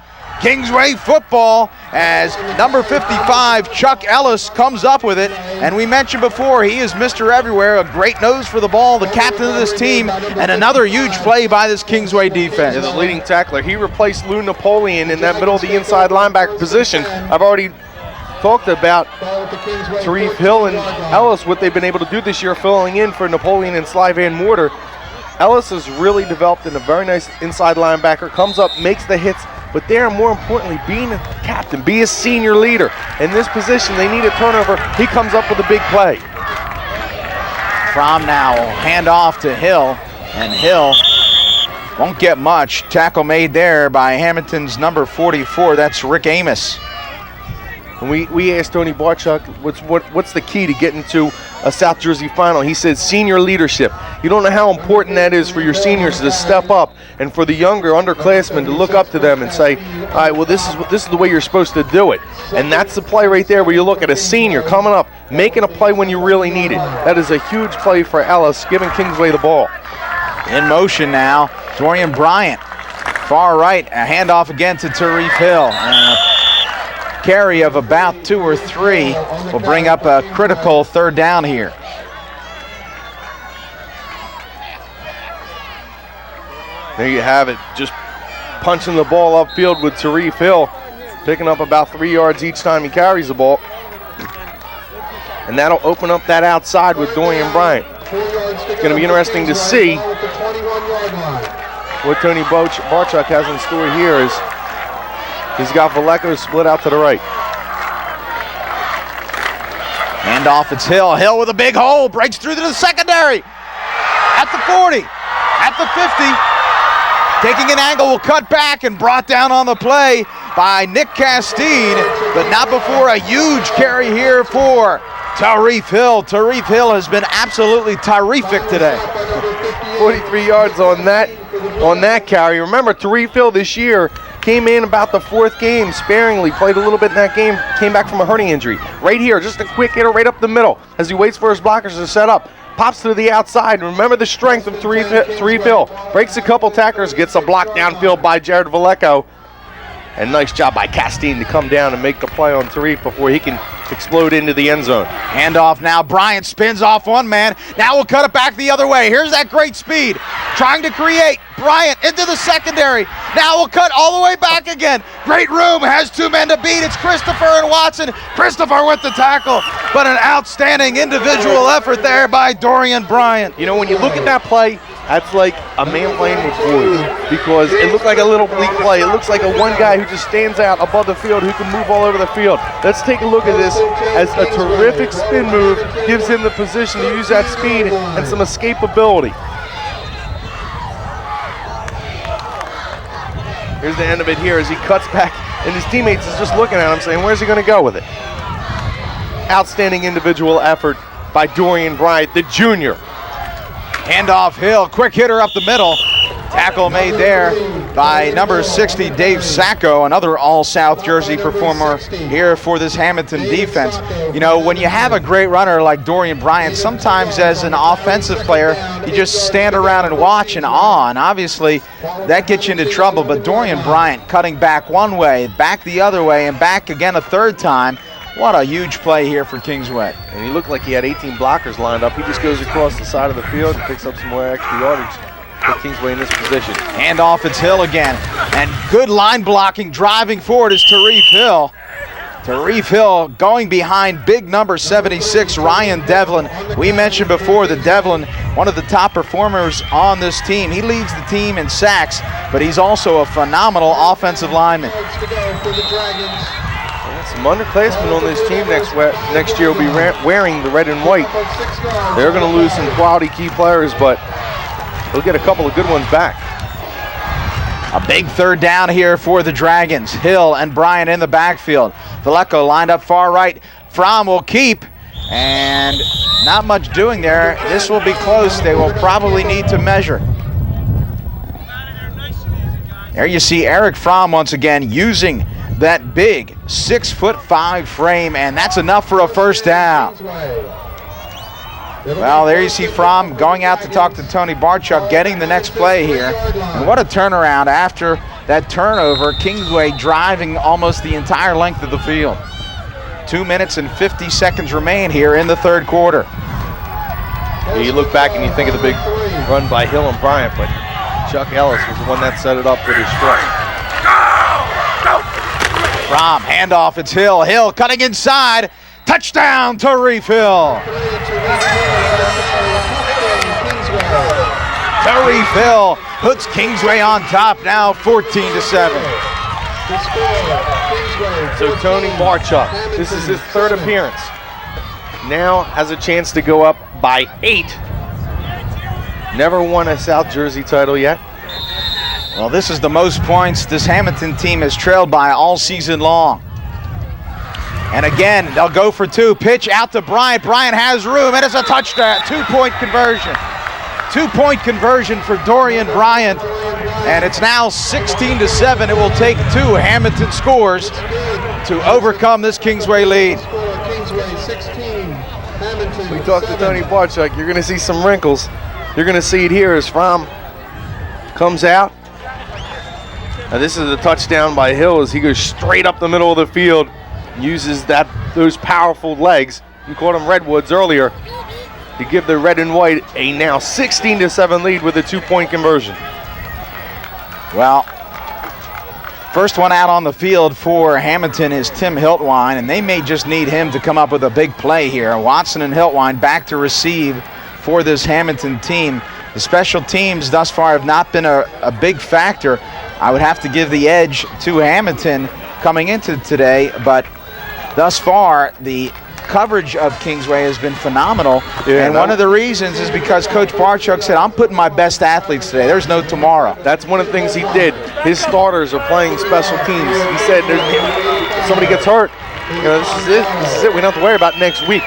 Kingsway football as number 55, Chuck Ellis, comes up with it. And we mentioned before, he is Mr. Everywhere, a great nose for the ball, the captain of this team, and another huge play by this Kingsway defense. Yeah, the leading tackler. He replaced Lou Napoleon in that middle of the inside linebacker position. I've already talked about Tarif Hill and Ellis, what they've been able to do this year, filling in for Napoleon and Sly Van Mortar. Ellis has really developed in a very nice inside linebacker, comes up, makes the hits, but there, more importantly, being a captain, be a senior leader. In this position, they need a turnover. He comes up with a big play. Fromm now will hand off to Hill, and Hill won't get much. Tackle made there by Hammonton's number 44. That's Rick Amos. And we asked Tony Barchuk what's the key to getting to a South Jersey final. He said senior leadership. You don't know how important that is for your seniors to step up and for the younger underclassmen to look up to them and say, all right, well, this is the way you're supposed to do it. And that's the play right there where you look at a senior coming up, making a play when you really need it. That is a huge play for Ellis, giving Kingsway the ball. In motion now, Dorian Bryant, far right, a handoff again to Tarif Hill. And a carry of about 2 or 3 will bring up a critical third down here. There you have it, just punching the ball upfield with Tarif Hill, picking up about 3 yards each time he carries the ball. And that'll open up that outside with Dorian Bryant. It's going to be interesting to see what Tony Barchuk has in store here. Is he's got Vallejo split out to the right. Hand off, it's Hill. Hill with a big hole, breaks through to the secondary. At the 40, at the 50. Taking an angle, will cut back and brought down on the play by Nick Castine, but not before a huge carry here for Tarif Hill. Tarif Hill has been absolutely terrific today. 43 yards on that carry. Remember, Tarif Hill this year came in about the 4th game sparingly, played a little bit in that game, came back from a hernia injury. Right here, just a quick hitter right up the middle as he waits for his blockers to set up. Pops to the outside. Remember the strength of Tarif Hill. Breaks a couple tackers, gets a block downfield by Jared Vallejo. And nice job by Castine to come down and make the play on Tarif before he can explode into the end zone. Handoff now. Bryant spins off one man. Now we'll cut it back the other way. Here's that great speed. Trying to create. Bryant into the secondary. Now we'll cut all the way back again. Great room. Has 2 men to beat. It's Christopher and Watson. Christopher with the tackle. But an outstanding individual effort there by Dorian Bryant. You know, when you look at that play, that's like a man playing with boys, because it looked like a little bleak play. It looks like a one guy who just stands out above the field, who can move all over the field. Let's take a look at this as a terrific spin move, gives him the position to use that speed and some escapability. Here's the end of it here as he cuts back, and his teammates is just looking at him saying, where's he going to go with it? Outstanding individual effort by Dorian Bryant, the junior. Handoff Hill, quick hitter up the middle. Tackle made there by number 60, Dave Sacco, another all-South Jersey performer here for this Hammonton defense. You know, when you have a great runner like Dorian Bryant, sometimes as an offensive player, you just stand around and watch and awe, and obviously that gets you into trouble. But Dorian Bryant cutting back one way, back the other way, and back again a third time. What a huge play here for Kingsway. And he looked like he had 18 blockers lined up. He just goes across the side of the field and picks up some more extra yardage for Kingsway in this position. Handoff, it's Hill again. And good line blocking, driving forward is Tarif Hill. Tarif Hill going behind big number 76, Ryan Devlin. We mentioned before that Devlin, one of the top performers on this team. He leads the team in sacks, but he's also a phenomenal offensive lineman. Some underclassmen on this team next year will be wearing the red and white. They're going to lose some quality key players, but they'll get a couple of good ones back. A big third down here for the Dragons. Hill and Bryant in the backfield. Vallejo lined up far right. Fromm will keep, and not much doing there. This will be close. They will probably need to measure. There you see Eric Fromm once again using that big 6'5" frame, and that's enough for a first down. Well, there you see Fromm going out to talk to Tony Barchuk, getting the next play here. And what a turnaround after that turnover, Kingsway driving almost the entire length of the field. 2 minutes and 50 seconds remain here in the third quarter. You look back and you think of the big run by Hill and Bryant, but Chuck Ellis was the one that set it up with his strike. From handoff, it's Hill. Hill cutting inside. Touchdown to Hill. Tariq Hill puts Kingsway on top now, 14-7. So Tony Barchuk, this is his third appearance. Now has a chance to go up by 8. Never won a South Jersey title yet. Well, this is the most points this Hammonton team has trailed by all season long. And again, they'll go for 2. Pitch out to Bryant. Bryant has room, and it's a touchdown. 2-point conversion. 2-point conversion for Dorian Bryant. And it's now 16-7. It will take 2 Hammonton scores to overcome this Kingsway lead. We talked to Tony Barchuk. You're going to see some wrinkles. You're going to see it here as Fromm comes out. Now this is a touchdown by Hill as he goes straight up the middle of the field, uses those powerful legs. You called them Redwoods earlier to give the red and white a now 16-7 lead with a 2-point conversion. Well, first one out on the field for Hammonton is Tim Hiltwine, and they may just need him to come up with a big play here. Watson and Hiltwine back to receive for this Hammonton team. The special teams thus far have not been a big factor. I would have to give the edge to Hammonton coming into today, but thus far the coverage of Kingsway has been phenomenal. Yeah, and one of the reasons is because Coach Barchuk said, I'm putting my best athletes today. There's no tomorrow. That's one of the things he did. His starters are playing special teams. He said, if somebody gets hurt, this is it. This is it. We don't have to worry about next week.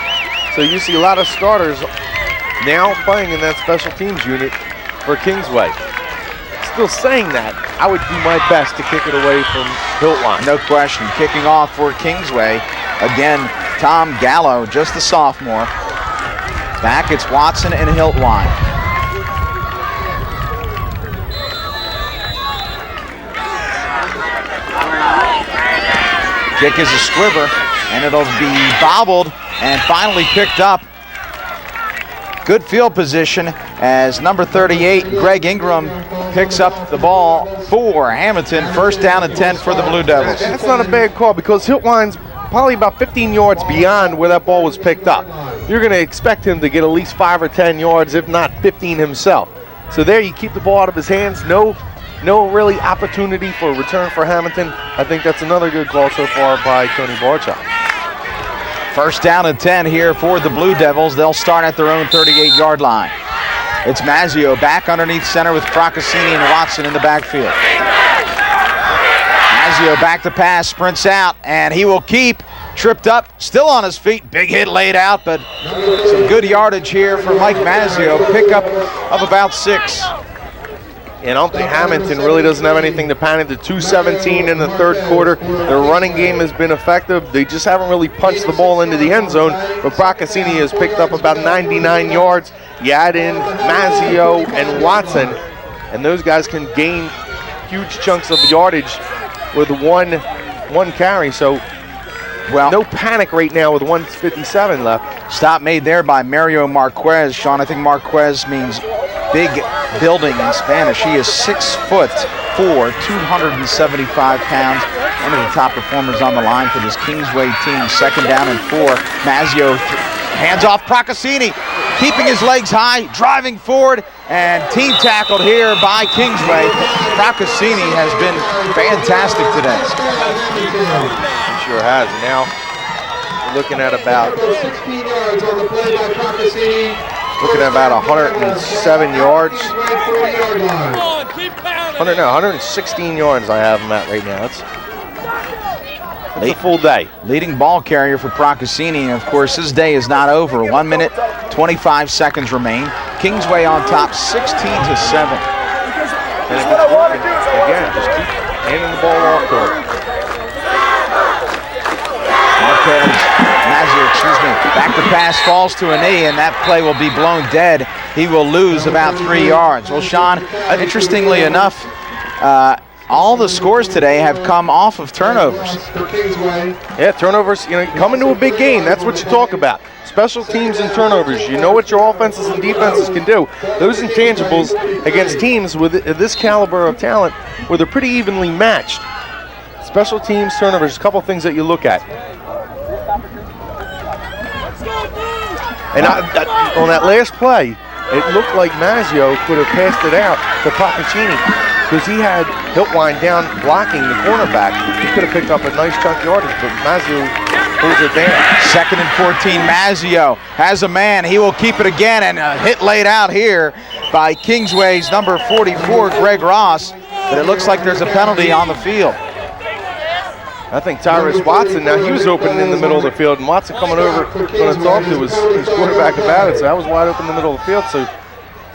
So you see a lot of starters now playing in that special teams unit for Kingsway. Still saying that, I would do my best to kick it away from Hiltwine. No question. Kicking off for Kingsway. Again, Tom Gallo, just the sophomore. Back, it's Watson and Hiltwine. Kick is a squibber, and it'll be bobbled and finally picked up. Good field position as number 38, Greg Ingram, picks up the ball for Hammonton. First down and 10 for the Blue Devils. That's not a bad call because Hiltwine's probably about 15 yards beyond where that ball was picked up. You're going to expect him to get at least 5 or 10 yards, if not 15 himself. So there you keep the ball out of his hands. No really opportunity for a return for Hammonton. I think that's another good call so far by Tony Barchuk. First down and 10 here for the Blue Devils. They'll start at their own 38-yard line. It's Mazzio back underneath center with Procaccini and Watson in the backfield. Mazzio back to pass, sprints out, and he will keep. Tripped up, still on his feet. Big hit laid out, but some good yardage here for Mike Mazzio. Pickup of about 6. And I don't think Hammonton really doesn't have anything to panic. The 2:17 in the third quarter. Their running game has been effective. They just haven't really punched the ball into the end zone. But Procaccini has picked up about 99 yards. You add in Mazzio and Watson, and those guys can gain huge chunks of yardage with one carry. So, well, no panic right now with 1:57 left. Stop made there by Mario Marquez. Sean, I think Marquez means big building in Spanish. He is 6'4", 275 pounds. One of the top performers on the line for this Kingsway team. Second down and 4. Mazzio hands off Procaccini, keeping his legs high, driving forward, and team tackled here by Kingsway. Procaccini has been fantastic today. He sure has. Now we're looking at about 16 yards on the play by Procaccini. Looking at about 107 yards. 116 yards I have him at right now. That's a full day. Leading ball carrier for Procaccini, and of course his day is not over. 1 minute, 25 seconds remain. Kingsway on top, 16-7. And if it's working, again, just keep handing the ball off to him. Back to pass, falls to a knee, and that play will be blown dead. He will lose about 3 yards. Well, Sean, interestingly enough, all the scores today have come off of turnovers. For Kingsway. Yeah, turnovers, coming to a big game, that's what you talk about. Special teams and turnovers. You know what your offenses and defenses can do. Those intangibles against teams with this caliber of talent where they're pretty evenly matched. Special teams, turnovers, a couple things that you look at. And on that last play, it looked like Mazzio could have passed it out to Procaccini because he had Hiltwine down blocking the cornerback. He could have picked up a nice chunk yardage, but Mazzio pulls it down. 2nd and 14, Mazzio has a man. He will keep it again, and a hit laid out here by Kingsway's number 44, Greg Ross. But it looks like there's a penalty on the field. I think Tyrus Watson, now he was open in the middle of the field, and Watson coming over going to talk to his quarterback about it, so that was wide open in the middle of the field. So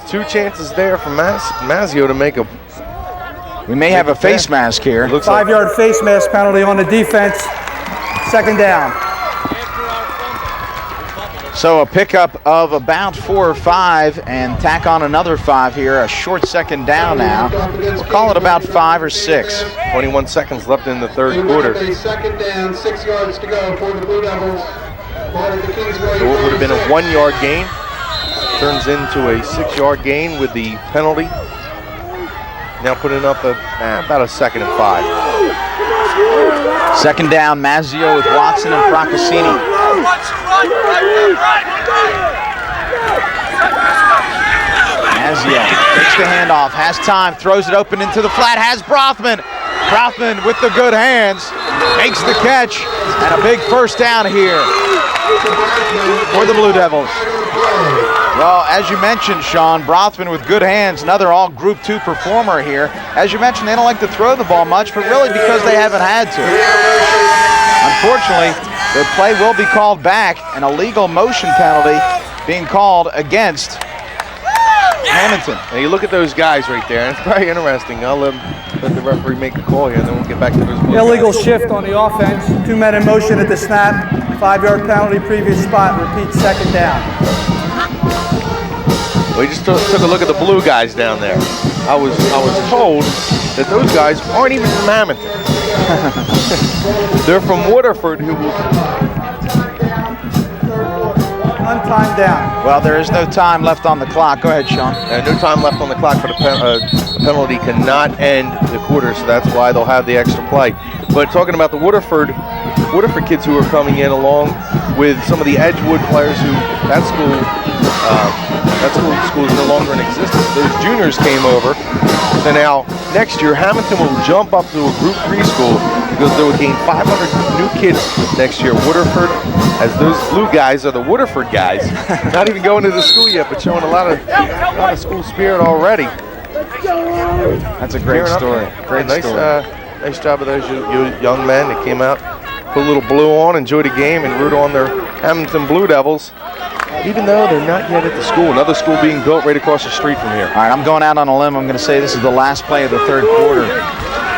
2 chances there for Mazzio to make a... We may have a face mask here. Looks 5-yard face mask penalty on the defense. 2nd down. So a pickup of about 4 or 5 and tack on another 5 here. A short 2nd down now. We'll call it about 5 or 6. 21 seconds left in the third quarter. 2nd down, 6 yards to go for the Blue Devils. So what would have been a 1-yard gain turns into a 6-yard gain with the penalty. Now putting up about a 2nd and 5. 2nd down, Mazzio with Watson and Procaccini. Mazzio takes the handoff, has time, throws it open into the flat, has Brothman. Brothman with the good hands, makes the catch, and a big first down here for the Blue Devils. Well, as you mentioned, Sean, Brothman with good hands, another all Group 2 performer here. As you mentioned, they don't like to throw the ball much, but really because they haven't had to. Unfortunately, the play will be called back, an illegal motion penalty being called against Hammonton. And you look at those guys right there, and it's very interesting. I'll let the referee make the call here, and then we'll get back to those Blue Illegal guys. shift on the offense. 2 men in motion at the snap. 5-yard penalty, previous spot. Repeat, 2nd down. We just took a look at the blue guys down there. I was told that those guys aren't even from Hammonton. They're from Waterford, who will... Untimed down. Well, there is no time left on the clock. Go ahead, Sean. no time left on the clock, for the penalty cannot end the quarter, so that's why they'll have the extra play. But talking about the Waterford kids who are coming in along with some of the Edgewood players who that school is no longer in existence. Those juniors came over. So now next year Hammonton will jump up to a Group 3 school because they will gain 500 new kids next year. Waterford, as those blue guys are the Waterford guys, not even going to the school yet, but showing a lot of school spirit already. That's a great story. Great story. Nice job of those young men that came out, put a little blue on, enjoyed the game, and root on their Hammonton Blue Devils, even though they're not yet at the school. Another school being built right across the street from here. All right, I'm going out on a limb. I'm going to say this is the last play of the third quarter.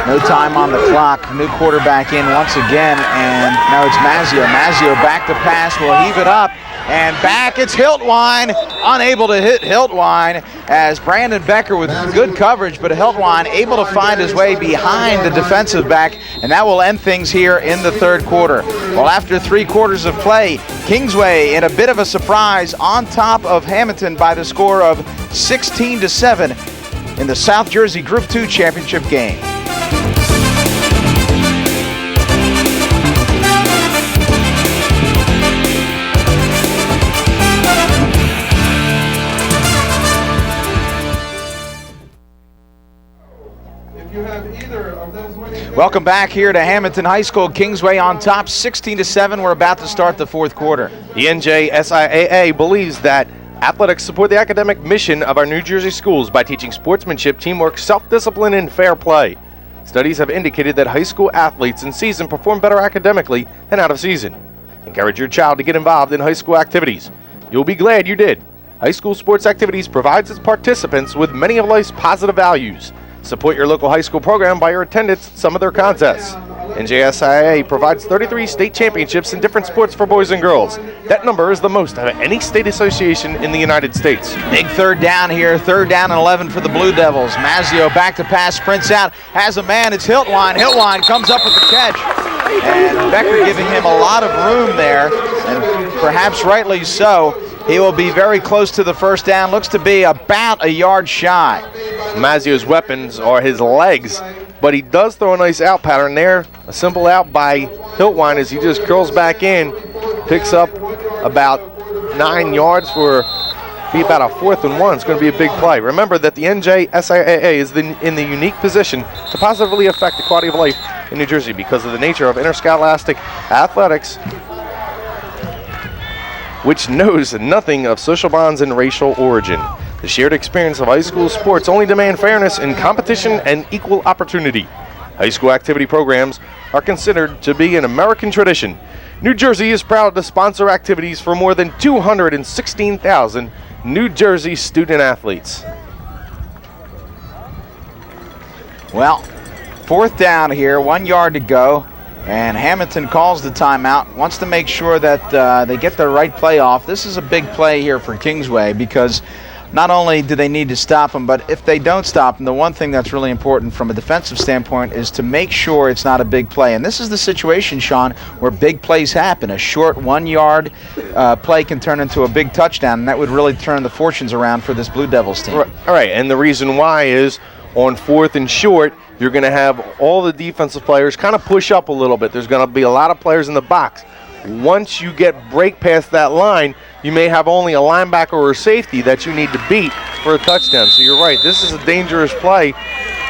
No time on the clock. New quarterback in once again, and now it's Mazzio. Mazzio back to pass, will heave it up, and back it's Hiltwine. Unable to hit Hiltwine as Brandon Becker with good coverage, but Hiltwine able to find his way behind the defensive back, and that will end things here in the third quarter. Well, after 3 quarters of play, Kingsway in a bit of a surprise on top of Hammonton by the score of 16-7 in the South Jersey Group 2 championship game. Welcome back here to Hammonton High School. Kingsway on top, 16-7. We're about to start the fourth quarter. The NJSIAA believes that athletics support the academic mission of our New Jersey schools by teaching sportsmanship, teamwork, self-discipline, and fair play. Studies have indicated that high school athletes in season perform better academically than out of season. Encourage your child to get involved in high school activities. You'll be glad you did. High school sports activities provides its participants with many of life's positive values. Support your local high school program by your attendance at some of their contests. NJSIAA provides 33 state championships in different sports for boys and girls. That number is the most out of any state association in the United States. Big third down here, 3rd down and 11 for the Blue Devils. Mazzio back to pass, sprints out, has a man, it's Hiltwine. Hiltwine comes up with the catch. And Becker giving him a lot of room there, and perhaps rightly so. He will be very close to the first down, looks to be about a yard shy. Mazzio's weapons are his legs, but he does throw a nice out pattern there. A simple out by Hiltwine as he just curls back in, picks up about 9 yards for be about a 4th and 1. It's going to be a big play. Remember that the NJSIAA is in the unique position to positively affect the quality of life in New Jersey because of the nature of interscholastic athletics, which knows nothing of social bonds and racial origin. The shared experience of high school sports only demand fairness in competition and equal opportunity. High school activity programs are considered to be an American tradition. New Jersey is proud to sponsor activities for more than 216,000 New Jersey student athletes. Well, 4th down here, 1 yard to go. And Hammonton calls the timeout, wants to make sure that they get the right play off. This is a big play here for Kingsway because not only do they need to stop him, but if they don't stop him, the one thing that's really important from a defensive standpoint is to make sure it's not a big play. And this is the situation, Sean, where big plays happen. A short 1 yard play can turn into a big touchdown, and that would really turn the fortunes around for this Blue Devils team. All right, and the reason why is on 4th and short, you're going to have all the defensive players kind of push up a little bit. There's going to be a lot of players in the box. Once you break past that line, you may have only a linebacker or a safety that you need to beat for a touchdown. So you're right, this is a dangerous play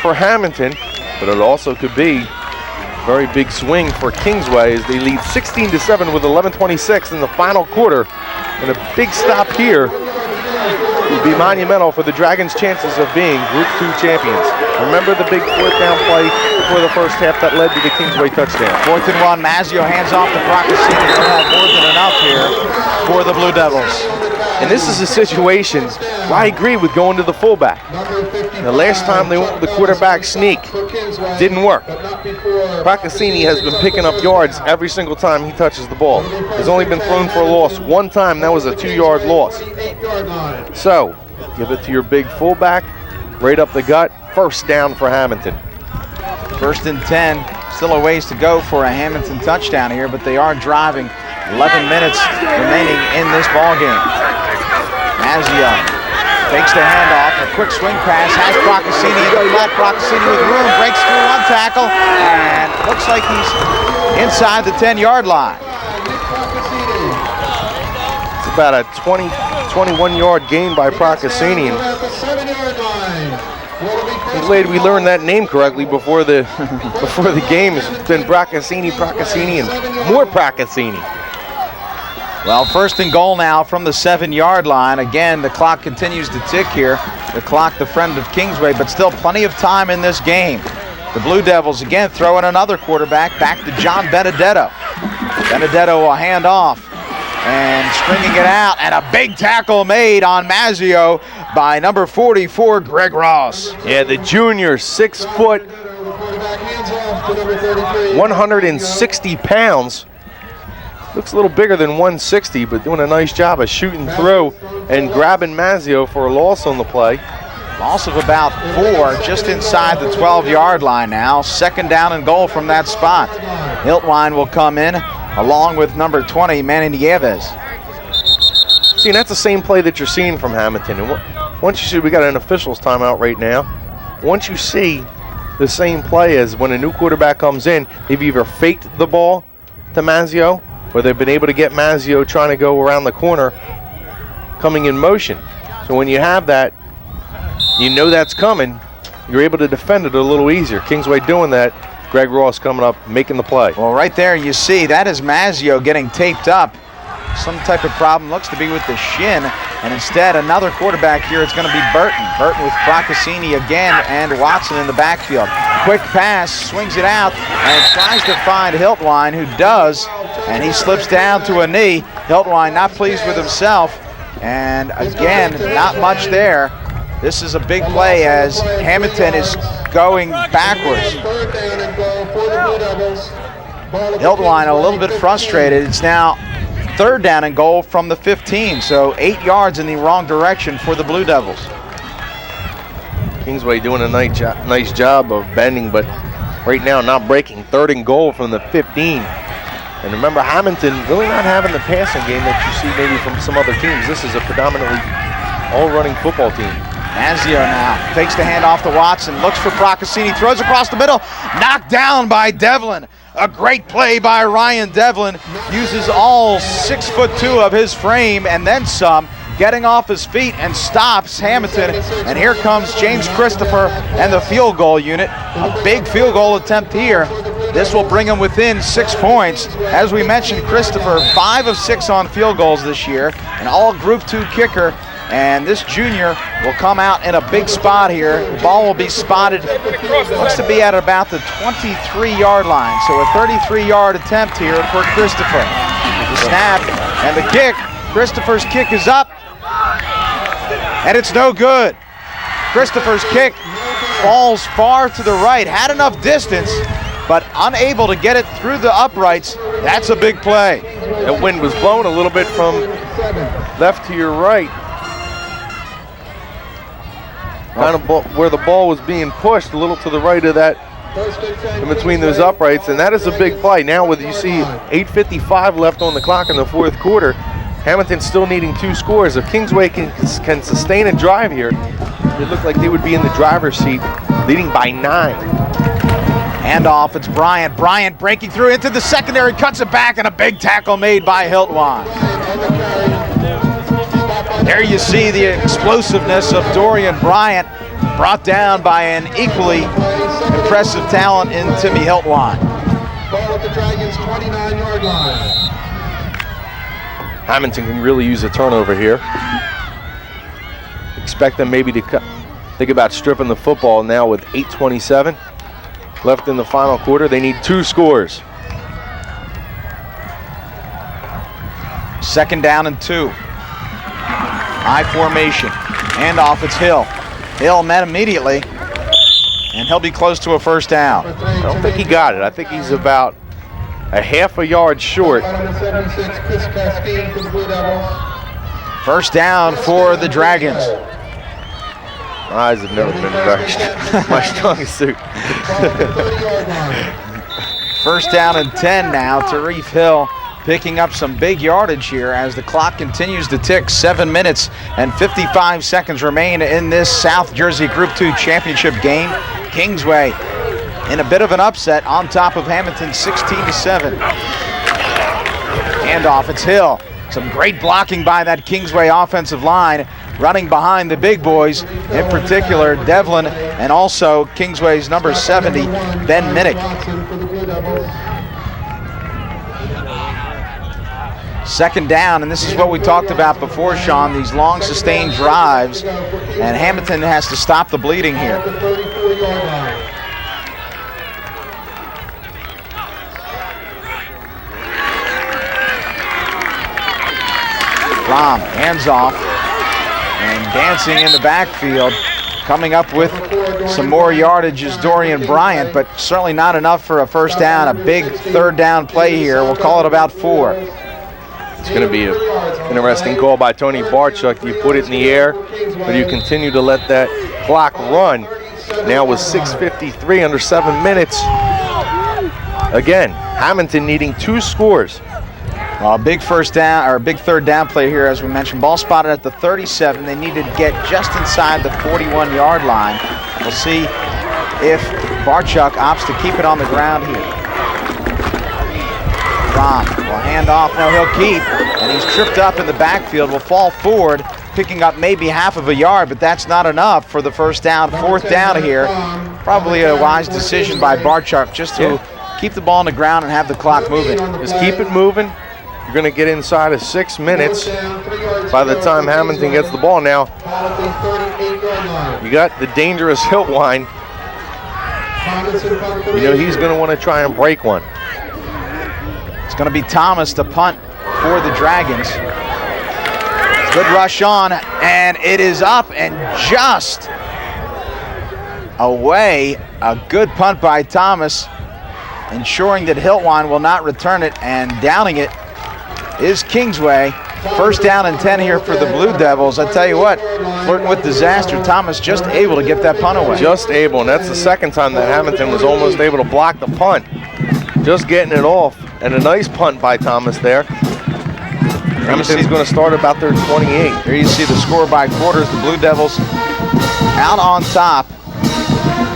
for Hammonton, but it also could be a very big swing for Kingsway as they lead 16-7 with 11:26 in the final quarter. And a big stop here would be monumental for the Dragons' chances of being Group 2 champions. Remember the big 4th down play before the first half that led to the Kingsway touchdown. 4th and 1, Mazzio hands off to Procasini. They'll have more than enough here for the Blue Devils. And this is a situation where I agree with going to the fullback. The last time they went with the quarterback sneak, didn't work. Procasini has been picking up yards every single time he touches the ball. He's only been thrown for a loss one time, that was a 2-yard loss. So, give it to your big fullback, right up the gut, 1st down for Hammonton. 1st and 10, still a ways to go for a Hammonton touchdown here, but they are driving. 11 minutes remaining in this ball game. Mazzio takes the handoff, a quick swing pass, has Procasini in the flat. Procasini with room, breaks through one tackle, and looks like he's inside the 10-yard line. It's about a 21-yard gain by Procasini. I'm glad we learned that name correctly before the game. It's been Procasini, and more Procasini. Well, 1st and goal now from the 7-yard line. Again, the clock continues to tick here. The clock, the friend of Kingsway, but still plenty of time in this game. The Blue Devils again throwing another quarterback back to John Benedetto. Benedetto will hand off and stringing it out, and a big tackle made on Mazzio by number 44, Greg Ross. Yeah, the junior, 6 foot, 160 pounds. Looks a little bigger than 160, but doing a nice job of shooting through and grabbing Mazzio for a loss on the play. Loss of about 4, just inside the 12-yard line now. 2nd down and goal from that spot. Hiltwine will come in along with number 20, Manny Nieves. See, that's the same play that you're seeing from Hammonton. And once you see, we got an officials timeout right now. Once you see the same play as when a new quarterback comes in, they've either faked the ball to Mazzio, or they've been able to get Mazzio trying to go around the corner, coming in motion. So when you have that, you know that's coming, you're able to defend it a little easier. Kingsway doing that. Greg Ross coming up, making the play. Well, right there you see, that is Mazzio getting taped up. Some type of problem, looks to be with the shin, and instead another quarterback here, it's going to be Burton. Burton with Procasini again and Watson in the backfield. Quick pass, swings it out, and tries to find Hiltwine, who does, and he slips down to a knee. Hiltwine not pleased with himself, and again, not much there. This is a big play as Hammonton is going backwards. Third down and goal for the Blue Devils. Ball at the Hiltwine a little bit frustrated. It's now 3rd down and goal from the 15, so 8 yards in the wrong direction for the Blue Devils. Kingsway doing a nice job of bending, but right now not breaking. 3rd and goal from the 15. And remember, Hammonton really not having the passing game that you see maybe from some other teams. This is a predominantly all-running football team. Mazio now takes the handoff to Watson, looks for Procaccini, throws across the middle, knocked down by Devlin. A great play by Ryan Devlin, uses all 6'2" of his frame and then some, getting off his feet and stops Hammonton. And here comes James Christopher and the field goal unit. A big field goal attempt here. This will bring him within 6 points. As we mentioned, Christopher, 5 of 6 on field goals this year, an all Group 2 kicker. And this junior will come out in a big spot here. The ball will be spotted, looks to be at about the 23-yard line. So a 33-yard attempt here for Christopher. The snap and the kick. Christopher's kick is up, and it's no good. Christopher's kick falls far to the right, had enough distance, but unable to get it through the uprights. That's a big play. That wind was blowing a little bit from left to your right. Kind of where the ball was being pushed, a little to the right of that, in between those uprights, and that is a big play. Now with, you see, 8:55 left on the clock in the 4th quarter, Hammonton still needing 2 scores. If Kingsway can sustain a drive here, it looked like they would be in the driver's seat, leading by 9. Handoff, it's Bryant. Bryant breaking through into the secondary, cuts it back, and a big tackle made by Hiltwine. There you see the explosiveness of Dorian Bryant, brought down by an equally impressive talent in Timmy Hiltwine. Ball at the Dragons' 29-yard line. Hammonton can really use a turnover here. Expect them maybe to think about stripping the football now with 8:27 left in the final quarter. They need 2 scores. 2nd down and 2. High formation. Handoff, it's Hill. Hill met immediately, and he'll be close to a 1st down. I don't think he got it. I think he's about a half a yard short. Number 76, Chris Castine for the Blue Devils. 1st down for the Dragons. My eyes have never been my strongest suit. 30-yard line. 1st down and 10 now. Tarif Hill picking up some big yardage here as the clock continues to tick. 7 minutes and 55 seconds remain in this South Jersey Group 2 championship game. Kingsway in a bit of an upset on top of Hammonton, 16-7. Handoff, it's Hill. Some great blocking by that Kingsway offensive line, running behind the big boys, in particular Devlin and also Kingsway's number 70, Ben Minnick. 2nd down, and this is what we talked about before, Sean, these long sustained drives, and Hammonton has to stop the bleeding here. Rom, hands off, and dancing in the backfield, coming up with some more yardage is Dorian Bryant, but certainly not enough for a 1st down. A big 3rd down play here. We'll call it about 4. It's going to be an interesting call by Tony Barchuk. Do you put it in the air, or do you continue to let that clock run? Now with 6:53 under 7 minutes. Again, Hammonton needing 2 scores. A big 1st down, or a big 3rd down play here, as we mentioned. Ball spotted at the 37. They needed to get just inside the 41-yard line. We'll see if Barchuk opts to keep it on the ground here. Rom will hand off. No, he'll keep, and he's tripped up in the backfield. Will fall forward, picking up maybe half of a yard, but that's not enough for the 1st down. 4th down here. Probably a wise decision by Barchuk just to keep the ball on the ground and have the clock moving. Just keep it moving. You're going to get inside of 6 minutes by the time Hammonton gets the ball. Now, you got the dangerous Hiltwine. You know he's going to want to try and break one. It's going to be Thomas to punt for the Dragons. Good rush on, and it is up and just away. A good punt by Thomas, ensuring that Hiltwine will not return it, and downing it is Kingsway. First down and 10 here for the Blue Devils. I tell you what, flirting with disaster. Thomas just able to get that punt away. Just able, and that's the second time that Hammonton was almost able to block the punt. Just getting it off, and a nice punt by Thomas there. Hammonton's going to start about their 28. Here you see the score by quarters. The Blue Devils out on top,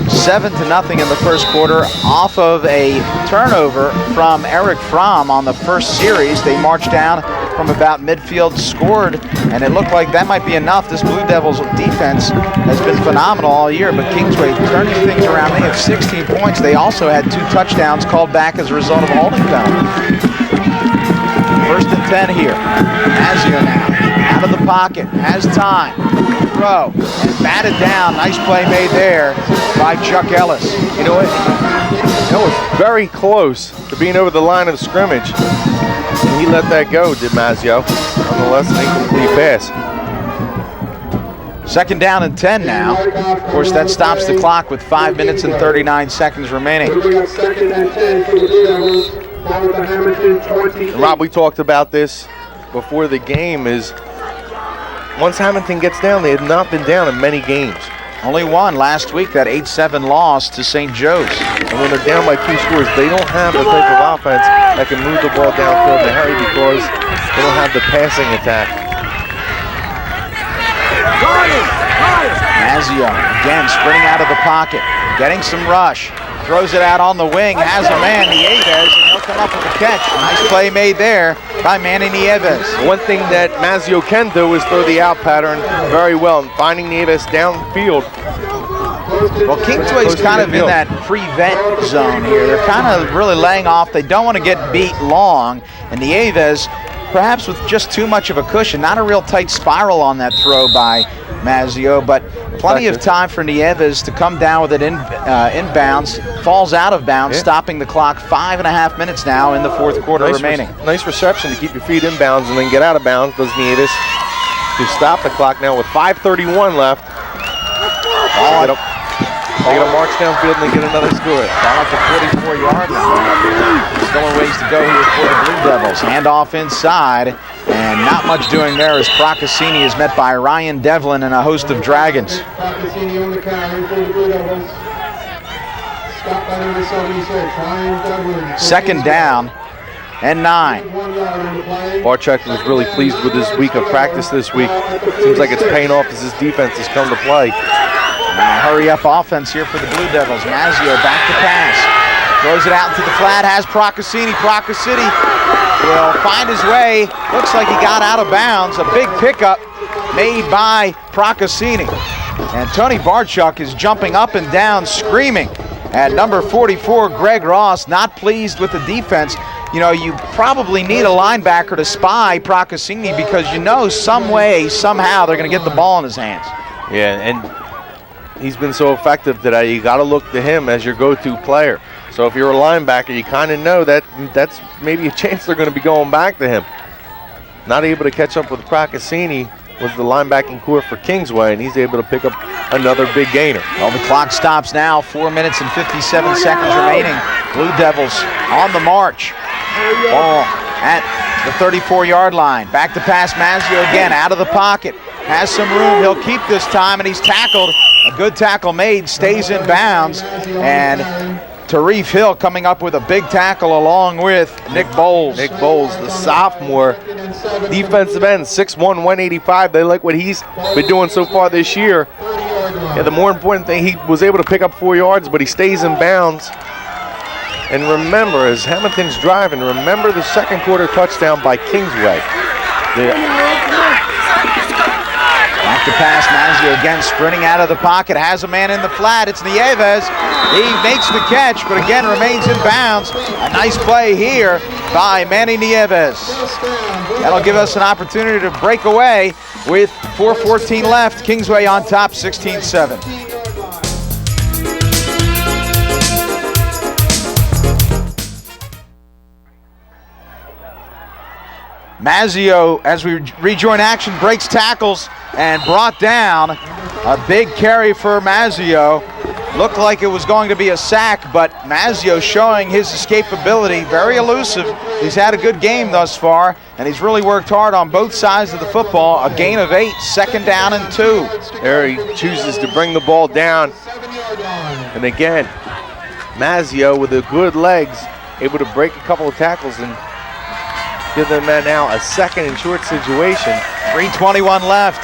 7-0 in the first quarter, off of a turnover from Eric Fromm on the first series. They marched down from about midfield, scored, and it looked like that might be enough. This Blue Devils defense has been phenomenal all year, but Kingsway turning things around. They have 16 points. They also had 2 touchdowns called back as a result of holding penalty. First and 10 here. Mazio now out of the pocket, has time, throw, and batted down. Nice play made there by Chuck Ellis. You know what? That was very close to being over the line of scrimmage. And he let that go, did Mazio. Nonetheless, an incomplete pass. Second down and 10 now. Of course, that stops the clock with 5 minutes and 39 seconds remaining. Second and 10 for the Blue Devils. Ball with the Hammonton 28. Rob, we talked about this before the game, is once Hammonton gets down, they have not been down in many games. Only one last week, that 8-7 loss to St. Joe's. And when they're down by 2 scores, they don't have the type of offense that can move the ball downfield in a hurry because they don't have the passing attack. Mazio again sprinting out of the pocket, getting some rush, throws it out on the wing, has a man, Nieves, and he'll come up with a catch. Nice play made there by Manny Nieves. One thing that Mazio can do is throw the out pattern very well, and finding Nieves downfield. Well, Kingsway's kind of in that prevent zone here. They're kind of really laying off. They don't want to get beat long, and Nieves, perhaps with just too much of a cushion, not a real tight spiral on that throw by Mazio, but plenty of time for Nieves to come down with it inbounds, falls out of bounds, stopping the clock. 5.5 minutes now in the fourth quarter remaining. Nice reception to keep your feet inbounds and then get out of bounds, does Nieves, to stop the clock now with 5:31 left. They're going to march downfield and then get another score. Ball at the 44-yard line. Still a ways to go here for the Blue Devils. Handoff inside, and not much doing there as Procaccini is met by Ryan Devlin and a host of Dragons. Procaccini on the carry for the Blue Devils. Stop by number 76, Ryan Devlin. Second down and 9. Barczyk was really pleased with his week of practice this week. Seems like it's paying off as his defense has come to play. Hurry up offense here for the Blue Devils. Mazio back to pass. Throws it out into the flat, has Procaccini. Procaccini will find his way. Looks like he got out of bounds. A big pickup made by Procaccini. And Tony Barczyk is jumping up and down, screaming at number 44, Greg Ross, not pleased with the defense. You know, you probably need a linebacker to spy Procaccini because you know some way, somehow, they're going to get the ball in his hands. Yeah, and he's been so effective today. You got to look to him as your go-to player. So if you're a linebacker, you kind of know that that's maybe a chance they're going to be going back to him. Not able to catch up with Procaccini was the linebacking core for Kingsway, and he's able to pick up another big gainer. Well, the clock stops now. 4 minutes and 57 seconds remaining. Blue Devils on the march. Ball at the 34-yard line. Back to pass, Mazio again out of the pocket. Has some room. He'll keep this time, and he's tackled. A good tackle made, stays in bounds, and Tarif Hill coming up with a big tackle along with Nick Bowles. Nick Bowles, the sophomore defensive end, 6'1", 185. They like what he's been doing so far this year. Yeah, the more important thing, he was able to pick up 4 yards, but he stays in bounds. And remember, as Hammonton's driving, remember the second quarter touchdown by Kingsway. Back to pass, Mazio again sprinting out of the pocket, has a man in the flat, it's Nieves. He makes the catch, but again remains in bounds. A nice play here by Manny Nieves. That'll give us an opportunity to break away with 4:14 left. Kingsway on top, 16-7. Mazzio, as we rejoin action, breaks tackles and brought down. A big carry for Mazzio. Looked like it was going to be a sack, but Mazzio showing his escapability, very elusive. He's had a good game thus far, and he's really worked hard on both sides of the football. A gain of 8, 2nd down and 2. There he chooses to bring the ball down. And again, Mazzio with the good legs, able to break a couple of tackles and give them now a 2nd and short situation. 3:21 left.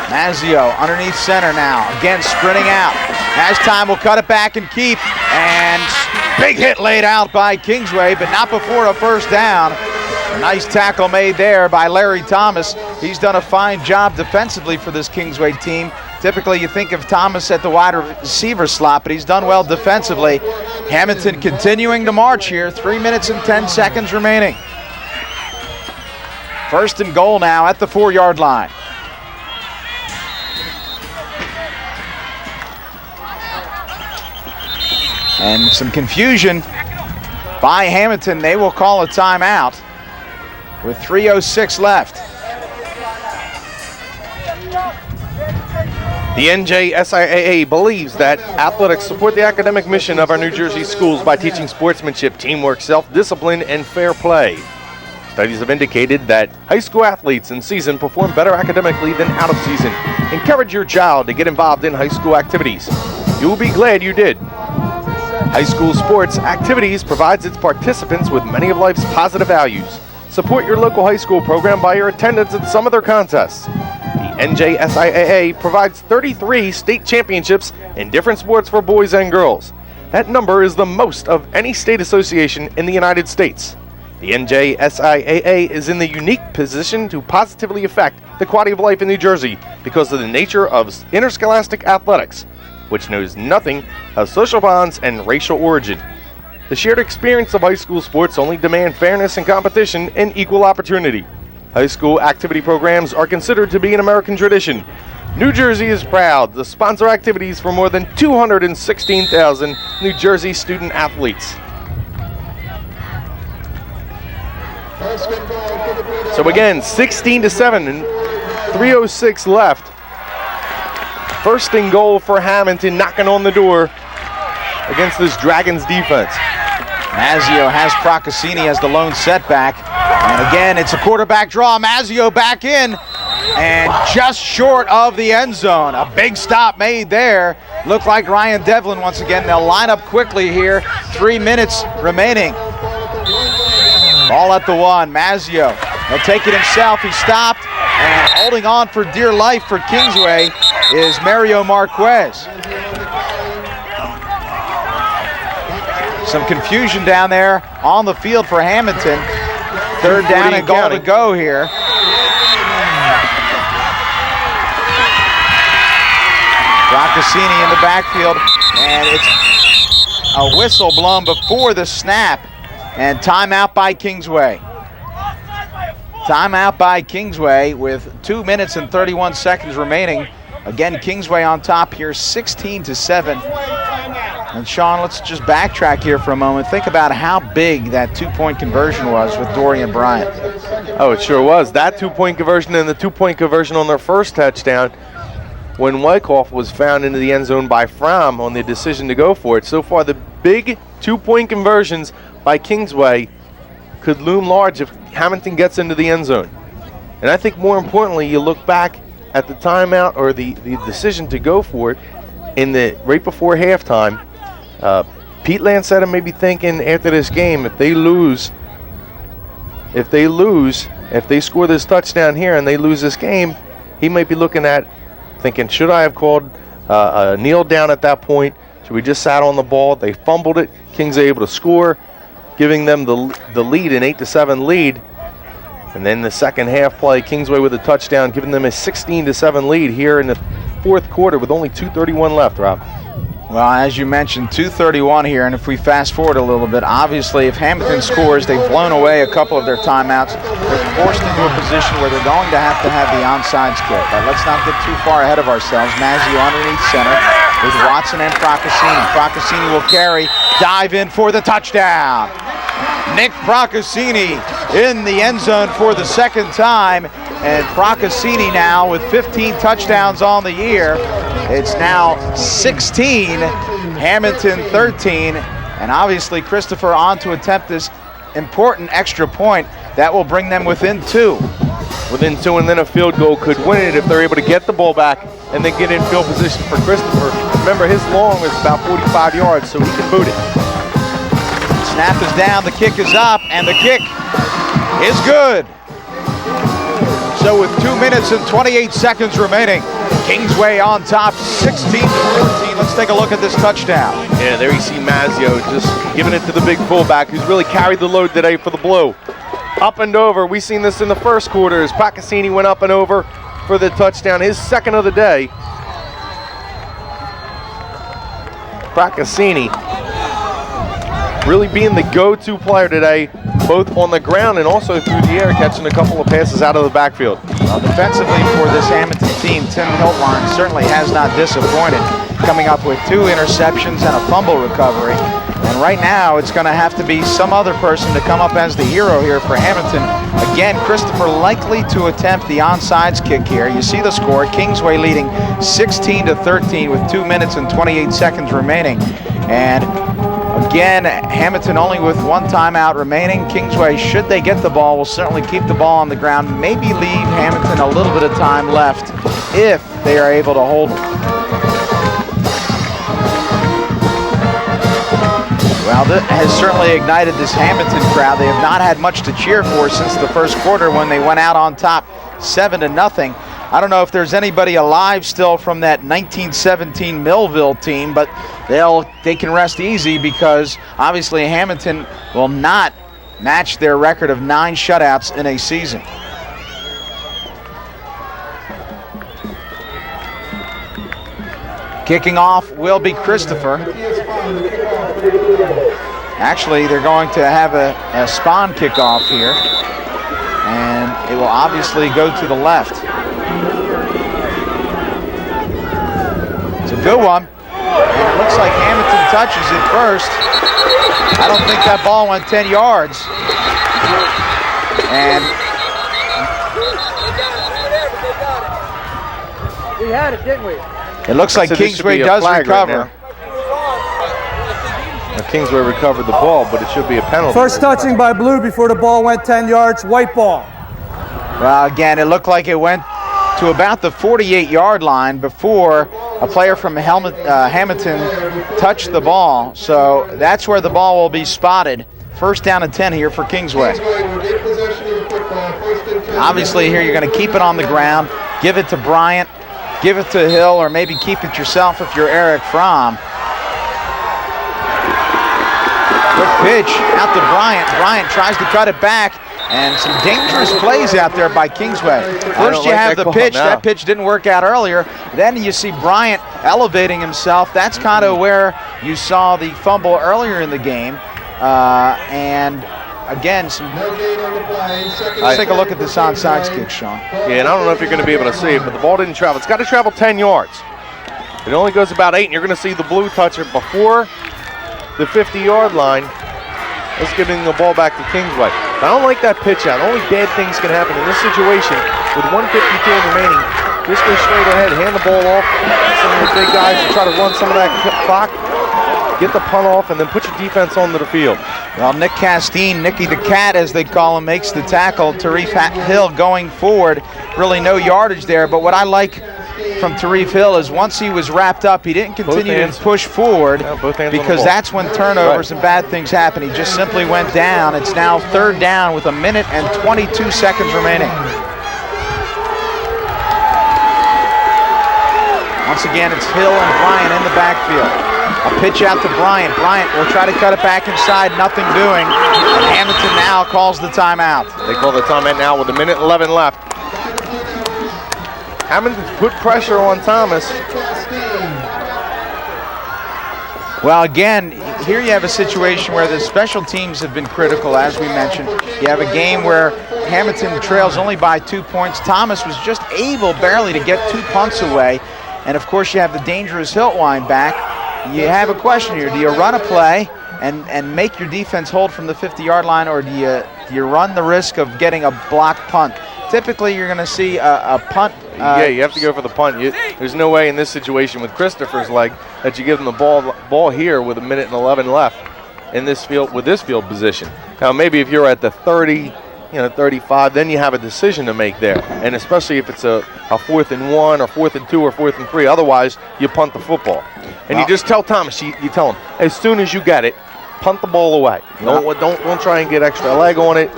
Mazzio underneath center now, again sprinting out. Has time, will cut it back and keep, and big hit laid out by Kingsway, but not before a 1st down. A nice tackle made there by Larry Thomas. He's done a fine job defensively for this Kingsway team. Typically you think of Thomas at the wide receiver slot, but he's done well defensively. Hammonton continuing to march here, 3 minutes and 10 seconds remaining. 1st and goal now at the 4-yard line. And some confusion by Hammonton. They will call a timeout with 3:06 left. The NJSIAA believes that athletics support the academic mission of our New Jersey schools by teaching sportsmanship, teamwork, self-discipline, and fair play. Studies have indicated that high school athletes in season perform better academically than out of season. Encourage your child to get involved in high school activities. You will be glad you did. High school sports activities provides its participants with many of life's positive values. Support your local high school program by your attendance at some of their contests. The NJSIAA provides 33 state championships in different sports for boys and girls. That number is the most of any state association in the United States. The NJSIAA is in the unique position to positively affect the quality of life in New Jersey because of the nature of interscholastic athletics, which knows nothing of social bonds and racial origin. The shared experience of high school sports only demand fairness and competition and equal opportunity. High school activity programs are considered to be an American tradition. New Jersey is proud to sponsor activities for more than 216,000 New Jersey student athletes. So again, 16-7 and 3:06 left. 1st and goal for Hammonton, knocking on the door against this Dragons defense. Mazzio has Procaccini as the lone setback. And again, it's a quarterback draw. Mazzio back in and just short of the end zone. A big stop made there. Looked like Ryan Devlin once again. They'll line up quickly here. 3 minutes remaining. Ball at the 1. Mazzio, he'll take it himself. He stopped, and holding on for dear life for Kingsway is Mario Marquez. Some confusion down there on the field for Hammonton. 3rd down and goal to go here. Procaccini in the backfield, and it's a whistle blown before the snap, and timeout by Kingsway. Timeout by Kingsway with 2 minutes and 31 seconds remaining. Again, Kingsway on top here, 16-7. And Sean, let's just backtrack here for a moment. Think about how big that 2-point conversion was with Dorian Bryant. Oh, it sure was. That 2-point conversion and the 2-point conversion on their first touchdown when Wyckoff was found into the end zone by Fromm on the decision to go for it. So far, the big 2-point conversions by Kingsway could loom large if Hammonton gets into the end zone. And I think more importantly, you look back at the timeout or the decision to go for it in the right before halftime. Pete Lancetta may be thinking after this game, if they score this touchdown here and they lose this game, he might be looking at thinking, should I have called a kneel down at that point? Should we just sat on the ball? They fumbled it. Kings are able to score, giving them the lead, an 8-7 lead. And then the second half play, Kingsway with a touchdown, giving them a 16-7 lead here in the 4th quarter with only 2:31 left, Rob. Well, as you mentioned, 2:31 here, and if we fast forward a little bit, obviously if Hammonton scores, they've blown away a couple of their timeouts. They're forced into a position where they're going to have the onside kick. But let's not get too far ahead of ourselves. Mazzio underneath center with Watson and Procaccini. Procaccini will carry, dive in for the touchdown. Nick Procaccini in the end zone for the second time. And Procaccini now with 15 touchdowns on the year. It's now 16, Hammonton 13. And obviously Christopher on to attempt this important extra point. That will bring them within 2. Within 2, and then a field goal could win it if they're able to get the ball back and then get in field position for Christopher. Remember, his long is about 45 yards, so he can boot it. Snap is down, the kick is up, and the kick is good. So with 2 minutes and 28 seconds remaining, Kingsway on top, 16-14. Let's take a look at this touchdown. Yeah, there you see Mazzio just giving it to the big fullback who's really carried the load today for the Blue. Up and over. We seen this in the first quarter as Procaccini went up and over for the touchdown, his second of the day. Procaccini really being the go-to player today, both on the ground and also through the air, catching a couple of passes out of the backfield. Well, defensively for this Hammonton team, Tim Hiltwein certainly has not disappointed, coming up with 2 interceptions and a fumble recovery. And right now, it's going to have to be some other person to come up as the hero here for Hammonton. Again, Christopher likely to attempt the onside kick here. You see the score, Kingsway leading 16-13 with 2 minutes and 28 seconds remaining. And again, Hammonton only with 1 timeout remaining. Kingsway, should they get the ball, will certainly keep the ball on the ground, maybe leave Hammonton a little bit of time left if they are able to hold it. Well, that has certainly ignited this Hammonton crowd. They have not had much to cheer for since the first quarter when they went out on top 7-0. I don't know if there's anybody alive still from that 1917 Millville team, but they can rest easy because obviously Hammonton will not match their record of 9 shutouts in a season. Kicking off will be Christopher. Actually, they're going to have a spawn kickoff here, and it will obviously go to the left. It's a good one, and it looks like Hammonton touches it first. I don't think that ball went 10 yards. And we had it, didn't we? It looks like Kingsway does recover. Now, Kingsway recovered the ball, but it should be a penalty. First touching by Blue before the ball went 10 yards, white ball. Well, again, it looked like it went to about the 48-yard line before a player from Hammonton touched the ball. So that's where the ball will be spotted. First down and 10 here for Kingsway. Obviously here you're going to keep it on the ground, give it to Bryant, give it to Hill, or maybe keep it yourself if you're Eric Fromm. Good pitch out to Bryant. Bryant tries to cut it back, and some dangerous plays out there by Kingsway. First you have the pitch. That pitch didn't work out earlier. Then you see Bryant elevating himself. That's kind of where you saw the fumble earlier in the game. And again, let's take a look at this onside kick, Sean. Yeah, and I don't know if you're going to be able to see it, but the ball didn't travel. It's got to travel 10 yards. It only goes about 8, and you're going to see the Blue touch it before the 50-yard line. Let's give the ball back to Kingsway. I don't like that pitch out. Only bad things can happen in this situation. With 1:52 remaining, just go straight ahead, hand the ball off. Some of the big guys to try to run some of that clock. Get the punt off, and then put your defense onto the field. Well, Nick Castine, Nicky the Cat as they call him, makes the tackle. Tarif Hill going forward. Really no yardage there, but what I like from Tarif Hill is once he was wrapped up, he didn't continue to push forward because that's when turnovers and bad things happen. He just simply went down. It's now third down with 1 minute and 22 seconds remaining. Once again, it's Hill and Bryant in the backfield. A pitch out to Bryant. Bryant will try to cut it back inside, nothing doing. And Hammonton now calls the timeout. They call the timeout now with 1:11 left. Hammonton's put pressure on Thomas. Well, again, here you have a situation where the special teams have been critical, as we mentioned. You have a game where Hammonton trails only by 2 points. Thomas was just able barely to get 2 punts away. And, of course, you have the dangerous Hiltwein back. You have a question here. Do you run a play and make your defense hold from the 50-yard line, or do you run the risk of getting a blocked punt? Typically, you're going to see a punt. Yeah, you have to go for the punt. There's no way in this situation with Christopher's leg that you give them the ball here with 1:11 left in this field with this field position. Now, maybe if you're at the 30, 35, then you have a decision to make there, and especially if it's a 4th and 1 or 4th and 2 or 4th and 3. Otherwise, you punt the football, and you just tell Thomas. You tell him as soon as you get it, punt the ball away. Don't try and get extra leg on it.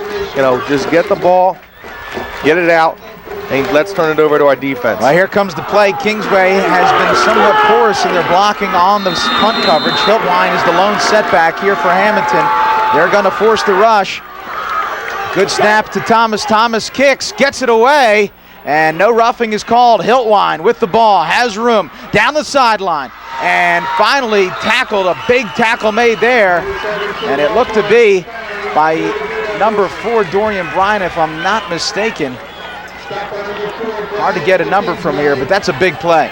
Just get the ball, get it out, and let's turn it over to our defense. Well, here comes the play. Kingsway has been somewhat porous in their blocking on the punt coverage. Hiltwine is the lone setback here for Hammonton. They're going to force the rush. Good snap to Thomas. Thomas kicks, gets it away, and no roughing is called. Hiltwine with the ball, has room, down the sideline, and finally tackled, a big tackle made there, and it looked to be by number 4, Dorian Bryan, if I'm not mistaken. Hard to get a number from here, but that's a big play.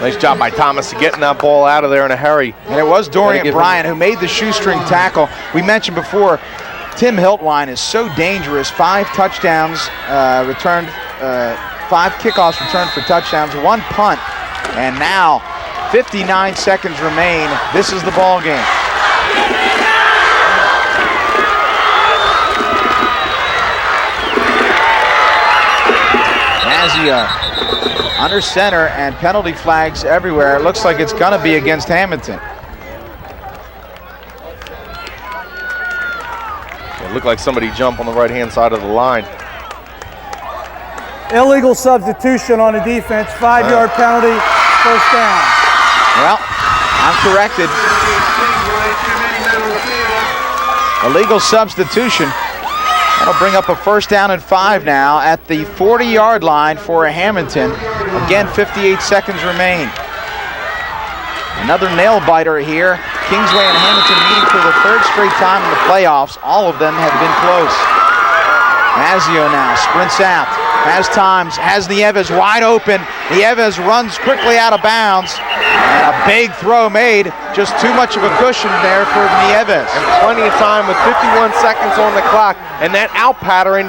Nice job by Thomas getting that ball out of there in a hurry. And it was Dorian Bryan who made the shoestring tackle. We mentioned before, Tim Hiltwine is so dangerous. 5 touchdowns returned, 5 kickoffs returned for touchdowns, 1 punt, and now 59 seconds remain. This is the ball game. Mazio under center, and penalty flags everywhere. It looks like it's going to be against Hammonton. It looked like somebody jumped on the right-hand side of the line. Illegal substitution on the defense, 5-yard penalty, first down. Well, I'm corrected. Illegal substitution. That'll bring up a first down and 5 now at the 40-yard line for Hammonton. Again, 58 seconds remain. Another nail-biter here. Kingsway and Hammonton meeting for the 3rd straight time in the playoffs. All of them have been close. Mazio now sprints out, has times, has Nieves wide open. Nieves runs quickly out of bounds, and a big throw made. Just too much of a cushion there for Nieves. And plenty of time with 51 seconds on the clock. And that out pattern,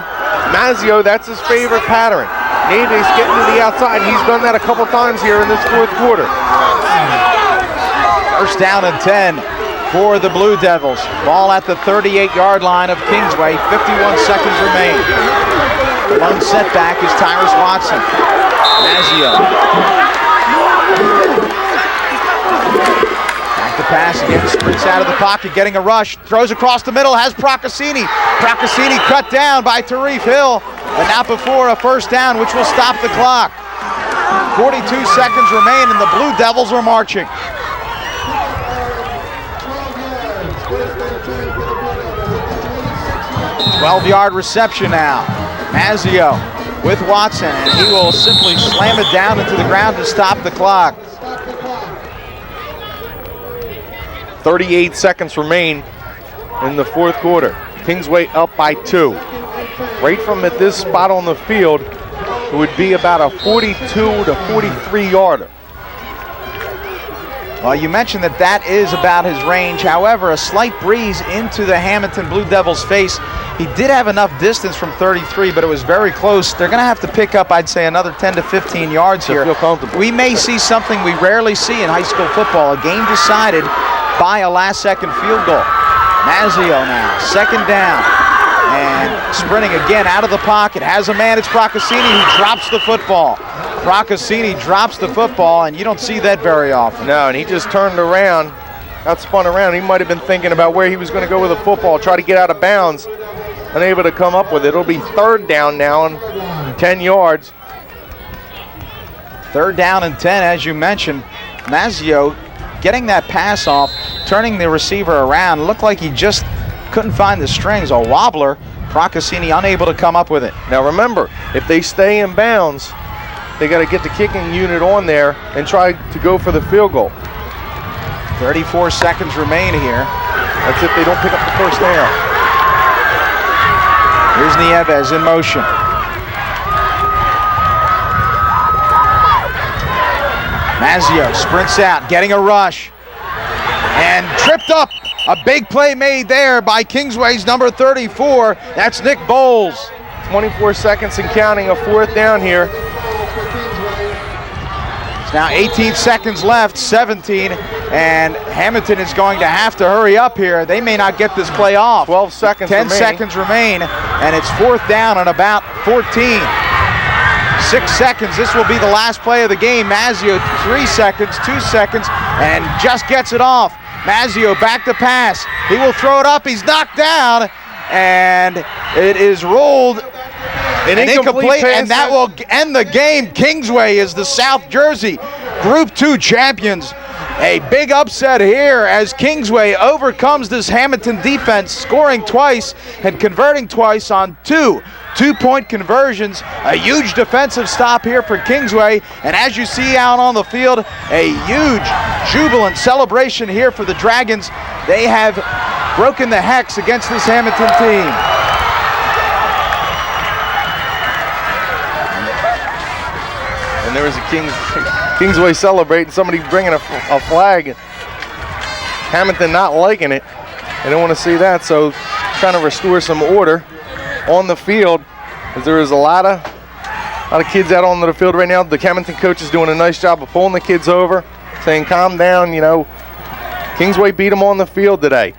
Mazio, that's his favorite pattern. Nieves getting to the outside. He's done that a couple times here in this 4th quarter. First down and 10 for the Blue Devils. Ball at the 38-yard line of Kingsway. 51 seconds remain. The lone setback is Tyrus Watson. Mazio. Back to pass again. Sprints out of the pocket, getting a rush. Throws across the middle, has Procaccini. Procaccini cut down by Tarif Hill. But not before a first down, which will stop the clock. 42 seconds remain, and the Blue Devils are marching. 12-yard reception now. Mazio with Watson, and he will simply slam it down into the ground to stop the clock. 38 seconds remain in the 4th quarter. Kingsway up by 2. Right from at this spot on the field, it would be about a 42 to 43-yarder. Well, you mentioned that is about his range. However, a slight breeze into the Hammonton Blue Devils' face. He did have enough distance from 33, but it was very close. They're going to have to pick up, I'd say, another 10 to 15 yards here. Feel comfortable. We may see something we rarely see in high school football, a game decided by a last-second field goal. Mazio now, 2nd down, and sprinting again out of the pocket. Has a man, it's Procaccini, who drops the football. Procaccini drops the football, and you don't see that very often. No, and he just turned around, got spun around. He might have been thinking about where he was going to go with the football, try to get out of bounds, unable to come up with it. It'll be 3rd down now and 10 yards. 3rd down and 10, as you mentioned. Mazio getting that pass off, turning the receiver around. Looked like he just couldn't find the strings. A wobbler. Procaccini unable to come up with it. Now remember, if they stay in bounds, they got to get the kicking unit on there and try to go for the field goal. 34 seconds remain here. That's if they don't pick up the first down. Here's Nieves in motion. Mazio sprints out, getting a rush, and tripped up A big play made there by Kingsway's number 34. That's Nick Bowles. 24 seconds and counting, a 4th down here. It's now 18 seconds left, 17, and Hammonton is going to have to hurry up here. They may not get this play off. 12 seconds 10 remaining. seconds remain, and it's 4th down and about 14. 6 seconds, this will be the last play of the game. Mazzio, 3 seconds, 2 seconds, and just gets it off. Mazzio back to pass. He will throw it up, he's knocked down, and it is rolled. An incomplete, and that will end the game. Kingsway is the South Jersey Group 2 champions. A big upset here as Kingsway overcomes this Hammonton defense, scoring twice and converting twice on 2 two-point conversions. A huge defensive stop here for Kingsway, and as you see out on the field, a huge jubilant celebration here for the Dragons. They have broken the hex against this Hammonton team. And there was a Kingsway celebrating, somebody bringing a flag. Hammonton not liking it. They don't want to see that, so trying to restore some order on the field, as there is a lot of kids out on the field right now. The Hammonton coach is doing a nice job of pulling the kids over, saying calm down, you know. Kingsway beat them on the field today.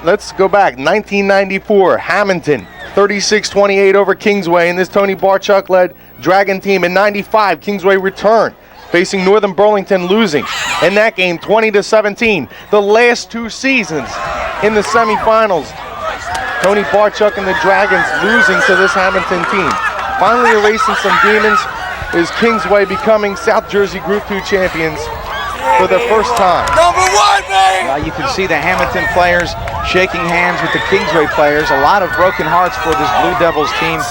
Let's go back, 1994, Hammonton 36-28 over Kingsway, and this Tony Barchuk-led Dragon team. In 95, Kingsway returned, facing Northern Burlington, losing in that game 20-17. The last 2 seasons in the semifinals, Tony Barchuk and the Dragons losing to this Hammonton team. Finally erasing some demons is Kingsway becoming South Jersey Group 2 champions for the first time. #1, man! You can see the Hammonton players shaking hands with the Kingsway players. A lot of broken hearts for this Blue Devils team.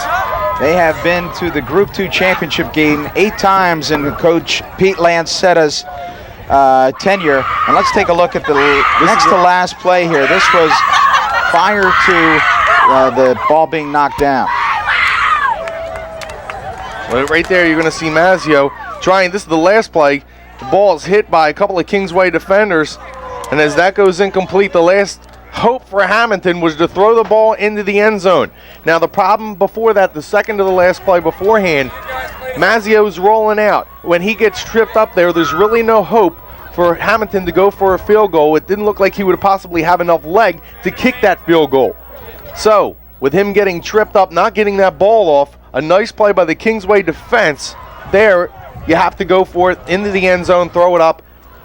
They have been to the Group 2 championship game 8 times in Coach Pete Lancetta's tenure. And let's take a look at the next to last play here. This was prior to the ball being knocked down. Well, right there, you're going to see Mazzio trying. This is the last play. The ball is hit by a couple of Kingsway defenders, and as that goes incomplete, the last hope for Hammonton was to throw the ball into the end zone. Now, the problem before that, the second to the last play beforehand, Mazzio's rolling out. When he gets tripped up there, there's really no hope for Hammonton to go for a field goal. It didn't look like he would possibly have enough leg to kick that field goal. So, with him getting tripped up, not getting that ball off, a nice play by the Kingsway defense there. You have to go for it into the end zone, throw it up.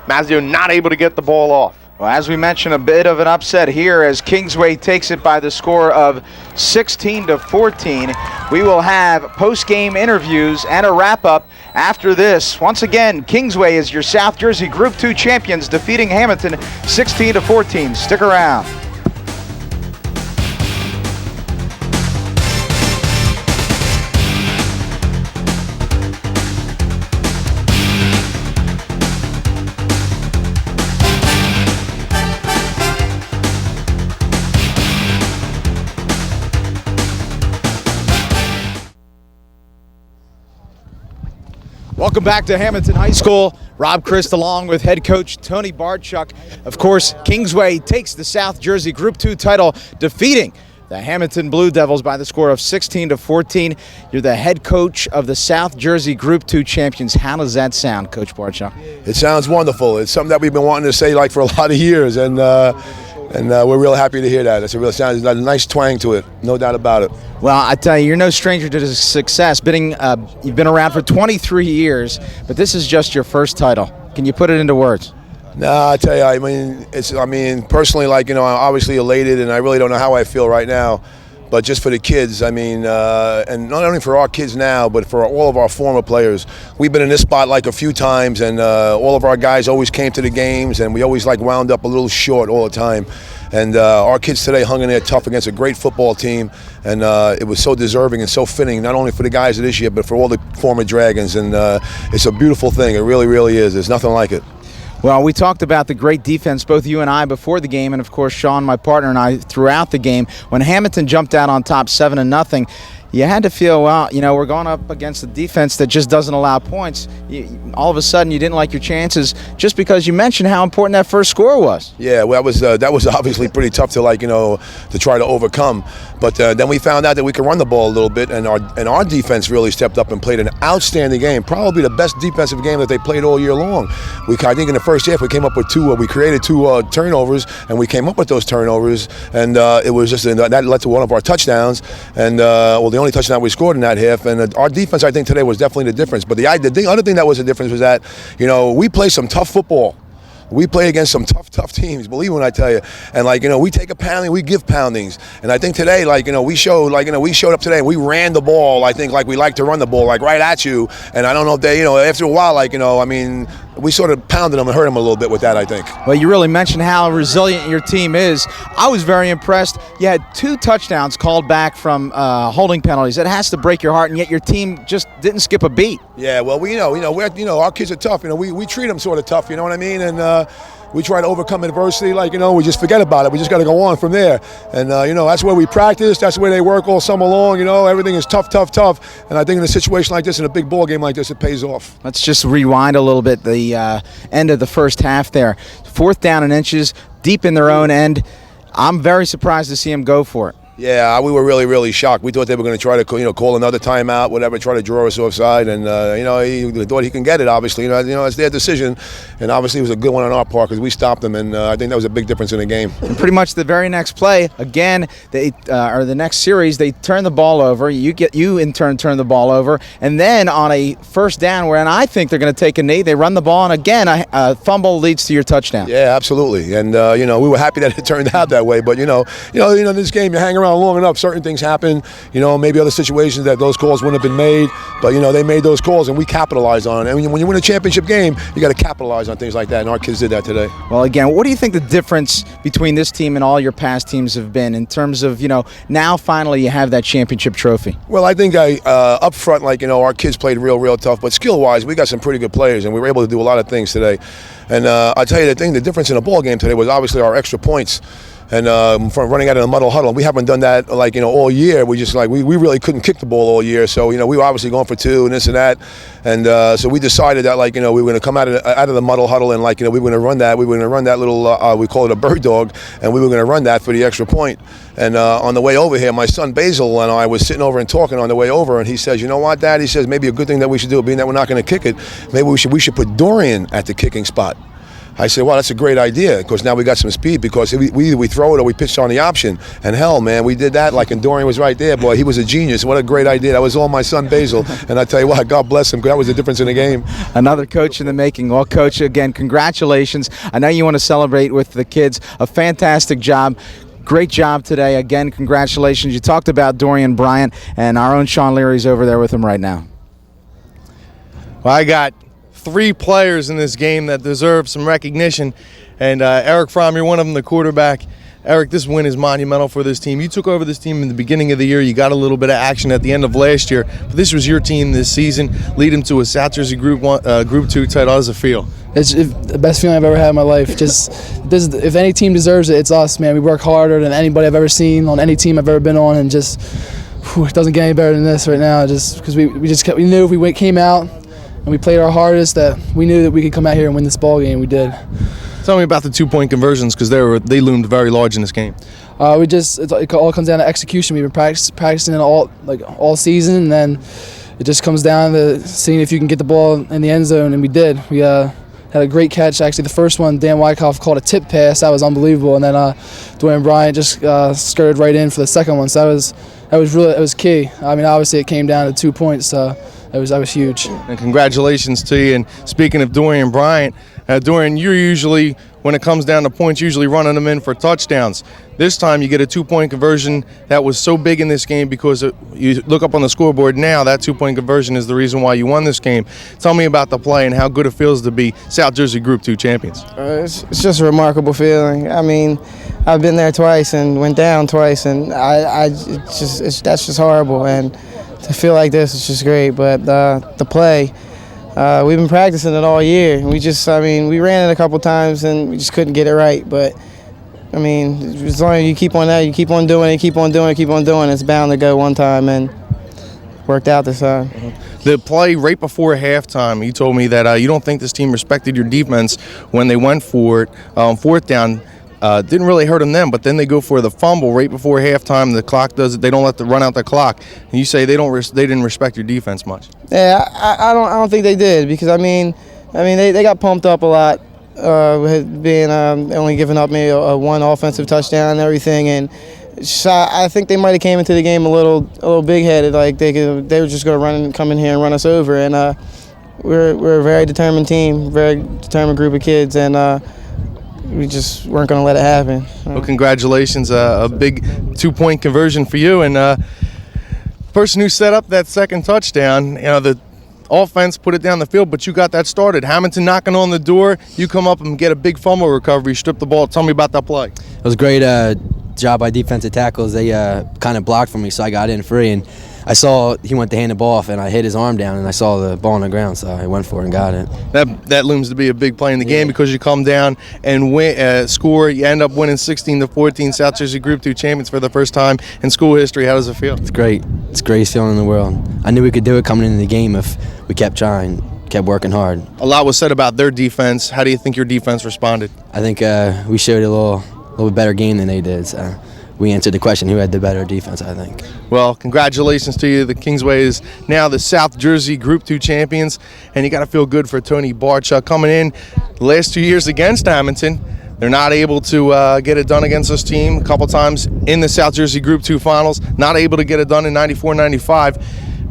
Mazzio not able to get the ball off. Well, as we mentioned, a bit of an upset here as Kingsway takes it by the score of 16-14. We will have post-game interviews and a wrap-up after this. Once again, Kingsway is your South Jersey Group 2 champions, defeating Hammonton 16-14. Stick around. Welcome back to Hammonton High School. Rob Christ along with head coach Tony Barchuk. Of course, Kingsway takes the South Jersey Group 2 title, defeating the Hammonton Blue Devils by the score of 16-14. You're the head coach of the South Jersey Group 2 champions. How does that sound, Coach Barchuk? It sounds wonderful. It's something that we've been wanting to say like for a lot of years, and we're real happy to hear that. It's a nice twang to it, no doubt about it. Well, I tell you, you're no stranger to this success. You've been around for 23 years, but this is just your first title. Can you put it into words? No, I tell you, personally, I'm obviously elated, and I really don't know how I feel right now. But just for the kids, and not only for our kids now, but for all of our former players. We've been in this spot like a few times, and all of our guys always came to the games, and we always wound up a little short all the time. And our kids today hung in there tough against a great football team, and it was so deserving and so fitting, not only for the guys of this year, but for all the former Dragons. And it's a beautiful thing. It really, really is. There's nothing like it. Well, we talked about the great defense, both you and I, before the game, and of course Sean, my partner, and I throughout the game. When Hammonton jumped out on top 7-0, you had to feel, well, we're going up against a defense that just doesn't allow points. All of a sudden, you didn't like your chances just because you mentioned how important that first score was. Yeah, well, that was obviously pretty tough to to try to overcome. But then we found out that we could run the ball a little bit, and our defense really stepped up and played an outstanding game, probably the best defensive game that they played all year long. I think in the first half we came up with we created two turnovers, and we came up with those turnovers, and it was just that led to one of our touchdowns, and the only touchdown we scored in that half. And our defense, I think, today was definitely the difference. But the other thing that was the difference was that we play some tough football. We play against some tough teams, believe me when I tell you. And we take a pounding, we give poundings. And I think today, we showed up today and we ran the ball, I think, like we like to run the ball, right at you. And I don't know if they, after a while, we sort of pounded them and hurt them a little bit with that, I think. Well, you really mentioned how resilient your team is. I was very impressed. You had 2 touchdowns called back from holding penalties. It has to break your heart, and yet your team just didn't skip a beat. Yeah, well, our kids are tough. We treat them sort of tough, you know what I mean? And we try to overcome adversity, we just forget about it. We just got to go on from there. And, that's where we practice. That's where they work all summer long. Everything is tough. And I think in a situation like this, in a big ball game like this, it pays off. Let's just rewind a little bit. The end of the first half there. 4th down and inches, deep in their own end. I'm very surprised to see them go for it. Yeah, we were really, really shocked. We thought they were going to try to, call another timeout, whatever, try to draw us offside, and he thought he can get it. Obviously, it's their decision, and obviously it was a good one on our part because we stopped them, and I think that was a big difference in the game. And pretty much the very next play, again, or the next series, they turn the ball over. You in turn turn the ball over, and then on a first down, where I think they're going to take a knee, they run the ball, and again, a fumble leads to your touchdown. Yeah, absolutely, and we were happy that it turned out that way. But in this game, you hang around long enough, certain things happen, maybe other situations that those calls wouldn't have been made, but they made those calls and we capitalized on it. And when you win a championship game, you got to capitalize on things like that, and our kids did that today. Well, again, what do you think the difference between this team and all your past teams have been in terms of, now finally you have that championship trophy? Well, I think up front, our kids played real tough, but skill-wise, we got some pretty good players, and we were able to do a lot of things today. And I'll tell you the difference in a ball game today was obviously our extra points. And from running out of the muddle huddle, we haven't done that all year. We just we really couldn't kick the ball all year, so we were obviously going for 2 and this and that, and so we decided that we were going to come out of the muddle huddle and we were going to run that. We were going to run that little we call it a bird dog, and we were going to run that for the extra point. And on the way over here, my son Basil and I was sitting over and talking on the way over, and he says, "You know what, Dad?" He says, "Maybe a good thing that we should do, being that we're not going to kick it, maybe we should put Dorian at the kicking spot." I said, well, that's a great idea, because now we got some speed, because we either we throw it or we pitch on the option. And hell, man, we did that, and Dorian was right there. Boy, he was a genius. What a great idea. That was all my son Basil. And I tell you what, God bless him, because that was the difference in the game. Another coach in the making. Well, Coach, again, congratulations. I know you want to celebrate with the kids. A fantastic job. Great job today. Again, congratulations. You talked about Dorian Bryant, and our own Sean Leary's over there with him right now. Well, I got 3 players in this game that deserve some recognition, and Eric Fromm, you're one of them, the quarterback. Eric, this win is monumental for this team. You took over this team in the beginning of the year. You got a little bit of action at the end of last year, but this was your team this season. Lead them to a South Jersey Group 2 title. How does it feel? It's the best feeling I've ever had in my life. If any team deserves it, it's us, man. We work harder than anybody I've ever seen on any team I've ever been on, and it doesn't get any better than this right now. Just because we knew if we came out and we played our hardest, that we knew that we could come out here and win this ball game. We did. Tell me about the 2-point conversions, because they loomed very large in this game. It all comes down to execution. We've been practicing it all season, and then it just comes down to seeing if you can get the ball in the end zone, and we did. We had a great catch. Actually, the first one, Dan Wyckoff called a tip pass. That was unbelievable, and then Dwayne Bryant just skirted right in for the second one. So that was key. I mean, obviously it came down to 2 points. So that was huge. And congratulations to you. And speaking of Dorian Bryant, Dorian, you're usually, when it comes down to points, usually running them in for touchdowns. This time you get a 2-point conversion that was so big in this game, because you look up on the scoreboard now, that 2-point conversion is the reason why you won this game. Tell me about the play and how good it feels to be South Jersey Group 2 champions. It's just a remarkable feeling. I mean, I've been there twice and went down twice, and that's just horrible. And to feel like this is just great. But the play, we've been practicing it all year. We ran it a couple times and we just couldn't get it right. But I mean, as long as you keep on that, you keep on doing it, it's bound to go one time. And worked out this time. The play right before halftime, you told me that you don't think this team respected your defense when they went for it on fourth down. Didn't really hurt them then, but then they go for the fumble right before halftime. The clock does it. They don't let the run out the clock. And you say they didn't respect your defense much. Yeah, I don't think they did, because I mean they got pumped up a lot, being only giving up maybe one offensive touchdown and everything, and so I think they might have came into the game a little big-headed, like they were just going to come in here and run us over, and we're a very determined team, very determined group of kids, and we just weren't going to let it happen. Well, congratulations, a big 2-point conversion for you, and person who set up that second touchdown, the offense put it down the field, but you got that started. Hammonton knocking on the door, you come up and get a big fumble recovery, strip the ball. Tell me about that play. It was a great job by defensive tackles. They kind of blocked for me, so I got in free, and I saw he went to hand the ball off, and I hit his arm down, and I saw the ball on the ground, so I went for it and got it. That looms to be a big play in the game, because you come down and win, score. You end up winning 16-14. South Jersey Group 2 champions for the first time in school history. How does it feel? It's great. It's the greatest feeling in the world. I knew we could do it coming into the game if we kept trying, kept working hard. A lot was said about their defense. How do you think your defense responded? I think we showed a little bit better game than they did. So we answered the question, who had the better defense, I think. Well, congratulations to you. The Kingsway is now the South Jersey Group 2 champions, and you got to feel good for Tony Barchuk coming in the last 2 years against Hammonton. They're not able to get it done against this team a couple times in the South Jersey Group 2 finals, not able to get it done in 94-95.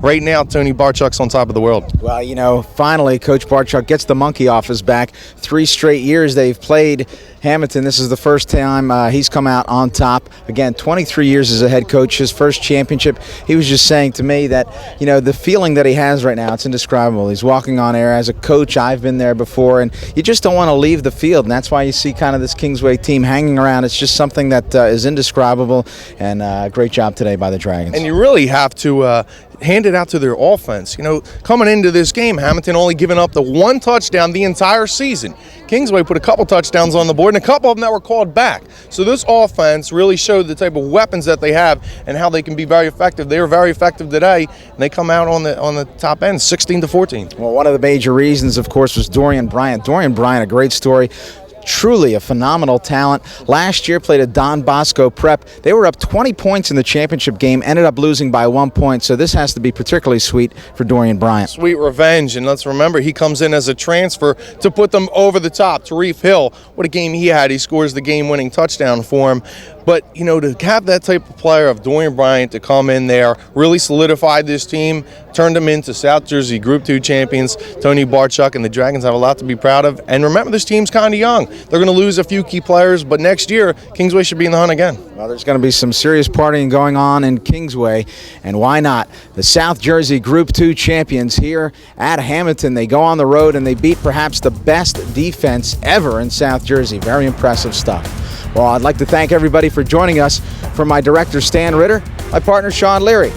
Right now, Tony Barchuk's on top of the world. Well, finally, Coach Barchuk gets the monkey off his back. 3 straight years they've played Hammonton. This is the first time he's come out on top. Again, 23 years as a head coach, his first championship. He was just saying to me that, the feeling that he has right now, it's indescribable. He's walking on air. As a coach, I've been there before, and you just don't want to leave the field, and that's why you see kind of this Kingsway team hanging around. It's just something that is indescribable, and great job today by the Dragons. And you really have to hand it out to their offense. Coming into this game, Hammonton only giving up the 1 touchdown the entire season. Kingsway put a couple touchdowns on the board, and a couple of them that were called back. So this offense really showed the type of weapons that they have and how they can be very effective. They were very effective today, and they come out on the top end, 16-14. Well, one of the major reasons, of course, was Dorian Bryant. Dorian Bryant, a great story. Truly a phenomenal talent. Last year played at Don Bosco Prep. They were up 20 points in the championship game, ended up losing by 1 point, so this has to be particularly sweet for Dorian Bryant. Sweet revenge, and let's remember, he comes in as a transfer to put them over the top. Tarif Hill, what a game he had. He scores the game-winning touchdown for him. But, to have that type of player of Dorian Bryant to come in there, really solidified this team, turned them into South Jersey Group 2 champions. Tony Barchuk and the Dragons have a lot to be proud of. And remember, this team's kind of young. They're going to lose a few key players, but next year, Kingsway should be in the hunt again. Well, there's going to be some serious partying going on in Kingsway, and why not? The South Jersey Group 2 champions here at Hammonton. They go on the road and they beat perhaps the best defense ever in South Jersey. Very impressive stuff. Well, I'd like to thank everybody for joining us. For my director, Stan Ritter, my partner, Sean Leary.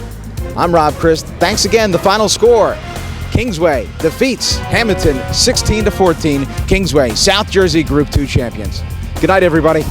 I'm Rob Christ. Thanks again. The final score, Kingsway defeats Hammonton 16-14. Kingsway, South Jersey Group 2 champions. Good night, everybody.